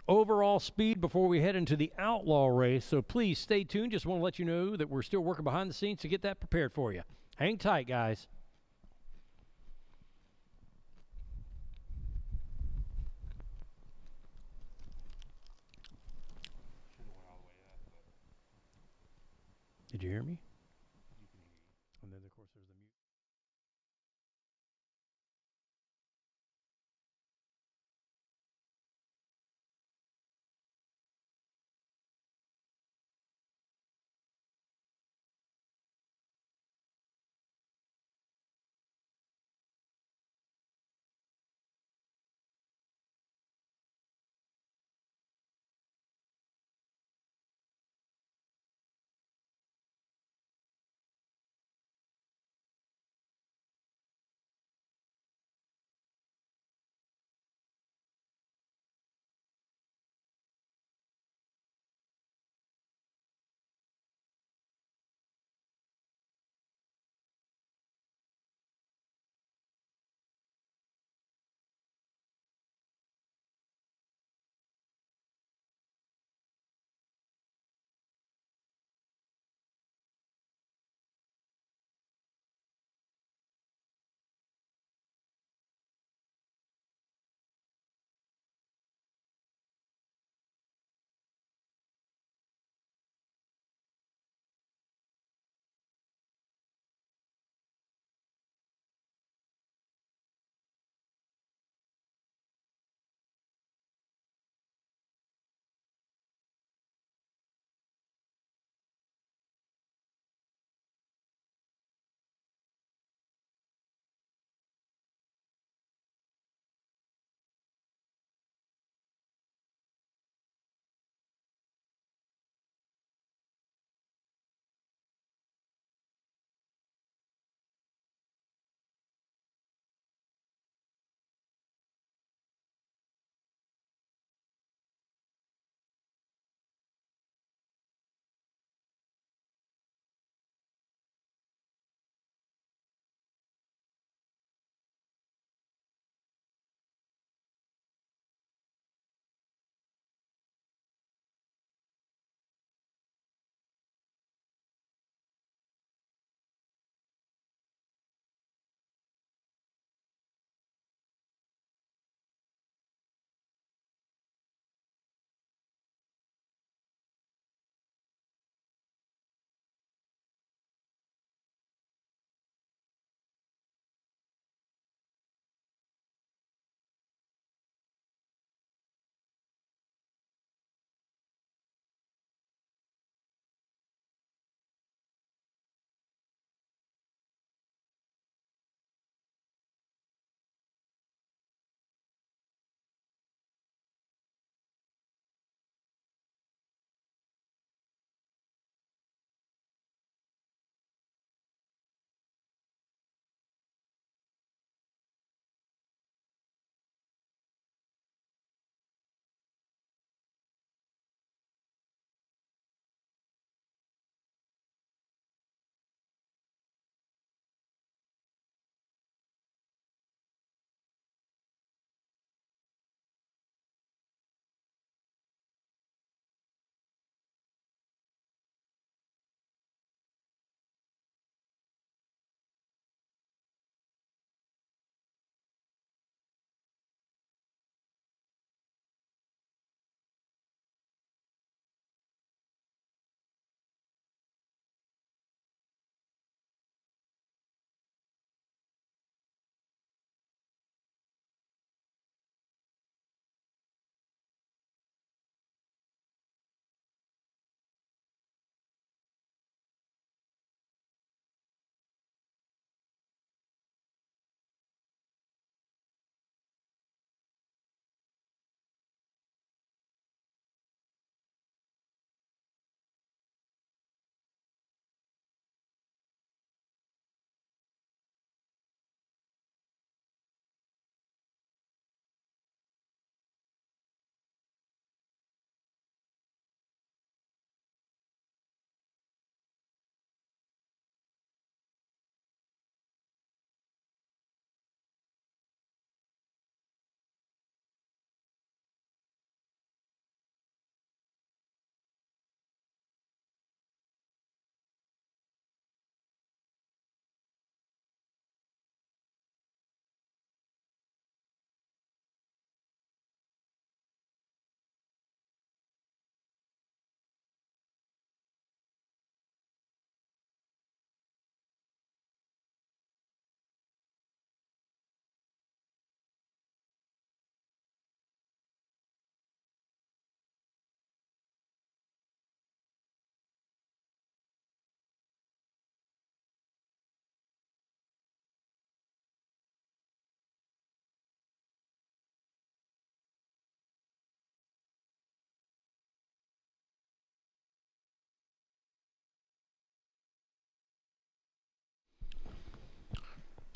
overall speed before we head into the outlaw race. So please stay tuned. Just want to let you know that we're still working behind the scenes to get that prepared for you. Hang tight, guys. Did you hear me? And then, of course, there's the mute.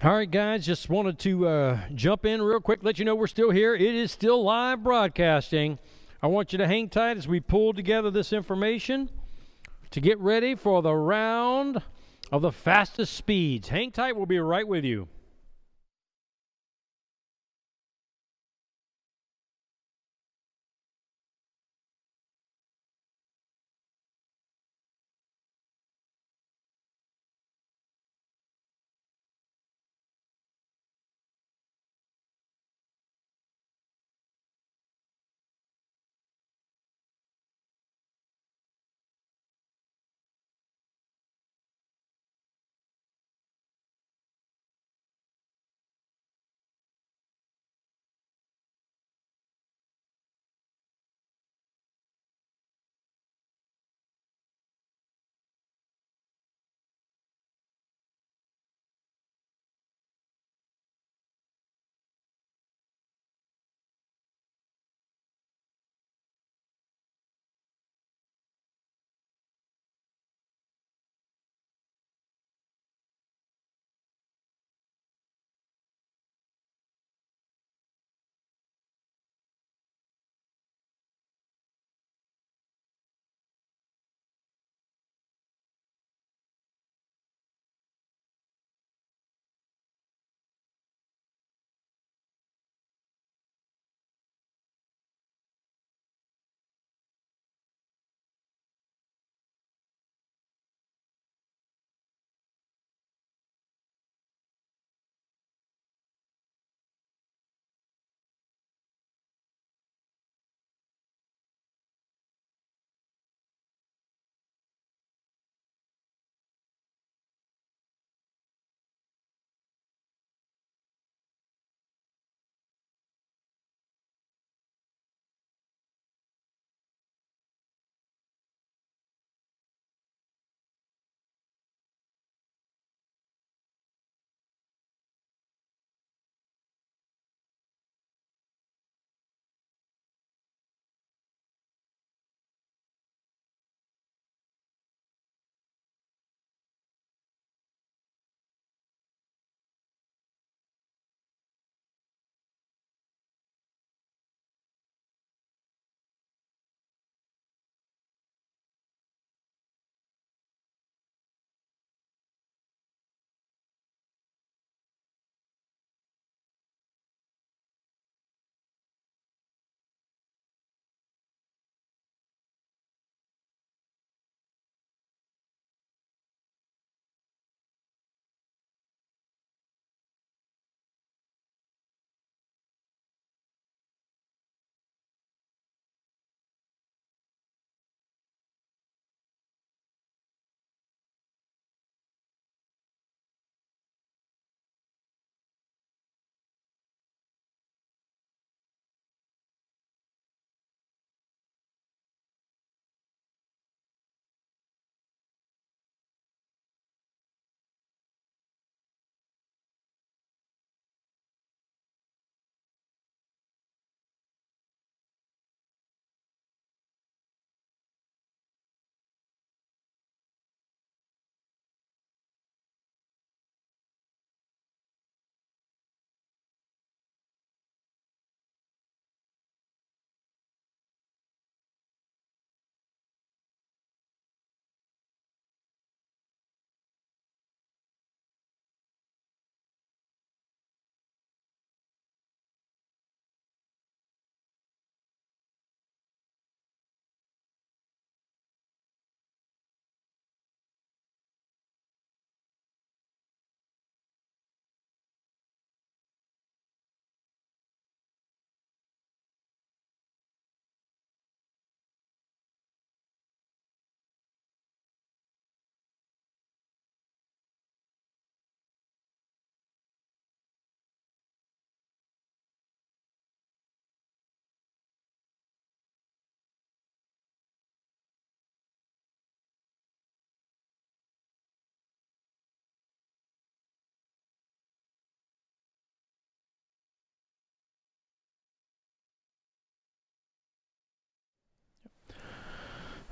All right, guys, just wanted to jump in real quick, let you know we're still here. It is still live broadcasting. I want you to hang tight as we pull together this information to get ready for the round of the fastest speeds. Hang tight. We'll be right with you.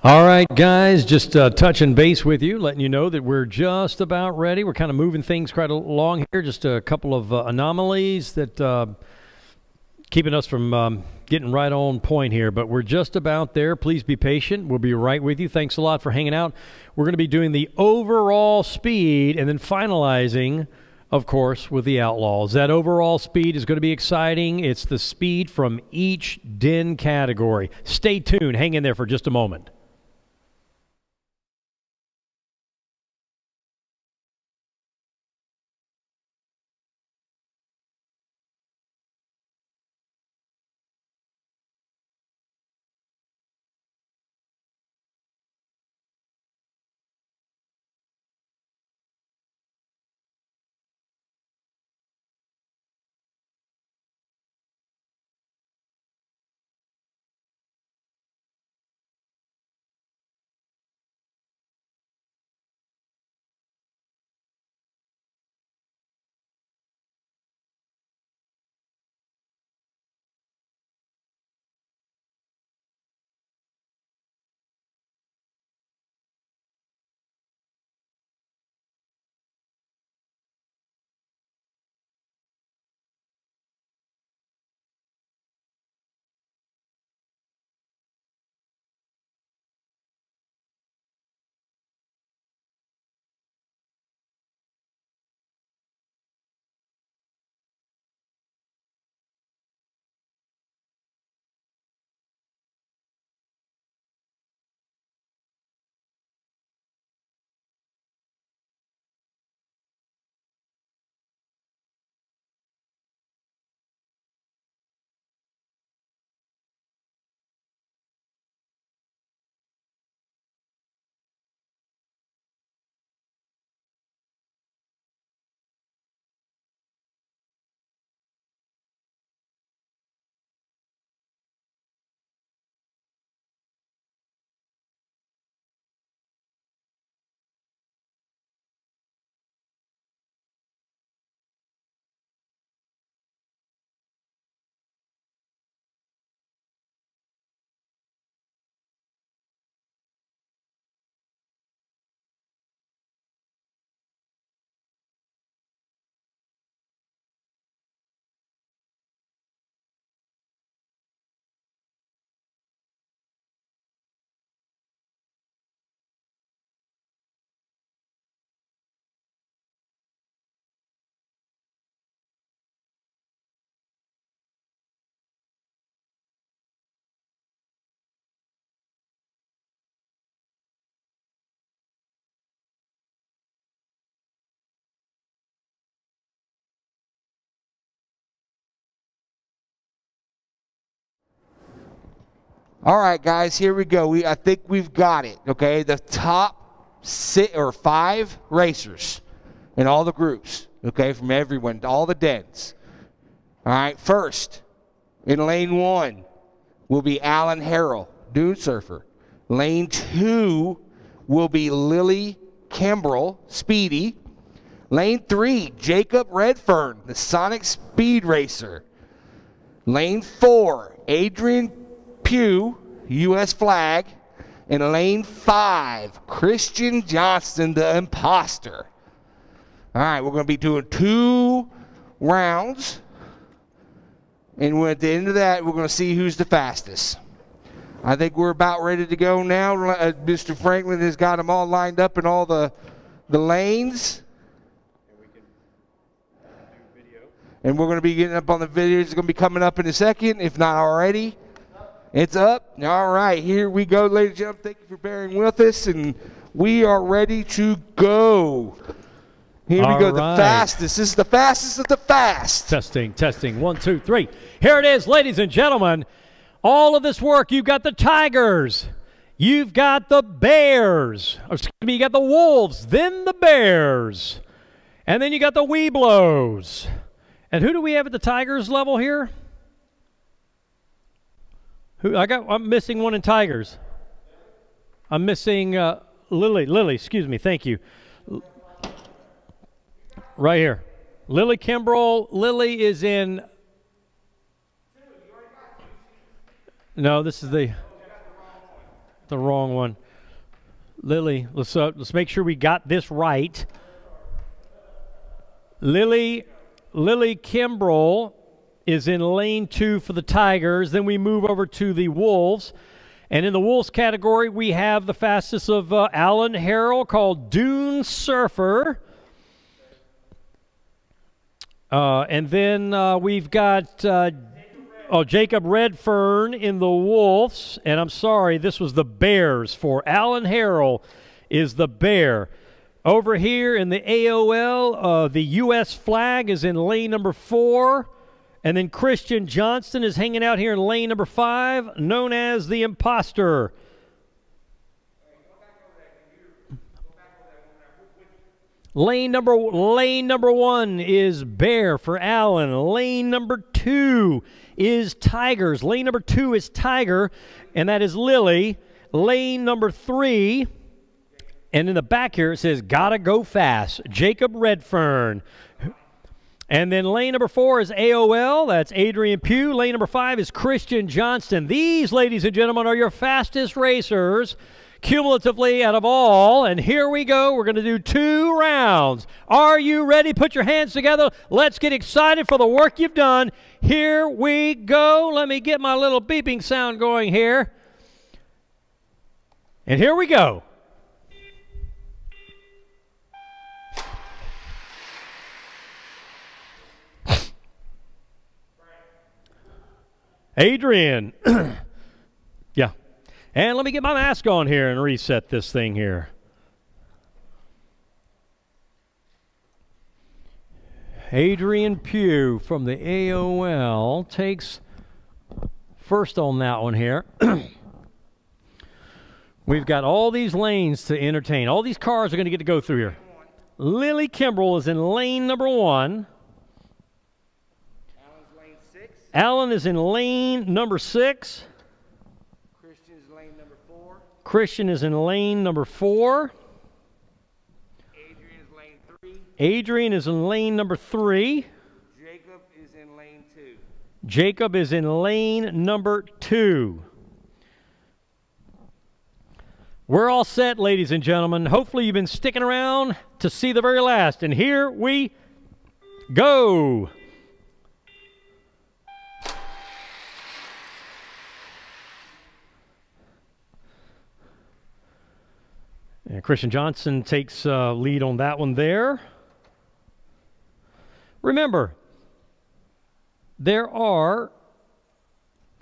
All right, guys, just touching base with you, letting you know that we're just about ready. We're kind of moving things quite along here. Just a couple of anomalies that keeping us from getting right on point here, but we're just about there. Please be patient. We'll be right with you. Thanks a lot for hanging out. We're going to be doing the overall speed and then finalizing, of course, with the Outlaws. That overall speed is going to be exciting. It's the speed from each den category. Stay tuned. Hang in there for just a moment. All right, guys, here we go. I think we've got it, okay? The top 5 racers in all the groups, okay, from everyone, all the dens. All right, first, in lane 1 will be Alan Harrell, dune surfer. Lane 2 will be Lily Kimbrell, Speedy. Lane 3, Jacob Redfern, the Sonic Speed Racer. Lane 4, Adrian Pugh, U.S. flag. And lane 5, Christian Johnston, the imposter. All right, we're going to be doing 2 rounds. And at the end of that, we're going to see who's the fastest. I think we're about ready to go now. Mr. Franklin has got them all lined up in all the lanes. And we're going to be getting up on the video. It's going to be coming up in a second, if not already. It's up. All right, here we go, ladies and gentlemen. Thank you for bearing with us, and we are ready to go. Here we go, the fastest. This is the fastest of the fast. Testing, testing. 1, 2, 3. Here it is, ladies and gentlemen. All of this work, you've got the Tigers. You've got the Bears. Excuse me, you got the Wolves, then the Bears. And then you got the Weeblos. And who do we have at the Tigers level here? I'm missing one in Tigers. I'm missing Lily, excuse me, thank you. Right here. Lily Kimbrell. Lily is in. No, this is the the wrong one. Lily, let's make sure we got this right. Lily Kimbrell is in lane 2 for the Tigers. Then we move over to the Wolves. And in the Wolves category, we have the fastest of Alan Harrell, called Dune Surfer. And then we've got Jacob Redfern in the Wolves. And I'm sorry, this was the Bears for Alan Harrell is the Bear. Over here in the AOL, the U.S. flag is in lane number 4. And then Christian Johnston is hanging out here in lane number 5, known as the Imposter. Lane number 1 is Bear for Allen. Lane number 2 is Tigers. Lane number 2 is Tiger, and that is Lily. Lane number 3, and in the back here it says, "Gotta go fast," Jacob Redfern. And then lane number 4 is AOL. That's Adrian Pugh. Lane number 5 is Christian Johnston. These, ladies and gentlemen, are your fastest racers cumulatively out of all. And here we go. We're going to do 2 rounds. Are you ready? Put your hands together. Let's get excited for the work you've done. Here we go. Let me get my little beeping sound going here. And here we go. Adrian. Yeah. And let me get my mask on here and reset this thing here. Adrian Pugh from the AOL takes first on that one here. We've got all these lanes to entertain. All these cars are going to get to go through here. Lily Kimbrell is in lane number 1. Allen is in lane number 6. Christian is lane number 4. Christian is in lane number 4. Adrian is lane 3. Adrian is in lane number 3. Jacob is in lane 2. Jacob is in lane number 2. We're all set, ladies and gentlemen. Hopefully you've been sticking around to see the very last. And here we go. And Christian Johnson takes lead on that one there. Remember, there are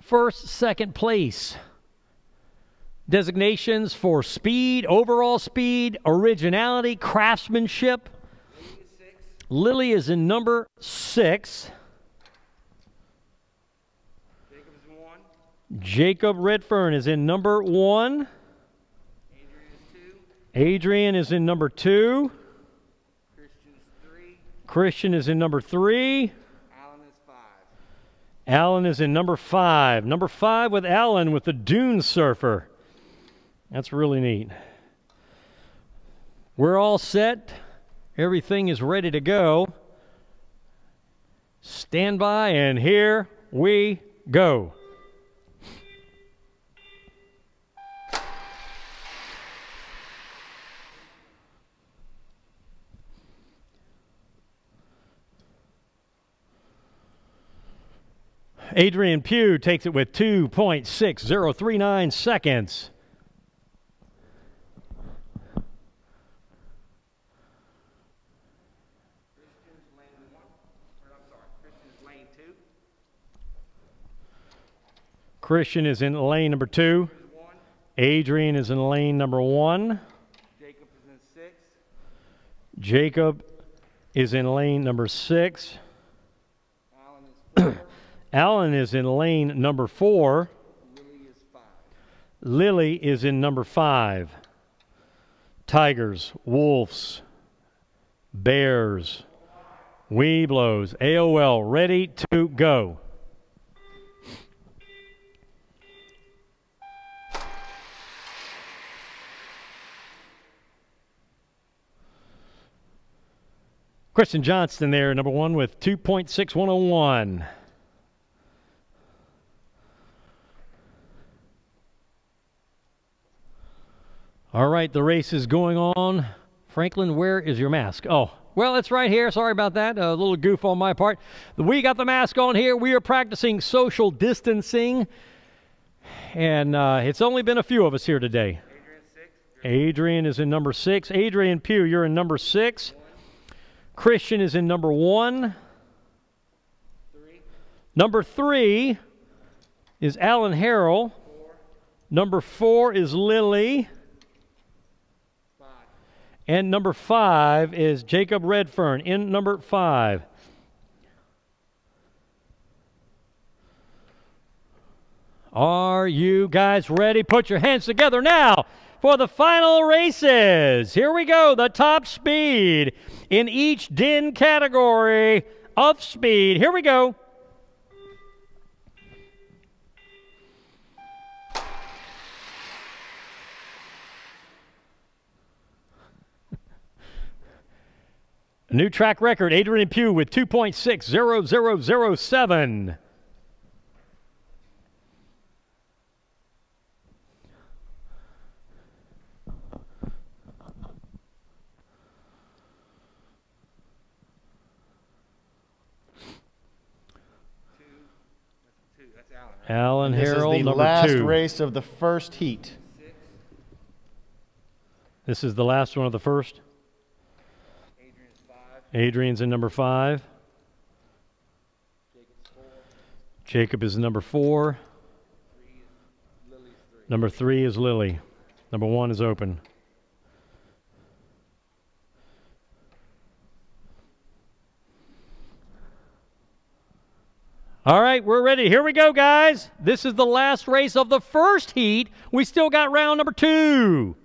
first, second place designations for speed, overall speed, originality, craftsmanship. Lily is in number 6. Jacob is 1. Jacob Redfern is in number 1. Adrian is in number 2. Christian's 3. Christian is in number 3. Alan is 5. Alan is in number 5. Number 5 with Alan with the Dune Surfer. That's really neat. We're all set. Everything is ready to go. Stand by, and here we go. Adrian Pugh takes it with 2.6039 seconds. Christian's lane 1. Christian's lane 2. Christian is in lane number 2. Adrian is in lane number 1. Jacob is in 6. Jacob is in lane number 6. Alan is 4. Alan is in lane number 4. Lily is 5. Lily is in number 5. Tigers, Wolves, Bears, Weeblos, AOL, ready to go. Christian Johnston there, number 1 with 2.6101. All right, the race is going on. Franklin, where is your mask? Oh, well, it's right here. Sorry about that. A little goof on my part. We got the mask on here. We are practicing social distancing. And it's only been a few of us here today. Adrian is in number 6. Adrian Pugh, you're in number 6. Christian is in number 1. Number 3 is Alan Harrell. Number 4 is Lily. And number 5 is Jacob Redfern in number 5. Are you guys ready? Put your hands together now for the final races. Here we go. The top speed in each DIN category of speed. Here we go. A new track record, Adrian Pugh with 2.60007. Alan Harrell, number 2. This is the last race of the first heat. This is the last one of the first. Adrian's in number 5. Jacob is number 4. Number 3 is Lily. Number 1 is open. All right, we're ready. Here we go, guys. This is the last race of the first heat. We still got round number 2.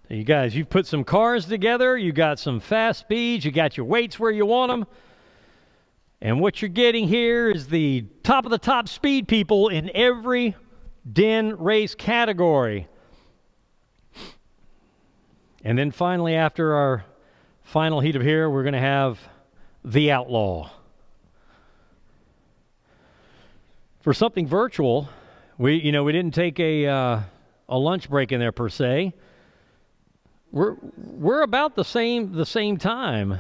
You guys, you've put some cars together, you got some fast speeds, you got your weights where you want them. And what you're getting here is the top of the top speed people in every DIN race category. And then finally, after our final heat of here, we're going to have the Outlaw. For something virtual, we didn't take a lunch break in there per se. We're about the same time.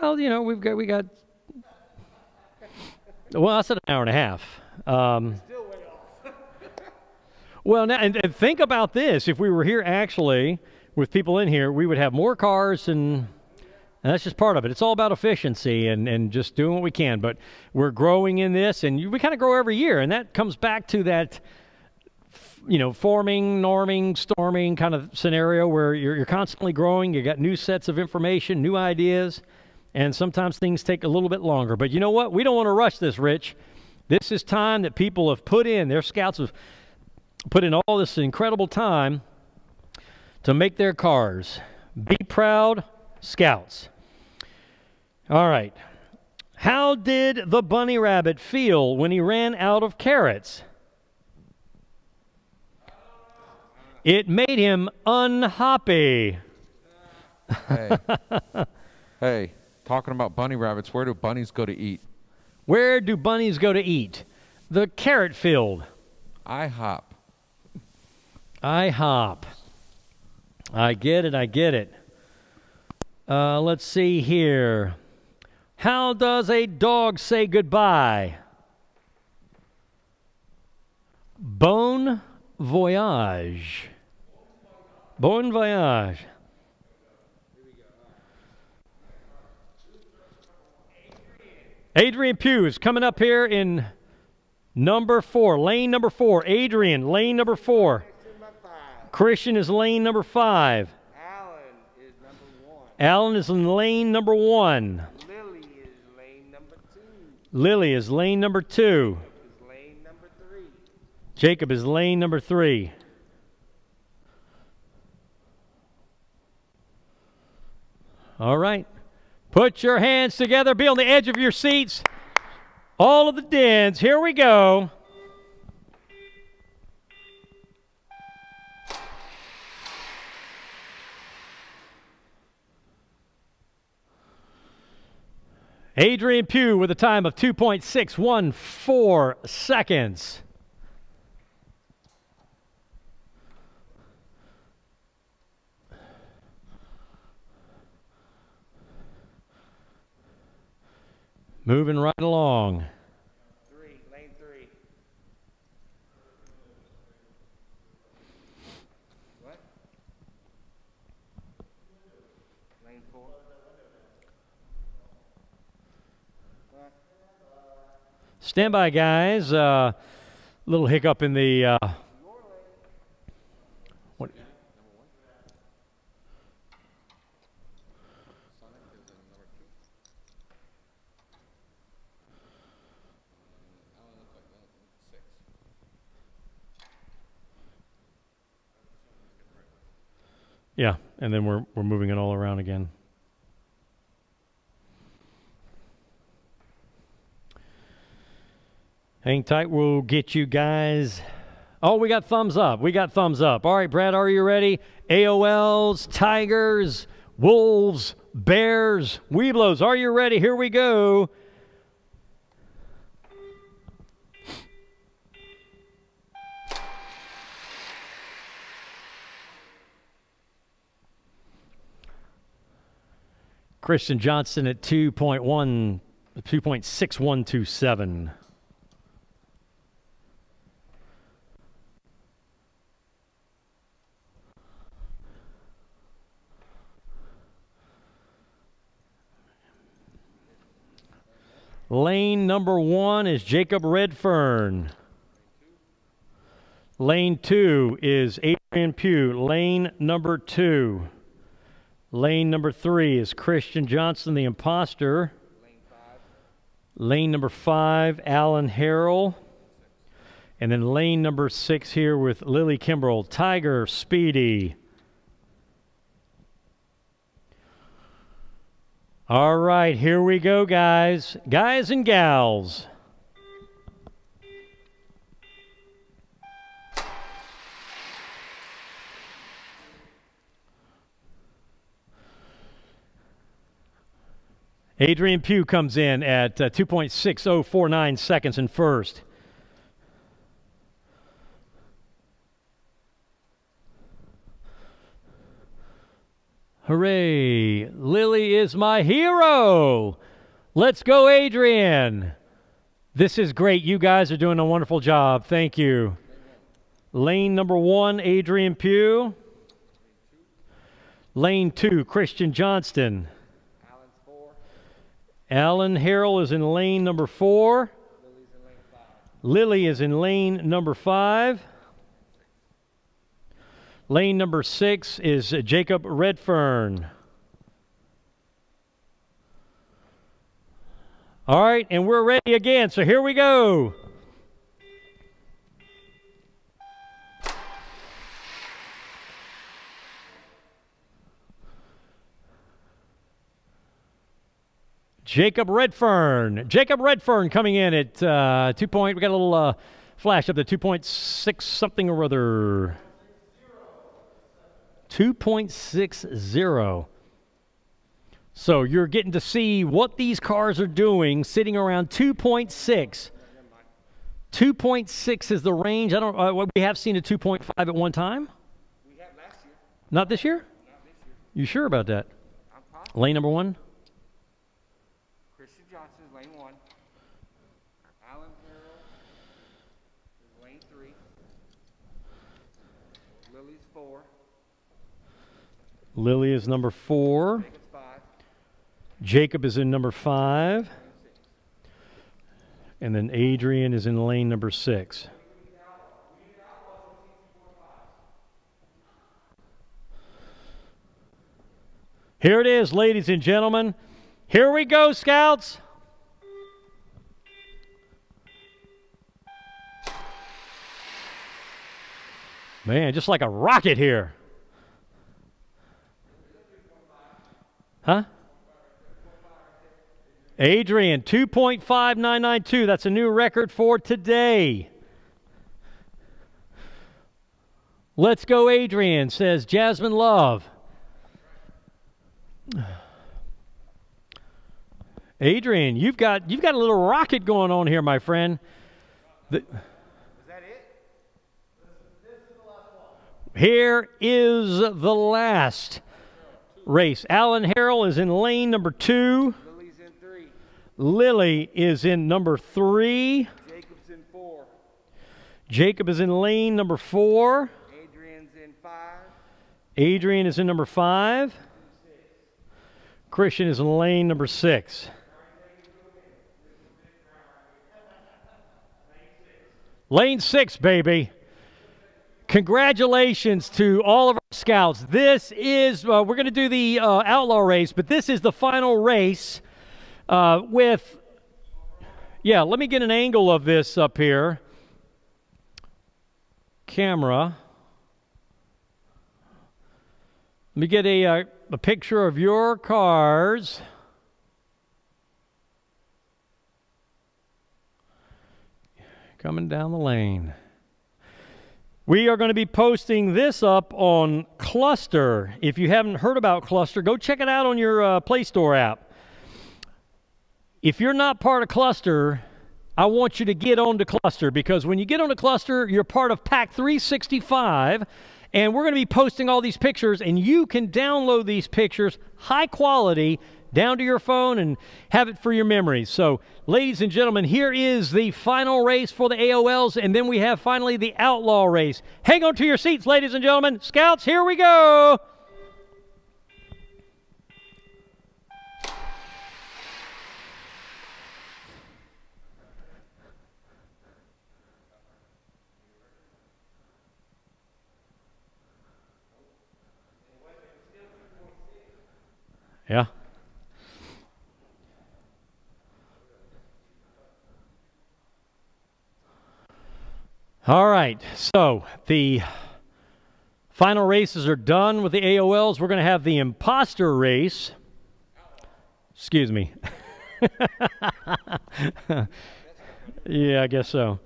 Well, we got. Well, I said an hour and a half. Still way off. Well, now and think about this: if we were here actually with people in here, we would have more cars, and that's just part of it. It's all about efficiency and just doing what we can. But we're growing in this, and we kind of grow every year, and that comes back to that. Forming, norming, storming kind of scenario where you're constantly growing. You got new sets of information, new ideas, and sometimes things take a little bit longer. But you know what? We don't want to rush this, Rich. This is time that people have put in. Their scouts have put in all this incredible time to make their cars. Be proud, scouts. All right. How did the bunny rabbit feel when he ran out of carrots? It made him unhappy. Hey, talking about bunny rabbits, where do bunnies go to eat? Where do bunnies go to eat? The carrot field. IHOP. IHOP. I get it. Let's see here. How does a dog say goodbye? Bon voyage. Bon voyage. Adrian Pugh is coming up here in number 4, lane number 4. Adrian, lane number 4. Christian is lane number 5. Alan is in lane number 1. Lily is lane number 2. Lily is lane number 2. Lane number 3. Jacob is lane number 3. All right. Put your hands together. Be on the edge of your seats. All of the dens. Here we go. Adrian Pugh with a time of 2.614 seconds. Moving right along. Lane 3. What? Lane 4. What? Stand by, guys. Little hiccup in the... what? Yeah, and then we're moving it all around again. Hang tight, we'll get you guys. Oh, we got thumbs up. We got thumbs up. All right, Brad, are you ready? AOLs, Tigers, Wolves, Bears, Weeblos. Are you ready? Here we go. Christian Johnston at 2.6127. Lane number 1 is Jacob Redfern. Lane 2 is Adrian Pugh. Lane number 2. Lane number 3 is Christian Johnston, the imposter. Lane number 5, Alan Harrell. And then lane number 6 here with Lily Kimbrell, Tiger Speedy. All right, here we go, guys. Guys and gals. Adrian Pugh comes in at 2.6049 seconds in first. Hooray! Lily is my hero! Let's go, Adrian! This is great. You guys are doing a wonderful job. Thank you. Lane number 1, Adrian Pugh. Lane 2, Christian Johnston. Alan Harrell is in lane number 4. Lily is in lane number 5. Lane number 6 is Jacob Redfern. All right, and we're ready again, so here we go. Jacob Redfern. Jacob Redfern coming in at 2 point. We got a little flash up to 2.6 something or other. 2.60. So you're getting to see what these cars are doing, sitting around 2.6. 2.6 is the range. I don't. We have seen a 2.5 at one time. We had last year. Not this year? Not this year. You sure about that? I'm positive. Lane number 1. Christian Johnston is lane 1. Alan Harrell is lane 3. Lily's 4. Lily is number 4. Jacob's 5. Jacob is in number 5. And then Adrian is in lane number 6. Here it is, ladies and gentlemen. Here we go, Scouts. Man, just like a rocket here. Huh? Adrian, 2.5992. That's a new record for today. Let's go, Adrian, says Jasmine Love. Adrian, you've got a little rocket going on here, my friend. Is that it? This is the last one. Here is the last race. Alan Harrell is in lane number 2. Lily's in 3. Lily is in number 3. Jacob's in 4. Jacob is in lane number 4. Adrian's in 5. Adrian is in number 5. Christian is in lane number 6. Lane 6, baby. Congratulations to all of our scouts. This is, we're going to do the outlaw race, but this is the final race with, yeah, let me get an angle of this up here. Camera. Let me get a picture of your cars. Coming down the lane. We are going to be posting this up on Cluster. If you haven't heard about Cluster, go check it out on your Play Store app. If you're not part of Cluster, I want you to get onto Cluster, because when you get onto Cluster, you're part of Pack365, and we're going to be posting all these pictures, and you can download these pictures, high quality, down to your phone and have it for your memories. So, ladies and gentlemen, here is the final race for the AOLs, and then we have finally the outlaw race. Hang on to your seats, ladies and gentlemen. Scouts, here we go. Yeah. All right, so the final races are done with the AOLs. We're going to have the imposter race. Excuse me. Yeah, I guess so.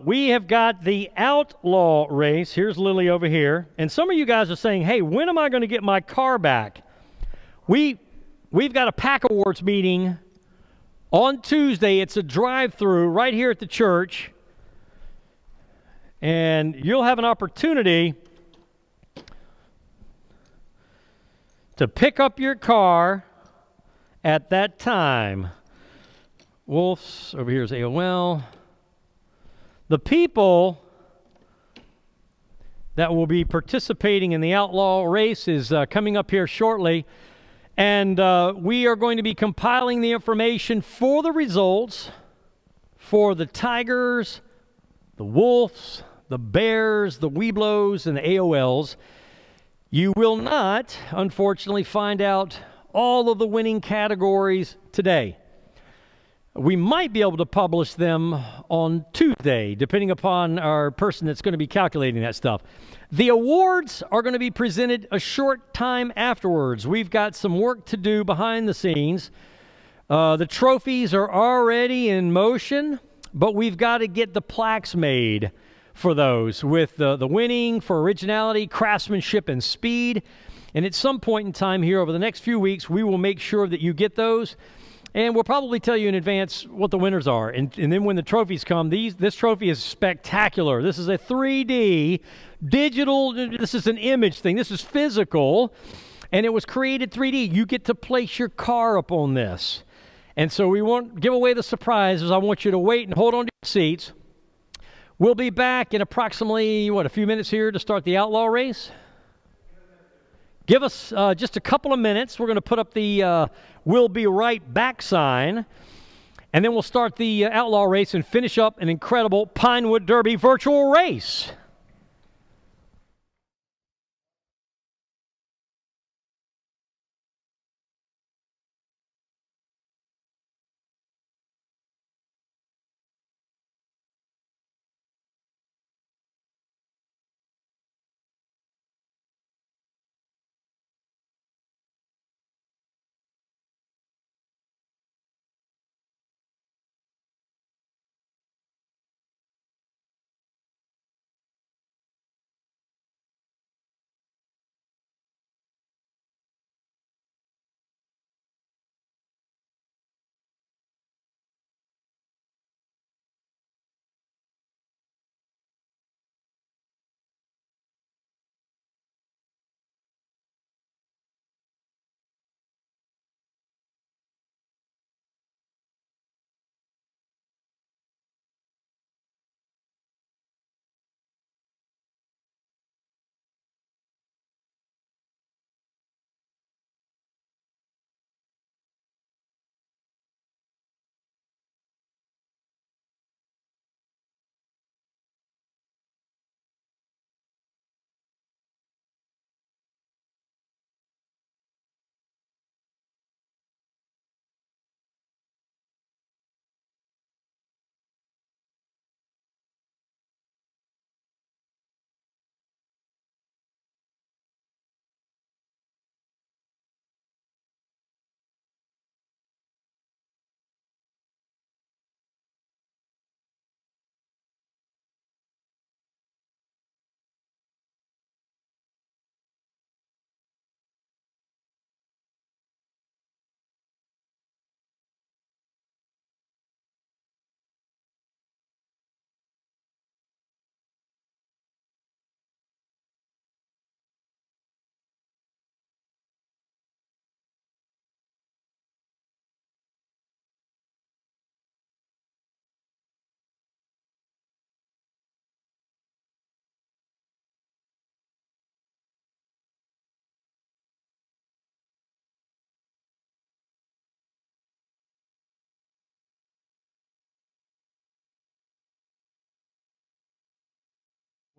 We have got the outlaw race. Here's Lily over here. And some of you guys are saying, hey, when am I going to get my car back? We've got a Pack Awards meeting on Tuesday. It's a drive-through right here at the church. And you'll have an opportunity to pick up your car at that time. Wolf's over here is AOL. The people that will be participating in the outlaw race is coming up here shortly. And we are going to be compiling the information for the results for the Tigers, the Wolves, the Bears, the Weeblos, and the AOLs. You will not, unfortunately, find out all of the winning categories today. We might be able to publish them on Tuesday, depending upon our person that's going to be calculating that stuff. The awards are going to be presented a short time afterwards. We've got some work to do behind the scenes. The trophies are already in motion, but we've got to get the plaques made for those with the winning for originality, craftsmanship, and speed. And at some point in time here over the next few weeks, we will make sure that you get those. And we'll probably tell you in advance what the winners are. And then when the trophies come, this trophy is spectacular. This is a 3D digital, this is an image thing. This is physical, and it was created 3D. You get to place your car up on this. And so we won't give away the surprises. I want you to wait and hold on to your seats. We'll be back in approximately, a few minutes here to start the outlaw race? Give us just a couple of minutes. We're going to put up the "We'll be right back" sign, and then we'll start the outlaw race and finish up an incredible Pinewood Derby virtual race.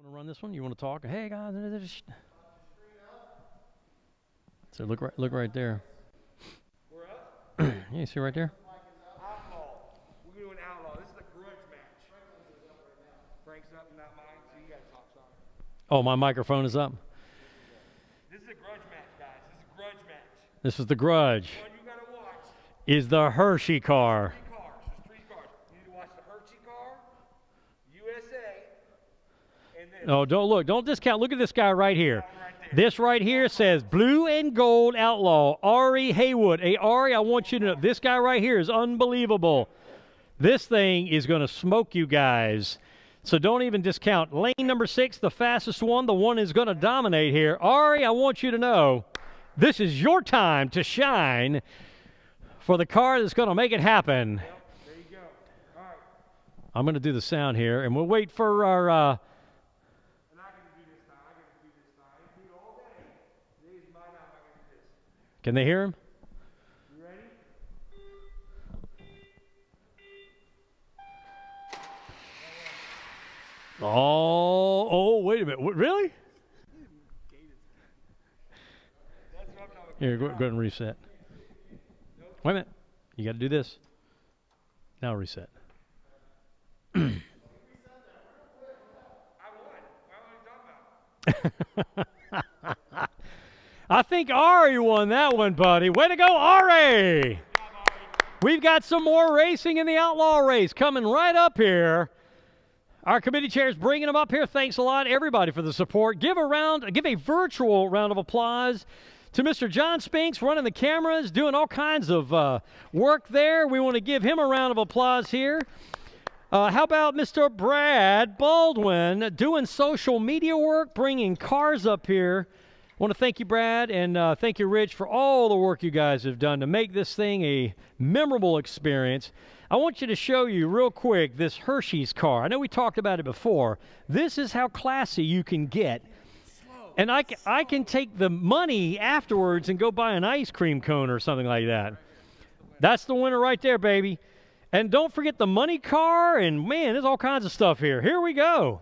want to run this one? You want to talk? Hey guys, so look right there. We're up. Yeah, you see right there? Outlaw. We're doing outlaw. This is a grudge match. Frank's up, not mine, so you got to talk, sorry. Oh, my microphone is up. This is a grudge match, guys. This is a grudge match. This is the grudge. One you got to watch. Is the Hershey car. 3 cars. There's 3 cars. You need to watch the Hershey car, USA, and then Oh, don't discount. Look at this guy right here. right there. This right here says Blue and Gold Outlaw, Ari Haywood. Hey, Ari, I want you to know, this guy right here is unbelievable. This thing is going to smoke you guys. So don't even discount. Lane number 6, the fastest one, the one is going to dominate here. Ari, I want you to know, this is your time to shine for the car that's going to make it happen. There you go. All right. I'm going to do the sound here, and we'll wait for our... And I got to do this time. I got to do this time. I do it all day. Today's my time. I got to do this. Can they hear him? You ready? Oh, wait a minute. What, really? That's what I'm talking about. Here, go ahead and reset. Wait a minute. You got to do this. Now reset. I won. What are you talking about? I think Ari won that one, buddy. Way to go, Ari! We've got some more racing in the Outlaw race coming right up here. Our committee chair is bringing them up here. Thanks a lot, everybody, for the support. Give a virtual round of applause to Mr. John Spinks running the cameras, doing all kinds of work there. We want to give him a round of applause here. How about Mr. Brad Baldwin doing social media work, bringing cars up here. I want to thank you, Brad, and thank you, Rich, for all the work you guys have done to make this thing a memorable experience. I want you to show you real quick this Hershey's car. I know we talked about it before. This is how classy you can get. And I can take the money afterwards and go buy an ice cream cone or something like that. That's the winner right there, baby. And don't forget the money car, and man, there's all kinds of stuff here. Here we go.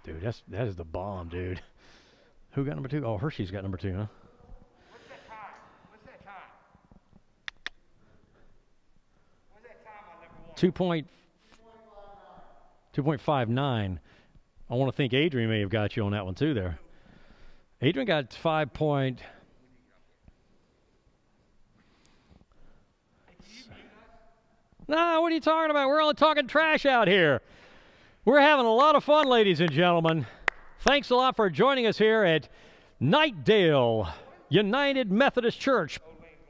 Dude, that is the bomb, dude. Who got number 2? Oh, Hershey's got number 2, huh? What's that time? What's that time? What's that time on number 1? 2.59. I want to think Adrian may have got you on that one too there. Adrian got 5 point. Nah, what are you talking about? We're only talking trash out here. We're having a lot of fun, ladies and gentlemen. Thanks a lot for joining us here at Knightdale United Methodist Church,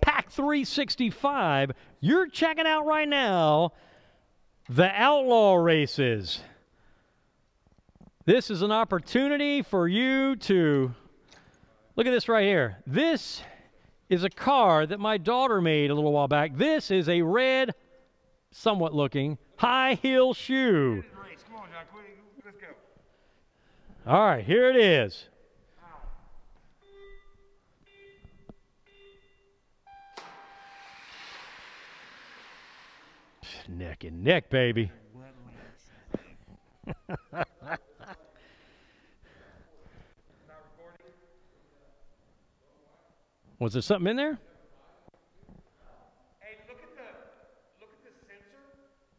Pack365. You're checking out right now the Outlaw races. This is an opportunity for you to look at this right here. This is a car that my daughter made a little while back. This is a red, somewhat looking, high heel shoe. Come on, John. Let's go. All right, here it is. Neck and neck, baby. Was there something in there? Hey, look at the sensor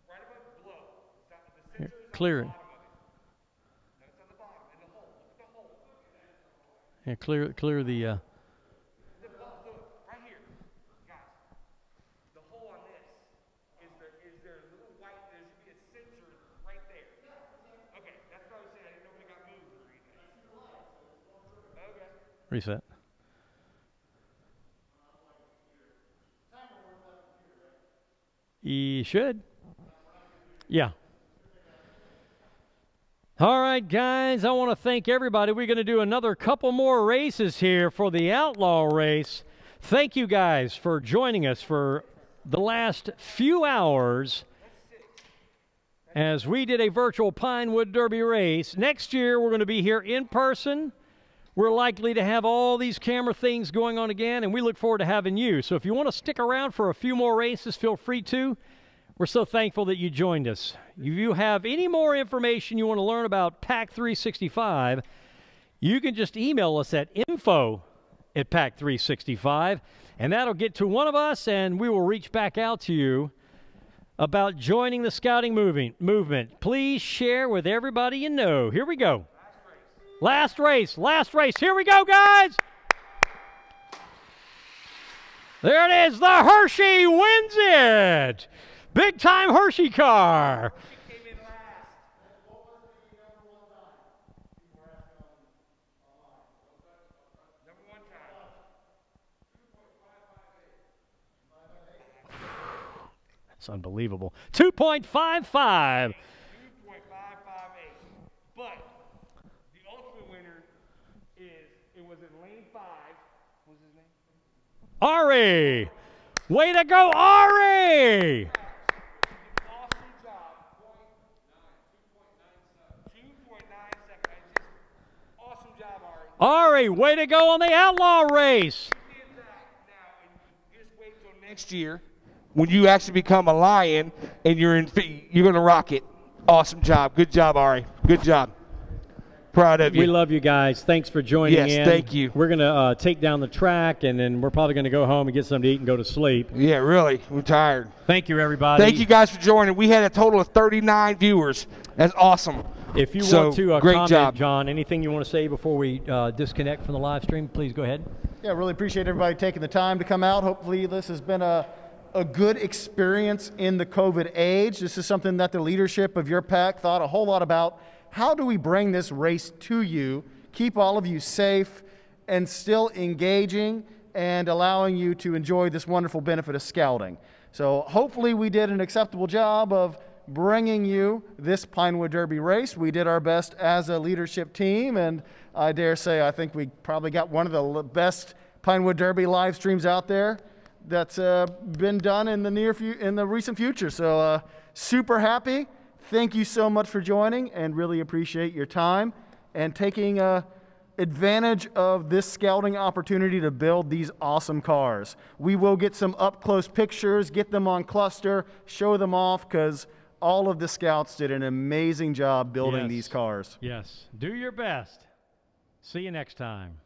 right above the blow. The sensor is Clear on it. the bottom of it. No, it's on the bottom in the hole. Look at the hole. Yeah, clear the. Look, right here, guys. The hole on this is there a little white? There should be a sensor right there. Okay, that's what I was saying. I didn't know if it got moved or anything. Okay. Reset. You should. Yeah. All right, guys, I want to thank everybody. We're going to do another couple more races here for the Outlaw race. Thank you guys for joining us for the last few hours as we did a virtual Pinewood Derby race. Next year, we're going to be here in person. we're likely to have all these camera things going on again, and we look forward to having you. So if you want to stick around for a few more races, feel free to. We're so thankful that you joined us. If you have any more information you want to learn about Pack365, you can just email us at info@Pack365, and that'll get to one of us, and we will reach back out to you about joining the scouting movement. Please share with everybody you know. Here we go. Last race. Last race. Here we go, guys. There it is. The Hershey wins it. Big time Hershey car. Came in last. What was the number one time? People were asking online. Number one time. 2.558. That's unbelievable. 2.55. 2.558. But the ultimate winner is, it was in lane 5. What was his name? Ari. Way to go, Ari. Awesome job. 2.97. Awesome job, Ari. Ari, way to go on the outlaw race. You did that now, and just wait till Next year, when you actually become a Lion and you're going to rock it. Awesome job. Good job, Ari. Good job. Proud of you. We love you guys. Thanks for joining in. Yes, thank you. We're going to take down the track, and then we're probably going to go home and get something to eat and go to sleep. Yeah, really. We're tired. Thank you, everybody. Thank you guys for joining. We had a total of 39 viewers. That's awesome. If you So, want to great comment, job. John, anything you want to say before we disconnect from the live stream, please go ahead. Yeah, really appreciate everybody taking the time to come out. Hopefully this has been a good experience in the COVID age. This is something that the leadership of your pack thought a whole lot about. How do we bring this race to you, keep all of you safe, and still engaging and allowing you to enjoy this wonderful benefit of scouting? So hopefully we did an acceptable job of bringing you this Pinewood Derby race. We did our best as a leadership team, and I dare say I think we probably got one of the best Pinewood Derby live streams out there that's been done in the recent future. So super happy. Thank you so much for joining, and really appreciate your time and taking advantage of this scouting opportunity to build these awesome cars. We will get some up-close pictures, get them on cluster, show them off, because all of the scouts did an amazing job building these cars. Yes. Do your best. See you next time.